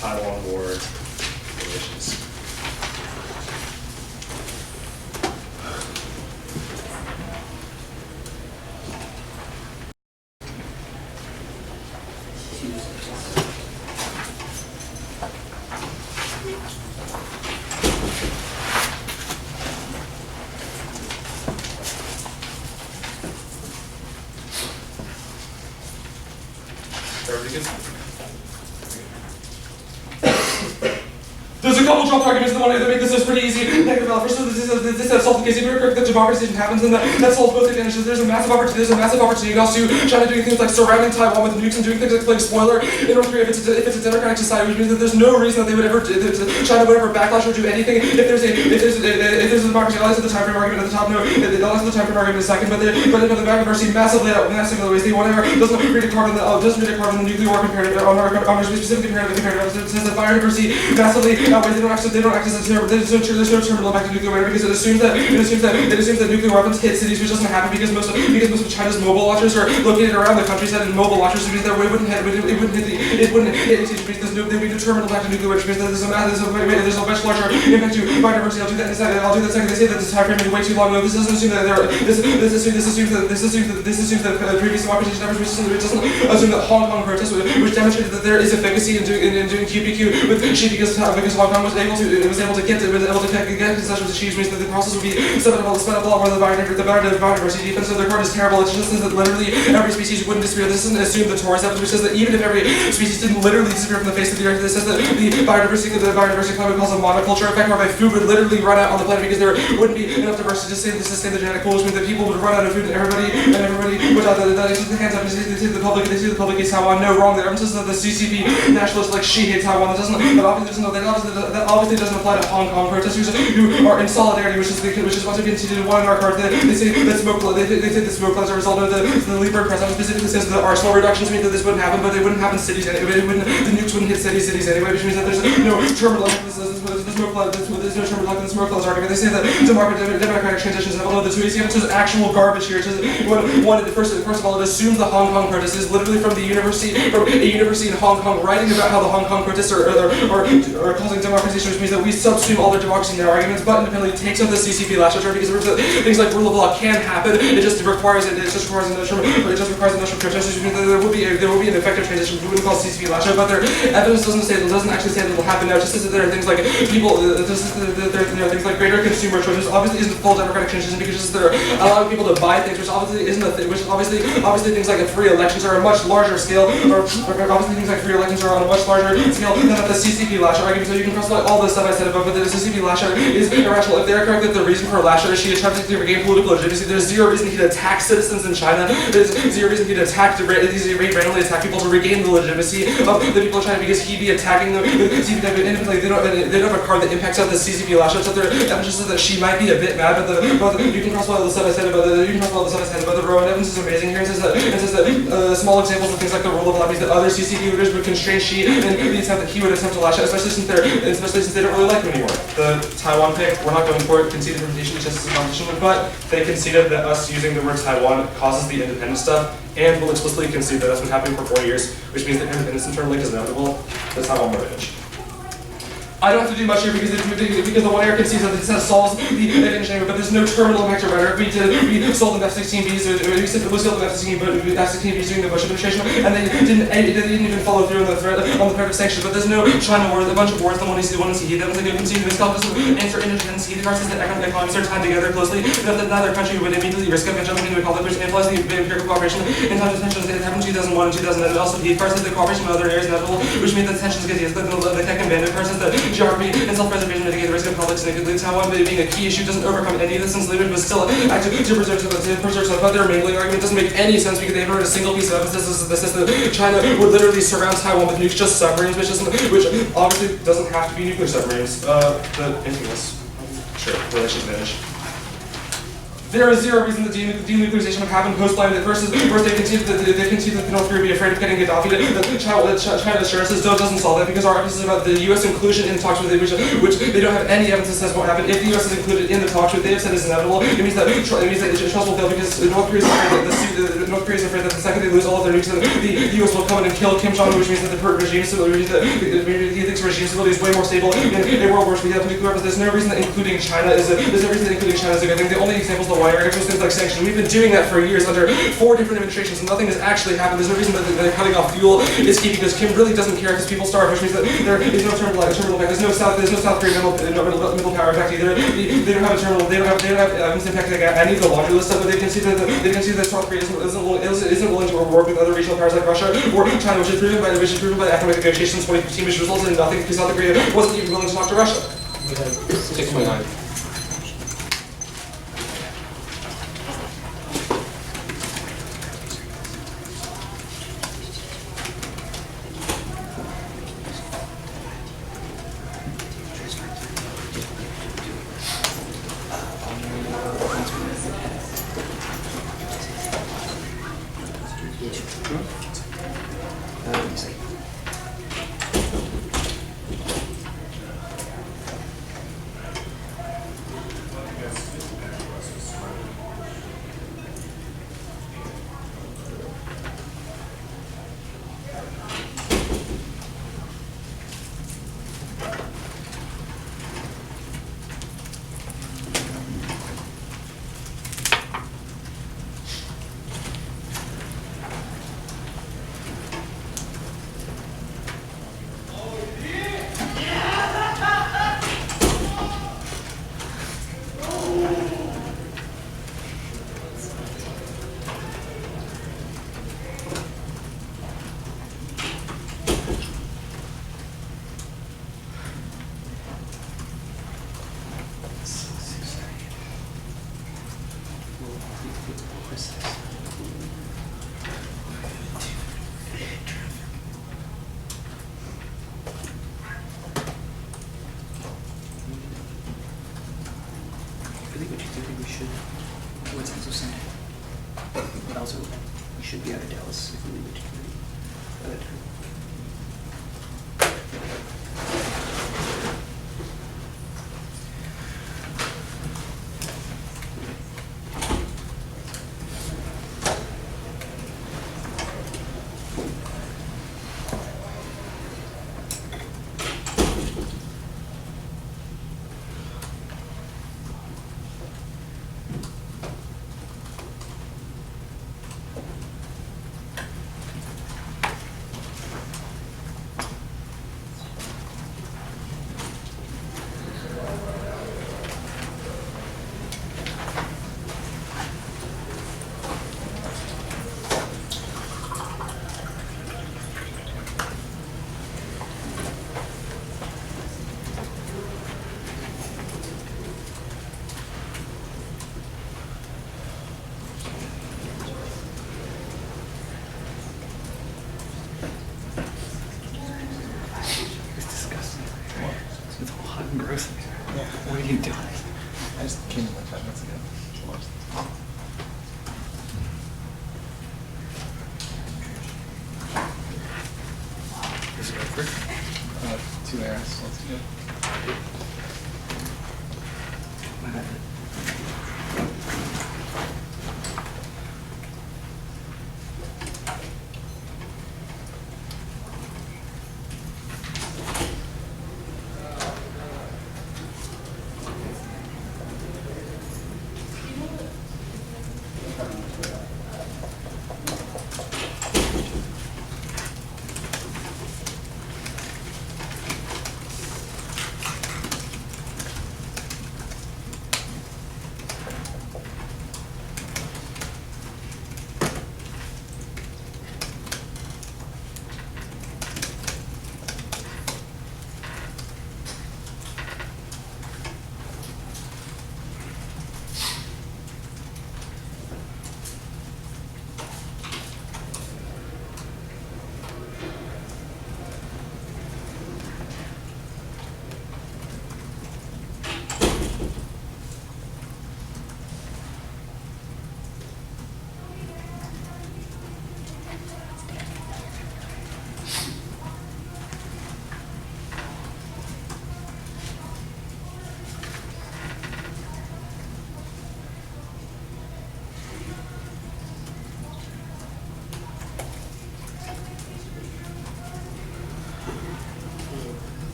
Taiwan War relations. Everybody good? There's a couple Trump arguments that make this pretty easy. Negative first, this is solved the case. If you're correct that democratization happens, and that solves both advantages. There's a massive opportunity also China doing things like surrounding Taiwan with nukes and doing things like playing spoiler in North Korea. If it's a democratic society, which means that there's no reason that they would ever China would ever backlash or do anything. If there's a democracy, I'll answer the time frame argument at the top. No, I'll answer the time frame argument in a second. But the back versus massively ways. They whatever doesn't read a carbon the nuclear war comparative on specific comparative. It says that biodiversity massively outweighs. They don't act as a term. There's no terminal back to nuclear weapon because it assumes that nuclear weapons hit cities, which doesn't happen because most of China's mobile launchers are located around the countryside, and mobile launchers means that it wouldn't hit any cities, which means there'd be no terminal back to nuclear, which means that there's a much larger impact to biodiversity. I'll do that in a second. They say that this time frame is way too long. No, this doesn't assume that this assumes that previous democratization efforts, which doesn't assume that Hong Kong protests, which demonstrated that there is efficacy in doing QPQ with Xi because Hong Kong was able to get concessions achieved, means that the process would be sped up a lot more than the biodiversity defense of their card is terrible. It just says that literally every species wouldn't disappear. This doesn't assume the Taurus evidence, which says that even if every species didn't literally disappear from the face of the earth, it says that the biodiversity climate calls a monoculture effect, whereby food would literally run out on the planet because there wouldn't be enough diversity to sustain the genetic pool, which means that people would run out of food and everybody would the hands up. They say the public hates Taiwan. No, wrong. The evidence is that the CCP nationalists like Xi hate Taiwan. That obviously doesn't apply to Hong Kong protesters who are in solidarity, which is once again conceded in one in our card. They say that smoke clouds are a result of the Lieberg press. Specifically says that arsenal reductions mean that this wouldn't happen, but they wouldn't happen in cities anyway. The nukes wouldn't hit cities anyway, which means that there's no terminal. There's no terminal in the smoke clouds argument. They say that democratic transitions have all of the two. This is actual garbage here. First of all, it assumes the Hong Kong protest is literally from a university in Hong Kong writing about how the Hong Kong protests are causing democratization, which means that we subsume all their democracy in their arguments, but independently takes out the CCP last charge because things like rule of law can happen. It just requires an initial protest, which means that there will be an effective transition. We wouldn't call CCP last charge, but their evidence doesn't actually say that it will happen now. It just says that there are things like things like greater consumer choice, which obviously isn't full democratic transition because they're allowing people to buy things, which obviously isn't a thing. Which obviously things like free elections are a much larger scale, or obviously things like free elections are on a much larger scale than the CCP last argument. So you can cross all the stuff I said above, but the CCP Lasher is irrational. If they're correct that the reason for Lasher is she attempted to regain political legitimacy, there's zero reason he'd attack citizens in China. There's zero reason he'd randomly attack people to regain the legitimacy of the people in China because he'd be attacking them. They don't have a card that impacts out the CCP Lasher. So their evidence is that she might be a bit mad, but you can cross all the stuff I said about the Rowan evidence is amazing here. It says that small examples of things like the rule of law means that other CCP leaders would constrain Xi and the attempt that he would attempt to lash out, especially since they don't really like him anymore. The Taiwan pick, we're not going for it, conceded representation just as a competition, but they conceded that us using the word Taiwan causes the independence stuff, and will explicitly concede that that's been happening for 4 years, which means that independence internally is inevitable. That's Taiwan mortgage. I don't have to do much here because the one error concedes that it says solves the engineering, but there's no terminal vector rhetoric. We sold them F-16Bs, we sold them F-16Bs during the Bush administration, and they didn't even follow through on the threat of sanctions. But there's no China war, a bunch of wars, the one you see, that was like a conceding this doesn't answer independence. The card says that economies are tied together closely, that neither country would immediately risk a jumping into a conflict, which implies the empirical cooperation in times of tensions that happened in 2001 and 2000, and also the card says that cooperation with other areas is inevitable, which means that tensions get used. The Tech and Bandit card says that geography and self-preservation mitigate the risk of conflicts, and including Taiwan being a key issue doesn't overcome any of this, since Lieberman was still active to preserve but their mingling argument doesn't make any sense because they've heard a single piece of evidence that says that China would literally surround Taiwan with nukes, just submarines, which obviously doesn't have to be nuclear submarines. Anything else? Sure, relations vanish. There is zero reason that denuclearization would happen post-blind. First, they continue that North Korea would be afraid of getting Gaddafi. China assurances doesn't solve that because our evidence is about the U.S. inclusion in talks with it, which they don't have any evidence that says what happened. If the U.S. is included in the talks, what they have said is inevitable. It means that trust will fail because North Korea is afraid that the second they lose all of their nukes, the U.S. will come in and kill Kim Jong-un, which means that the regime stability, he thinks regime stability is way more stable in a world where we have nuclear weapons. There's no reason that including China is a good thing. The only examples of why are actually things like sanctions. We've been doing that for years under 4 different administrations, and nothing has actually happened. There's no reason that they're cutting off fuel is key because Kim really doesn't care because people starve, which means that there is no terminal impact. There's no South Korean middle power impact either. They don't have a terminal. They don't have impact like any of the laundry list stuff. But they can see that South Korea isn't willing to work with other regional powers like Russia or China, which is proven by the economic negotiations 2015, which resulted in nothing because South Korea wasn't even willing to talk to Russia. 6.9. Should be out of Dallas if we leave it to committee. What are you doing? I just came in like 5 minutes ago. Is it quick? 2 hours. Let's do it.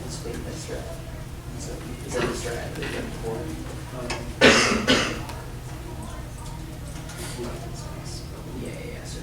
Let's wait that strat. So, is that the strat that you have before? Yeah, so.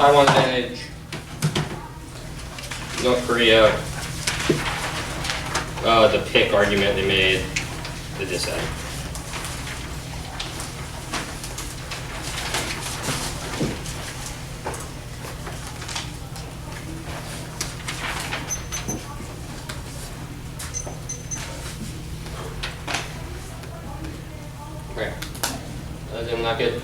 Taiwan advantage. North Korea. The pick argument they made. The dissent. Okay. That's not good.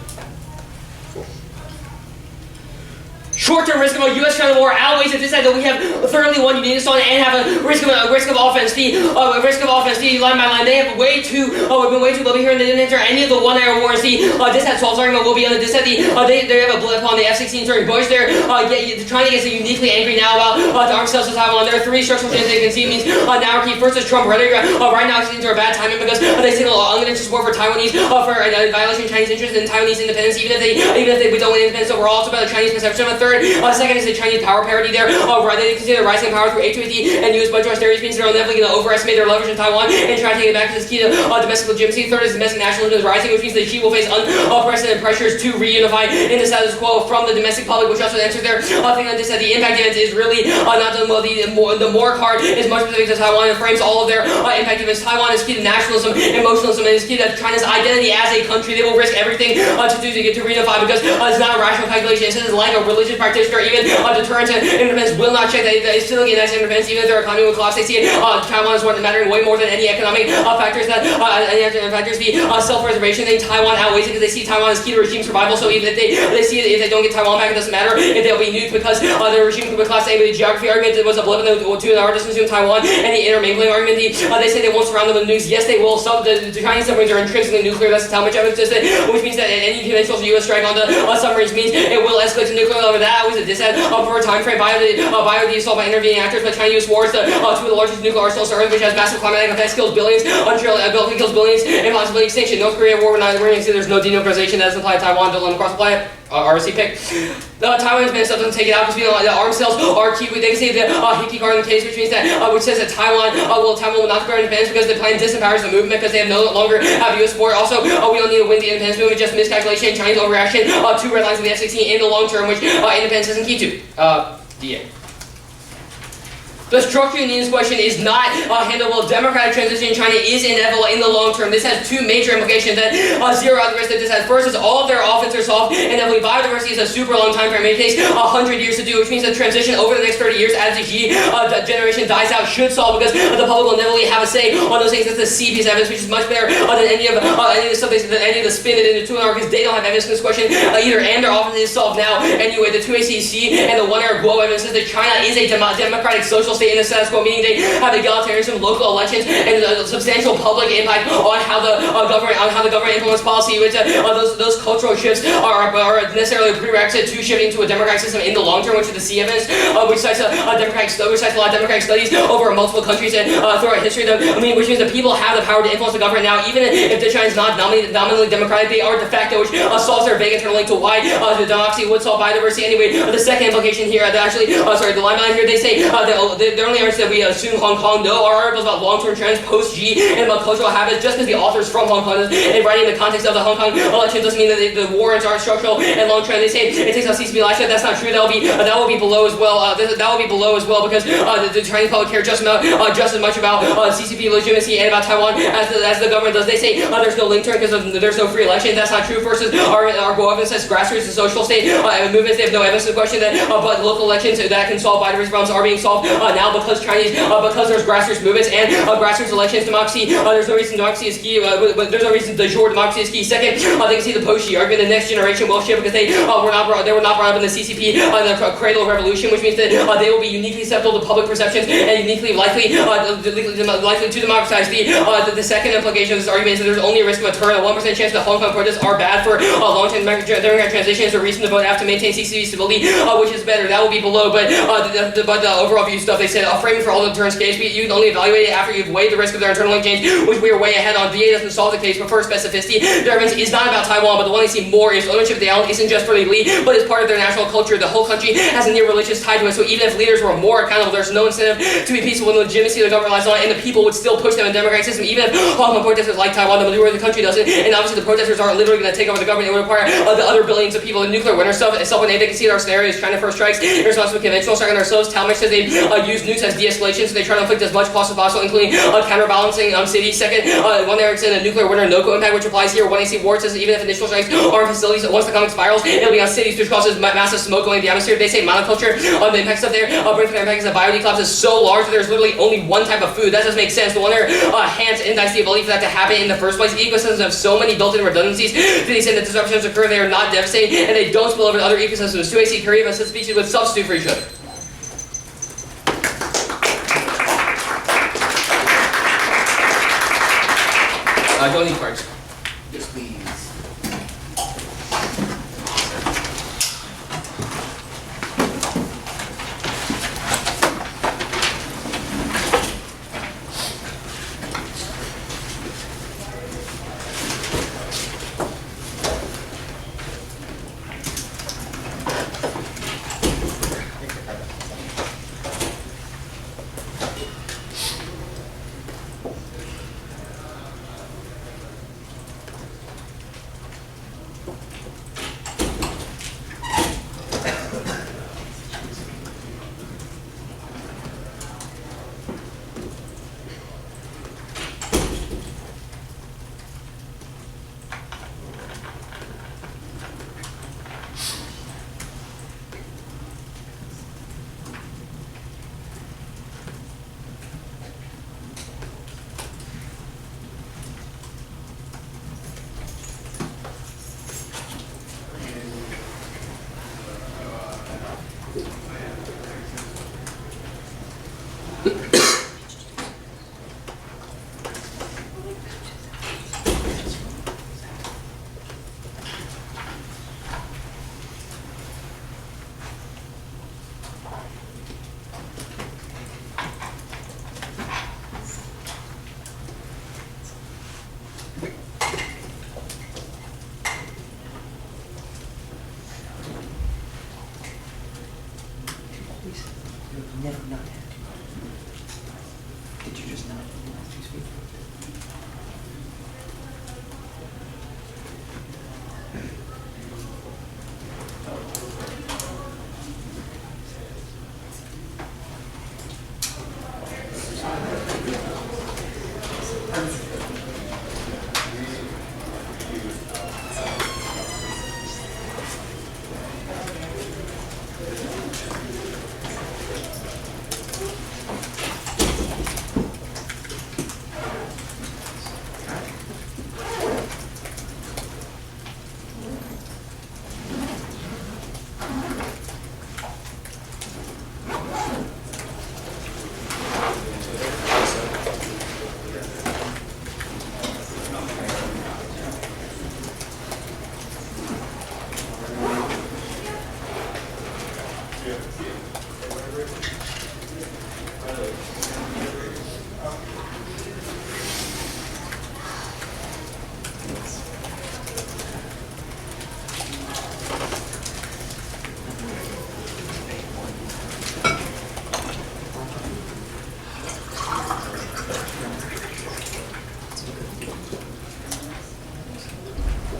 Short-term risk of a U.S.-China war outweighs the disadvantage that we have thoroughly won units on and have a risk of offense. The line by line, they have way too. We've been way too low here, and they didn't enter any of the one-hour wars. The dissent 12 argument will be on the dissent. They have a blip on the F-16 during Bush. They're China gets uniquely angry now about the arms sales to Taiwan. There are three structural changes they can see. It means now key first is Trump rhetoric. Right now, it's into a bad timing because they signal unlimited support for Taiwanese for violation of Chinese interests and Taiwanese independence, even if we don't win independence overall. It's about the Chinese perception of a third. Second is the Chinese power parity there. They consider rising power through A2AT and use bunch of austerity means they're inevitably going to overestimate their leverage in Taiwan and try to take it back to this key to domestic legitimacy. Third is domestic nationalism is rising, which means that Xi will face unprecedented pressures to reunify in the status quo from the domestic public, which also answers their thing on this that the impact event is really not done well. The more card is much specific to Taiwan and frames all of their impact events. Taiwan is key to nationalism, emotionalism, and is key to China's identity as a country. They will risk everything to do to get to reunify because it's not a rational calculation. It's like a religious practitioner, even deterrence and independence will not check that they still get nice independence, even if their economy will collapse. They see it. Taiwan is mattering way more than any economic factors that the self-preservation thing. Taiwan outweighs it because they see Taiwan as key to regime survival. So even if they see it, if they don't get Taiwan back, it doesn't matter if they'll be nuked because the regime could be classed A. With the geography argument, it was a blip in the 2 hour distance between Taiwan and the intermingling argument. They say they won't surround them with nukes. Yes, they will. The Chinese submarines are intrinsically nuclear. That's how much evidence is it, which means that any conventional U.S. strike on the submarines means it will escalate to nuclear level. That was a dissent for a time frame by the assault by intervening actors. But China used wars to two of the largest nuclear arsenals on Earth, which has massive climatic effects, kills billions, kills billions, and possibly extinction. North Korea war, we're not going to see there's no denuclearization that doesn't apply to Taiwan. Don't let them across the planet. RSC pick. Taiwan's been stuff doesn't take it out because the arms sales are key. They can say the Hickey Garden case, which means that which says that Taiwan will not declare independence because the plan disempowers the movement because they have no longer have U.S. support. Also, we don't need to win the independence movement, just miscalculation, Chinese overreaction, 2 red lines of the F-16 in the long term, which independence isn't key to. DA. The structural needs question is not handleable. Democratic transition in China is inevitable in the long term. This has 2 major implications that zero out the risk that this has. First is all of their offense are solved, and inevitably biodiversity is a super long time frame. It takes 100 years to do, which means the transition over the next 30 years as the Xi generation dies out should solve because the public will inevitably have a say on those things. That's the C piece of evidence, which is much better than any of the stuff than any of the spin it into 2 hours because they don't have evidence in this question either, and their offense is solved now anyway. The 2ACC and the 1 hour glow evidence says that China is a democratic social state in the status quo, meaning they have egalitarianism, local elections, and substantial public impact on how the government implements policy. Which those cultural shifts are necessarily a prerequisite to shifting to a democratic system in the long term, which is the C evidence, which cites a lot of democratic studies over multiple countries and throughout history. Which means that people have the power to influence the government now, even if China is not nominally democratic, they are de facto, which solves their vague internal link to why the democracy would solve biodiversity. Anyway, the second implication here, the limelight here, they say the only argument that we assume Hong Kong. No, our articles about long-term trends post-G and about cultural habits, just because the authors from Hong Kong and writing in the context of the Hong Kong election doesn't mean that the warrants are structural and long-term. They say it takes out CCP election. That's not true. That will be below as well. That will be below as well because the Chinese public care just as much about CCP legitimacy and about Taiwan as the government does. They say there's no link to it because there's no free election. That's not true. Versus our evidence says grassroots and social state movements. They have no evidence to question that, but local elections that can solve biodiversity problems are being solved now because there's grassroots movements and grassroots elections. Democracy. There's no reason democracy is key. There's no reason de jure democracy is key. Second, they can see the post-Xi argument. The next generation will shift because they were not brought up in the CCP the cradle of revolution, which means that they will be uniquely susceptible to public perceptions and uniquely likely to democratize. The second implication of this argument is that there's only a risk of a turn, a 1% chance that Hong Kong protests are bad for long-term democratic transition. Is a reason to vote have to maintain CCP stability, which is better. That will be below, but the overall view stuff, they said framing for all the turns case, you can only evaluate it after you've weighed the risk of their internal link change, which we are way ahead on. VA doesn't solve the case, but for specificity, their evidence is not about Taiwan, but the one they see more is ownership of the island isn't just for the elite, but is part of their national culture. The whole country has a near religious tie to it, so even if leaders were more accountable, there's no incentive to be peaceful when the legitimacy of the government relies on it, and the people would still push them in a democratic system, even if Hong Kong protesters like Taiwan, the majority of the country doesn't, and obviously the protesters aren't literally going to take over the government. It would require the other billions of people in nuclear winter stuff. When they can see our scenario is China first strikes in response to a conventional strike on ourselves. Talmadge says they use nukes as de-escalation, so they try to inflict as much cost as possible, including counterbalancing cities. Second, one Erickson, a nuclear winter no-go impact, which applies here. One AC Ward says even if initial strikes are facilities, once the conflict spirals, it'll be on cities, which causes massive smoke going into the atmosphere. They say monoculture, the impact stuff there, bring the impact is that biodiversity collapse is so large that there's literally only one type of food. That doesn't make sense. The one there hands indicates the ability for that to happen in the first place. Ecosystems have so many built-in redundancies to the extent that disruptions occur, they are not devastating, and they don't spill over to other ecosystems. 2 AC Korea has species would substitute for each other. Go these parts. Yes, please. Never not had to. Did you just not want to speak? What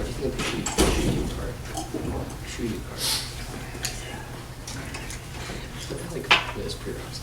do you think of the Shuyu card? Shuyu card. I like this pre-rouse.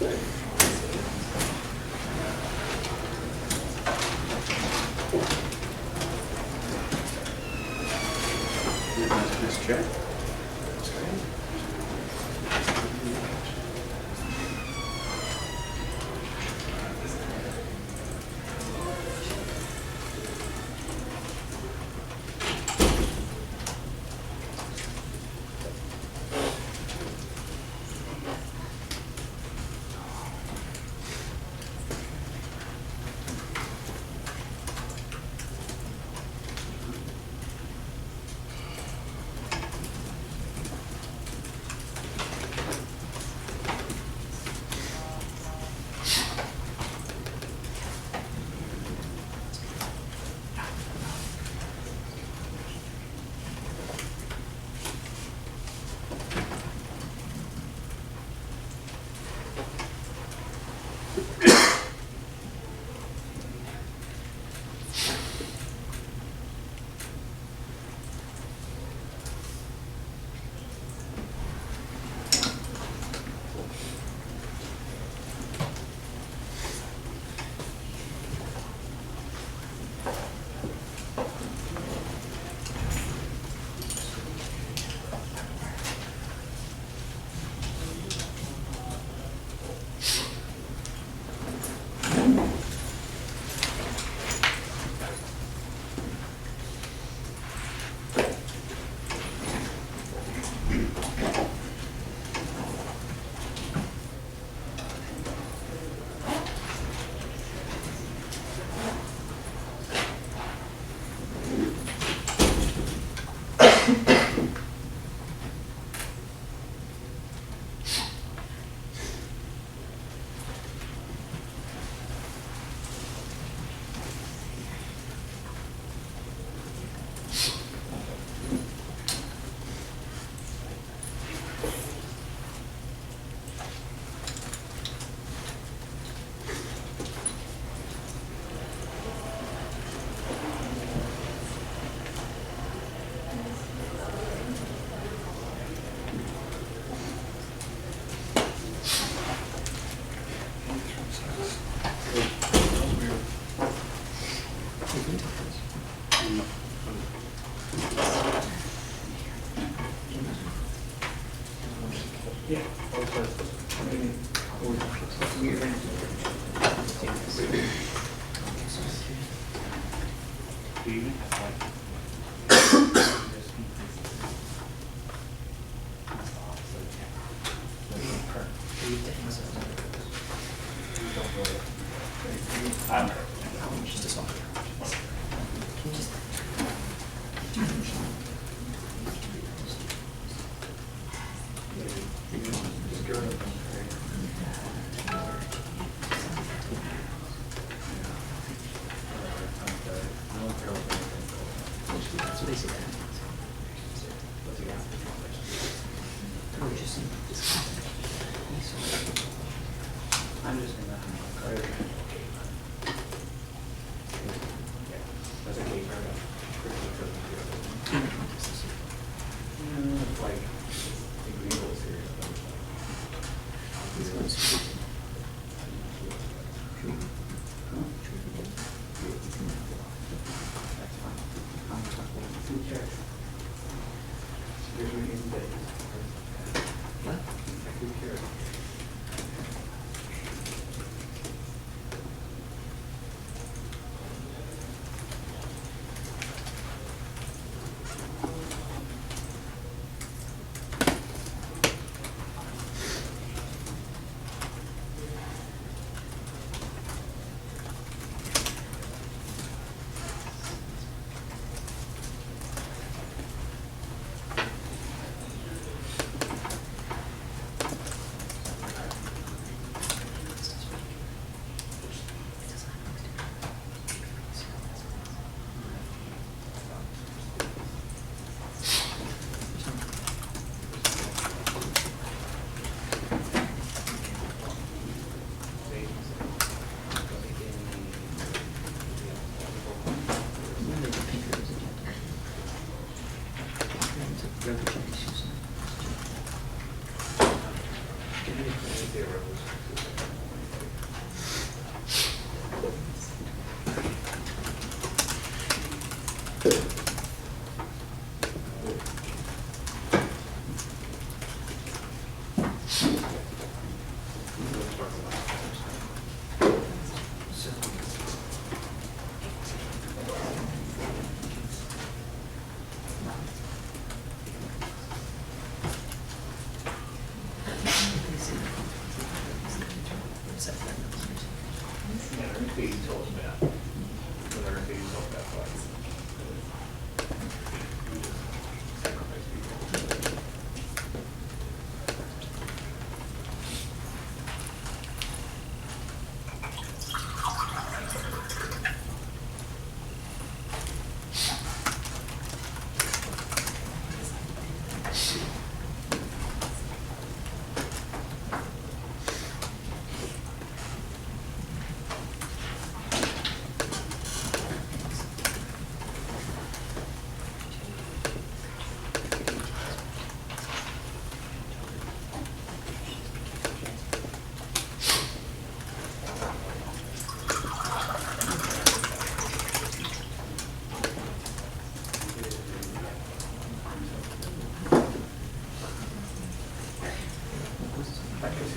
Nice check.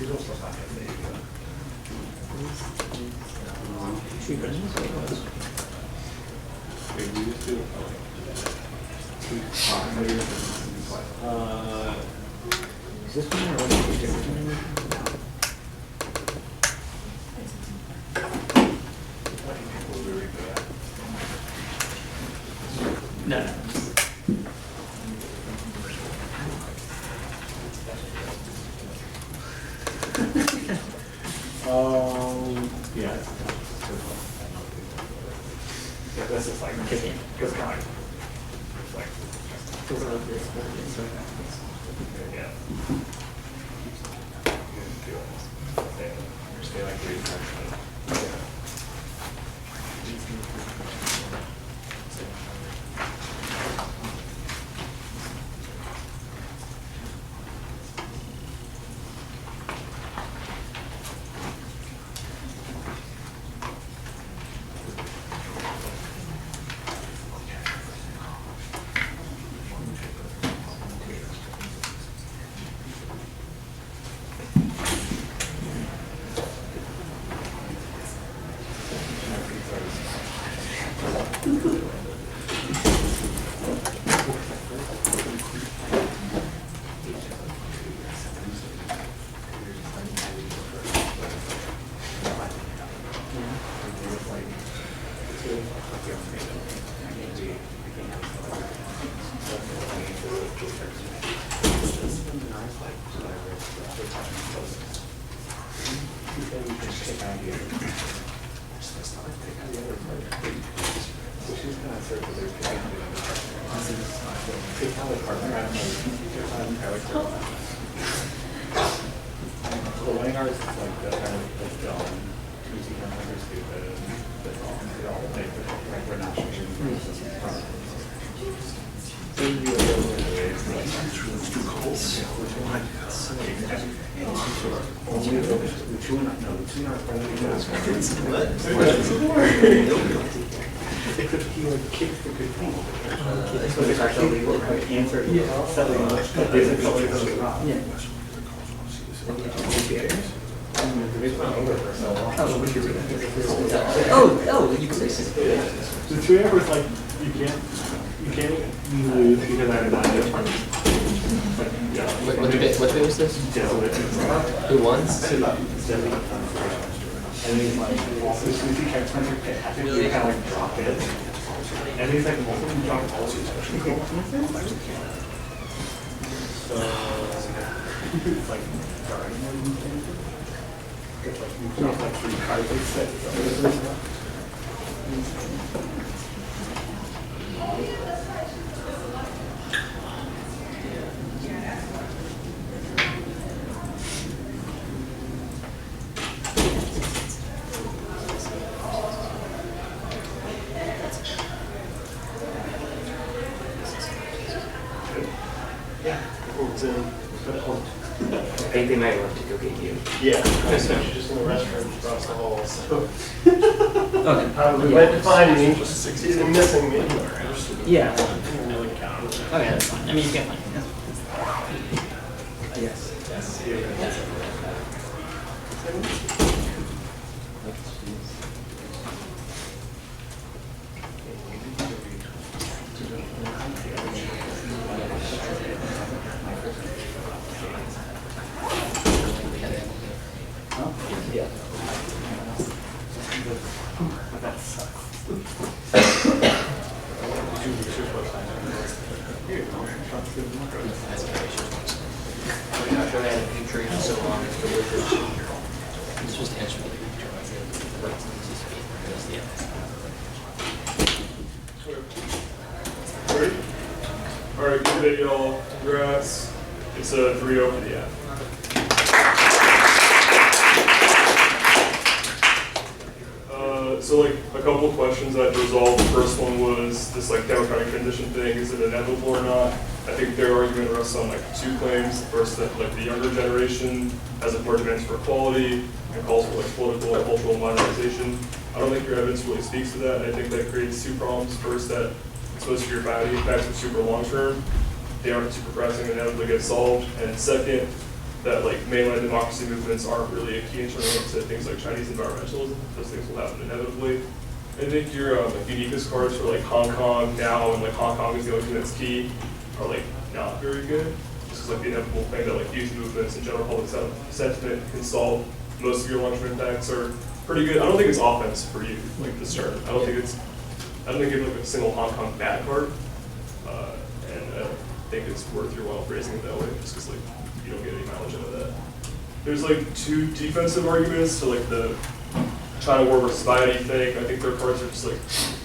Is this one or what? No. Yeah. Yeah, this is like kicking. Good God. It's like. Yeah. Stay like Oh, you can say so. The 2 hours, like, you can't lose because I did not do it. What debate was this? Who won? And he's like, also, as soon as he kept trying to pick, I think he kind of like dropped it. And he's like, most of them dropped all these questions. So, it's like, darn. It's like, you drop like 3 cards, like 6. I think they might want to go get you. Yeah, I spent you just in the restroom across the hall, so. Okay. We went to find me, he's been missing me. Yeah. Okay, that's fine. I mean, you can find it. Yes. Yeah. That sucks. Ready? Alright, good day, y'all. Congrats. It's a 3-0 for the Aff. So like a couple of questions I had to resolve. The first one was this like democratic transition thing, is it inevitable or not? I think their argument rests on like 2 claims. The first, that like the younger generation has a more demands for equality and calls for like political and cultural modernization. I don't think your evidence really speaks to that. I think that creates 2 problems. First, that socioeconomic impacts are super long term. They aren't super pressing and inevitably get solved. And second, that like mainland democracy movements aren't really a key in terms to things like Chinese environmentalism. Those things will happen inevitably. I think your like uniqueness cards for like Hong Kong now and like Hong Kong is the only thing that's key are like not very good. Just like the inevitable thing that like youth movements and general public sentiment can solve most of your long-term impacts are pretty good. I don't think it's offense for you, like this turn. I don't think you have like a single Hong Kong bad card. And I don't think it's worth your while phrasing it that way, just because like you don't get any mileage out of that. There's like two defensive arguments to like the China war versus society thing. I think their cards are just like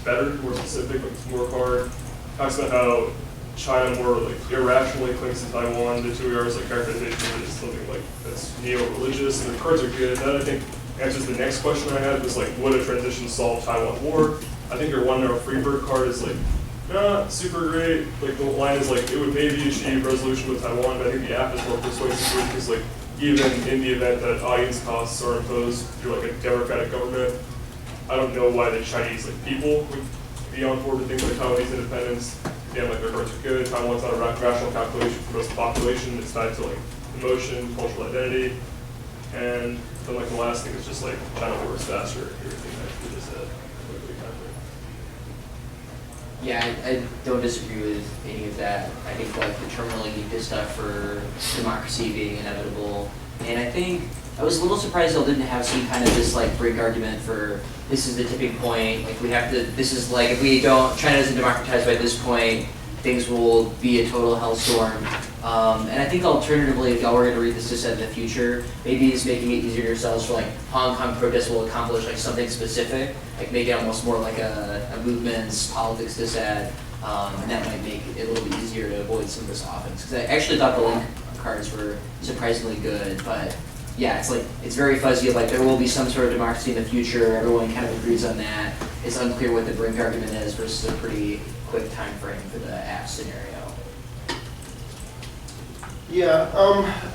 better, more specific, like it's more card. Talks about how China more like irrationally clings to Taiwan. The 2 ERs like characterization is something like that's neo-religious, and the cards are good. That I think answers the next question I had was like, would a transition solve Taiwan war? I think your 1 narrow Freebird card is like not super great. Like the line is like it would maybe achieve resolution with Taiwan, but I think the app is more persuasive because like even in the event that audience costs are imposed through like a democratic government, I don't know why the Chinese like people would be on board with things like Taiwanese independence. Again, like their cards are good. Taiwan's not a rational calculation for most of the population. It's tied to like emotion, cultural identity, and then like the last thing is just like China works faster. Everything that you just said. Yeah, I don't disagree with any of that. I think like the terminal uniqueness stuff for democracy being inevitable, and I think I was a little surprised they didn't have some kind of this like break argument for this is the tipping point. Like we have to. This is like if we don't, China isn't democratized by this point, things will be a total hellstorm. And I think alternatively, if y'all were going to read this dissent in the future, maybe it's making it easier yourselves for like Hong Kong protests will accomplish like something specific, like make it almost more like a movement's politics dissent, and that might make it a little bit easier to avoid some of this offense. Because I actually thought the link cards were surprisingly good, but yeah, it's like it's very fuzzy. Like there will be some sort of democracy in the future. Everyone kind of agrees on that. It's unclear what the brink argument is versus a pretty quick time frame for the app scenario. Yeah,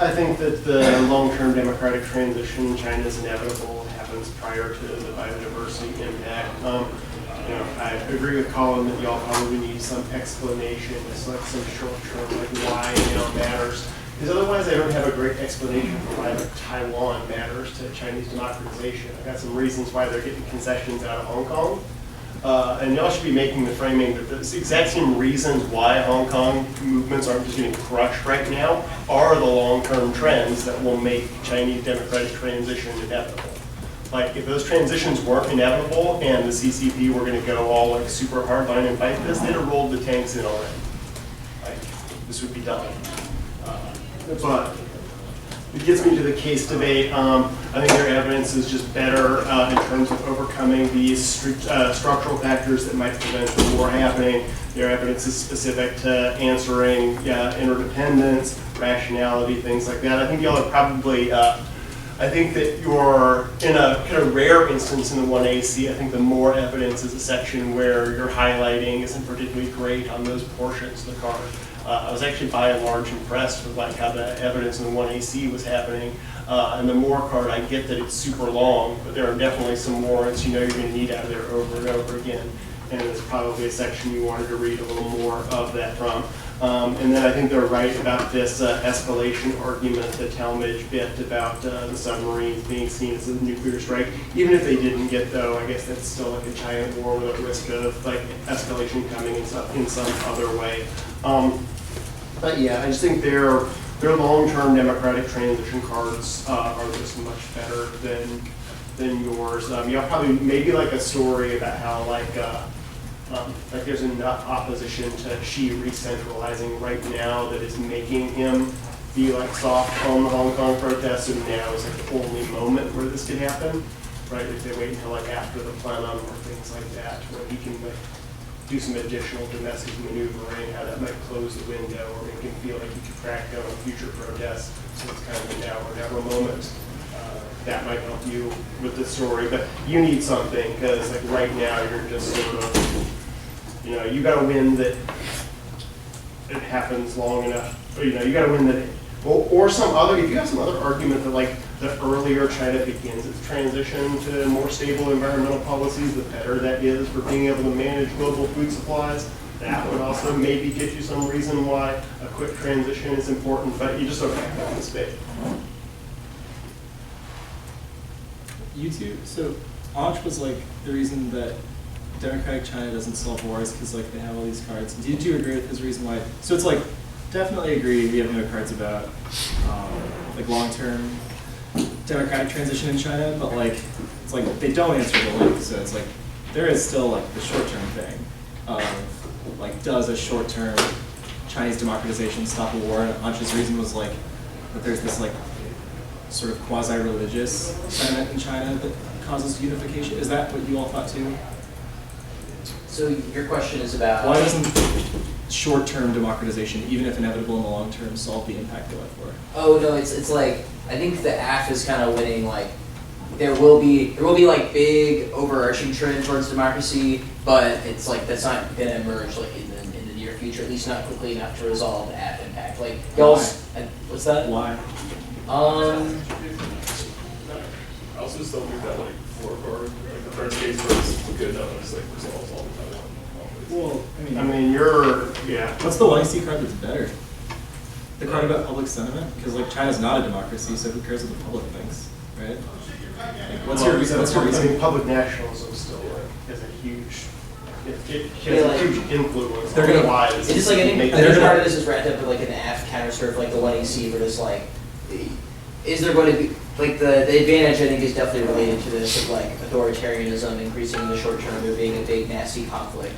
I think that the long-term democratic transition in China is inevitable. It happens prior to the biodiversity impact. You know, I agree with Colin that y'all probably need some explanation. It's like some short-term, like why matters. Because otherwise, I don't have a great explanation for why like, Taiwan matters to Chinese democratization. I've got some reasons why they're getting concessions out of Hong Kong. And y'all should be making the framing that the exact same reasons why Hong Kong movements aren't just getting crushed right now are the long-term trends that will make Chinese democratic transition inevitable. Like if those transitions weren't inevitable and the CCP were going to go all like super hardline and fight this, they'd have rolled the tanks in already. Like this would be done. But it gets me to the case debate. I think their evidence is just better in terms of overcoming these structural factors that might prevent the war happening. Their evidence is specific to answering interdependence, rationality, things like that. I think y'all are probably, I think that you're in a kind of rare instance in the 1AC. I think the more evidence is a section where your highlighting isn't particularly great on those portions of the card. I was actually by and large impressed with like how the evidence in the 1AC was happening. And the more card, I get that it's super long, but there are definitely some warrants you're going to need out of there over and over again. And it's probably a section you wanted to read a little more of that from. And then I think they're right about this escalation argument that Talmadge bit about the submarines being seen as a nuclear strike. Even if they didn't get, though, I guess that's still like a giant war with a risk of like escalation coming in some other way. But yeah, I just think their long-term democratic transition cards are just much better than yours. You'll probably maybe like a story about how like there's an opposition to Xi re-centralizing right now that is making him be like soft on the Hong Kong protests, and now is like the only moment where this could happen, right? If they wait until like after the plenum or things like that, where he can like do some additional domestic maneuvering, how that might close the window or make him feel like he could crack down on future protests. So it's kind of a now or never moment. That might help you with the story, but you need something because like right now you're just sort of, you got to win that it happens long enough. Or, you got to win that, or some other. If you have some other argument that like the earlier China begins its transition to more stable environmental policies, the better that is for being able to manage global food supplies. that would also maybe get you some reason why a quick transition is important, but you just don't have that in the space. You two, so Anch was like the reason that democratic China doesn't solve wars because like they have all these cards. Did you agree with his reason why? So it's like definitely agree we have no cards about like long-term democratic transition in China, but like it's like they don't answer the link. So it's like there is still like the short-term thing of like does a short-term Chinese democratization stop a war? And Anch's reason was like that there's this like sort of quasi-religious sentiment in China that causes unification. Is that what you all thought too? So your question is about Why doesn't short-term democratization, even if inevitable in the long term, solve the impact they look for? Oh no, it's like I think the Aff is kind of winning. Like there will be like big overarching trend towards democracy, but it's like that's not going to emerge like in the near future, at least not quickly enough to resolve the Aff impact. Like y'all's, what's that? Why? I also just don't think that like four card, like the first case was good enough and it's like resolves all the time. Well, I mean, you're, yeah. What's the YC card that's better? The card about public sentiment? Because like China's not a democracy, so who cares what the public thinks, right? Like, what's your reason? I mean, public nationalism still like is a huge. It has a huge influence. They're gonna why It's just like I think part of this is wrapped up with like an Aff counter sort of like the 1AC, where there's like, is there going to be like the advantage I think is definitely related to this of like authoritarianism increasing in the short term, there being a big nasty conflict,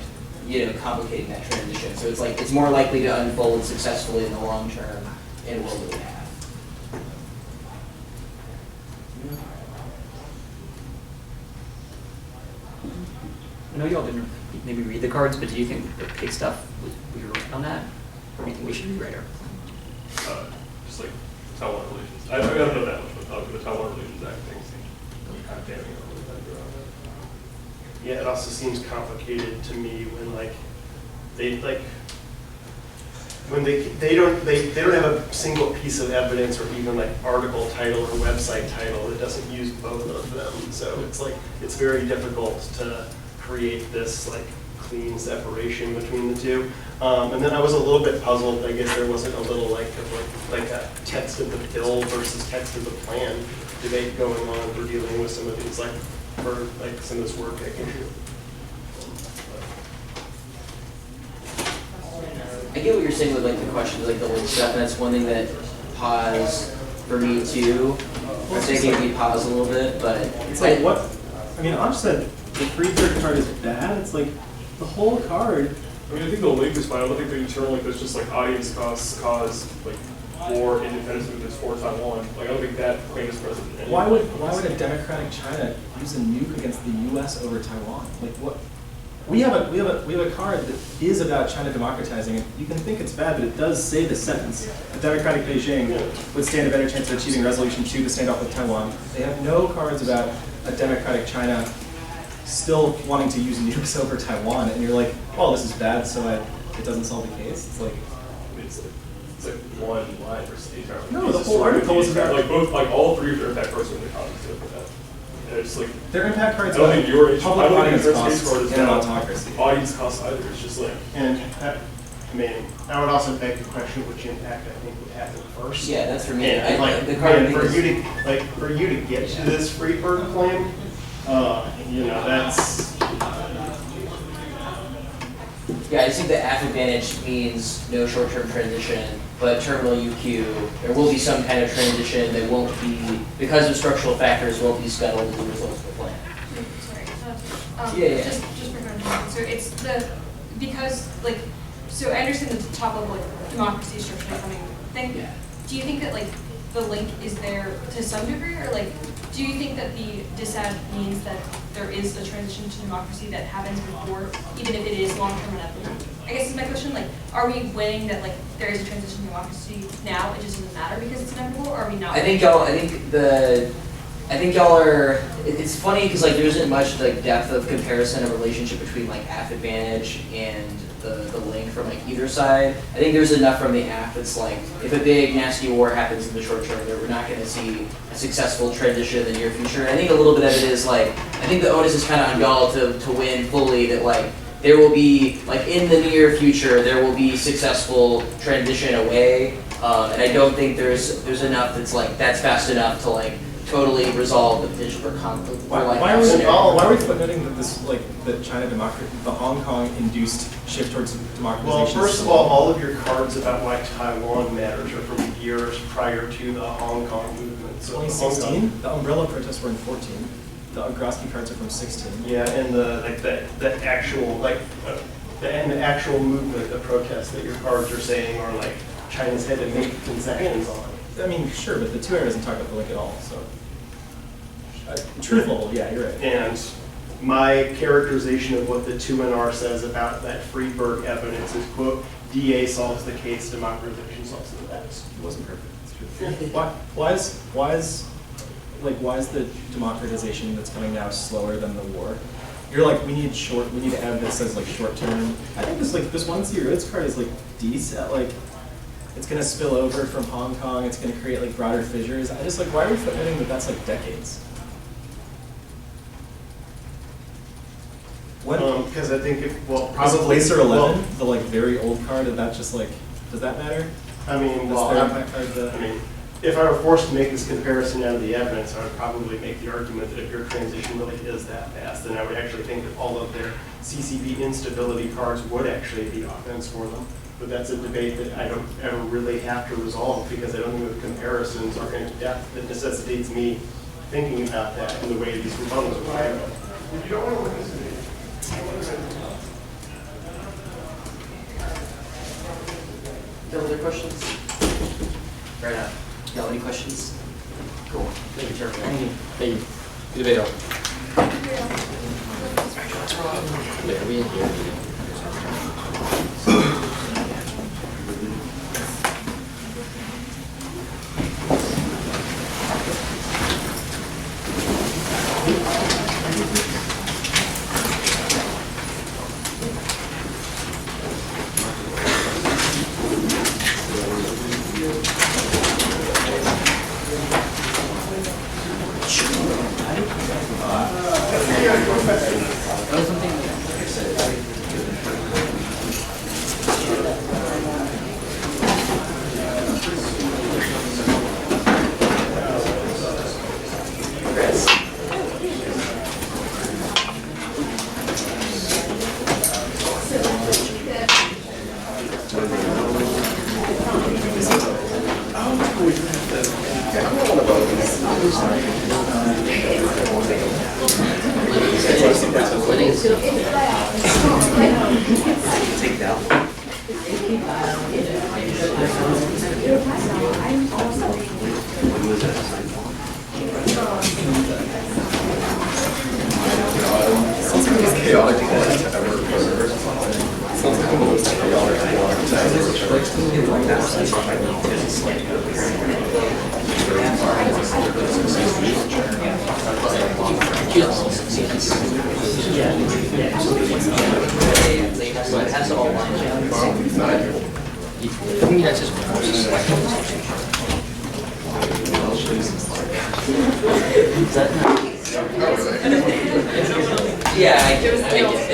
you know, complicating that transition. So it's like it's more likely to unfold successfully in the long term in a world that we have. I know y'all didn't maybe read the cards, but do you think the pig stuff we were right on that, or do you think we should rewrite our plan? Just like Taiwan relations. I don't know that much, but the Taiwan relations act things seem kind of damning over that. Yeah, it also seems complicated to me when like they like when they don't have a single piece of evidence or even like article title or website title that doesn't use both of them. So it's like it's very difficult to create this like clean separation between the two. And then I was a little bit puzzled. I guess there wasn't a little like a text of the bill versus text of the plan debate going on for dealing with some of these like for like some of this work I can do. I get what you're saying with like the question, like the link stuff, and that's one thing that paused for me too. I think it gave me pause a little bit, but it's like what? I mean, Anch said the free third card is bad. It's like the whole card. I mean, I think the link is fine. I don't think the internal link that's just like audience costs cause like more independence movements for Taiwan. Like I don't think that claim is present. Why would a democratic China use a nuke against the U.S. over Taiwan? Like what? We have a card that is about China democratizing it. You can think it's bad, but it does say the sentence: a democratic Beijing would stand a better chance of achieving Resolution 2 to stand off with Taiwan. They have no cards about a democratic China still wanting to use nukes over Taiwan, and you're like, oh, this is bad, so it doesn't solve the case. It's like one line versus the entire. No, the whole article is about like both like all three of their impact cards are in the comments for that. And it's like their impact cards. I don't think your public audience costs card is in an not autocracy. Audience costs either. It's just like And I mean, I would also beg the question which impact I think would happen first. yeah, that's for me. And like, The card and thing for you to get to this free bird claim, you know, that's. Yeah, I think the Aff advantage means no short-term transition, but terminal UQ, there will be some kind of transition that won't be, because of structural factors, won't be scuttled as a result of the plan. Sorry. Yeah. Just for clarification. So it's because like, so I understand the top level like democracy structure coming thing. Yeah. Do you think that like the link is there to some degree, or like, do you think that the disad means that there is a transition to democracy that happens before, even if it is long-term inevitable? I guess is my question, like, are we winning that like there is a transition to democracy now, it just doesn't matter because it's inevitable, or are we not? I think y'all are, it's funny because like there isn't much like depth of comparison of relationship between like Aff advantage and the link from like either side. I think there's enough from the Aff that's like, if a big nasty war happens in the short term, that we're not going to see a successful transition in the near future. I think a little bit of it is like, I think the onus is kind of on y'all to win fully that like, there will be, like in the near future, there will be successful transition away. And I don't think there's enough that's fast enough to like totally resolve the potential for conflict. Why are we footnoting that that China the Hong Kong induced shift towards democratization? Well, first of all of your cards about why Taiwan matters are from years prior to the Hong Kong movement. So 2016, the umbrella protests were in 14. The Grotsky cards are from 16. Yeah, and the actual movement, the protests that your cards are saying are like China's had to make concessions on. I mean, sure, but the 2A doesn't talk about the link at all. So, truthful, yeah, you're right. And my characterization of what the 2NR says about that Friedberg evidence is, quote, DA solves the case, democratization solves the facts. It wasn't perfect. It's true. Why is the democratization that's coming now slower than the war? You're like, we need to add this as like short term. I think this 1C roads card is like decent. Like, it's gonna spill over from Hong Kong. It's gonna create like broader fissures. I just like, why are we footnoting that that's like decades? Because I think probably Placer 11, the like very old card, and that just like, does that matter? I mean, if I were forced to make this comparison out of the evidence, I would probably make the argument that if your transition really is that fast, then I would actually think that all of their CCP instability cards would actually be offense for them. But that's a debate that I don't ever really have to resolve because I don't think the comparisons are in depth that necessitates me thinking about that in the way these rebuttals are playing out. You don't want to listen to me. No other questions? Right now. Y'all any questions? Cool. Thank you, Chairman. Thank you. Good debate. Yeah, we in here.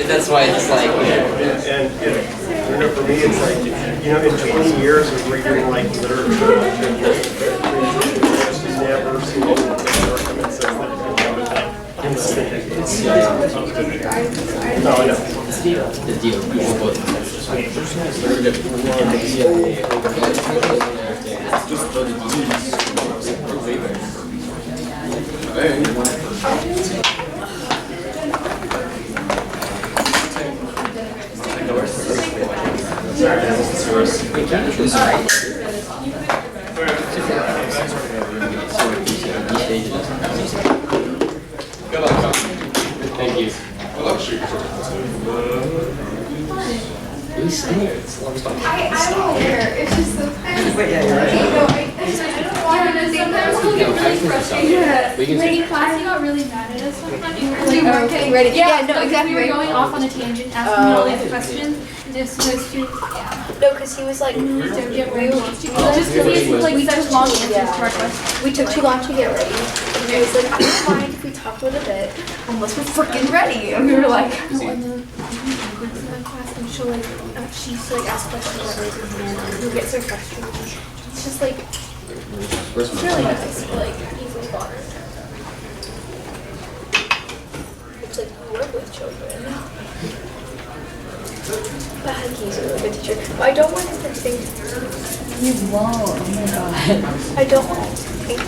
That's why it's like, and for me, it's like, in 20 years of reading like literature, I've never seen arguments that no, I know. The deal. Thank you. I'm aware. It's just so fast. But yeah, you're right. I don't want to sometimes we'll get really frustrated. Yeah. Like in class, you got really mad at us sometimes because we weren't getting ready. Yeah, no, exactly. We were going off on a tangent, asking all these questions. Just supposed to, No, because he was like, don't get ready. Just because he had like such long answers to our questions. we took too long to get ready. And he was like, I don't mind if we talk a little bit unless we're freaking ready. And we were like, no, she'll like, she used to like ask questions about raising hand, and he'll get so frustrated. It's just like, it's really nice, but like, easily bothered. It's like, you work with children. But I think he's a really good teacher. But I don't want him to think. You won't. Oh my god. I don't want him to think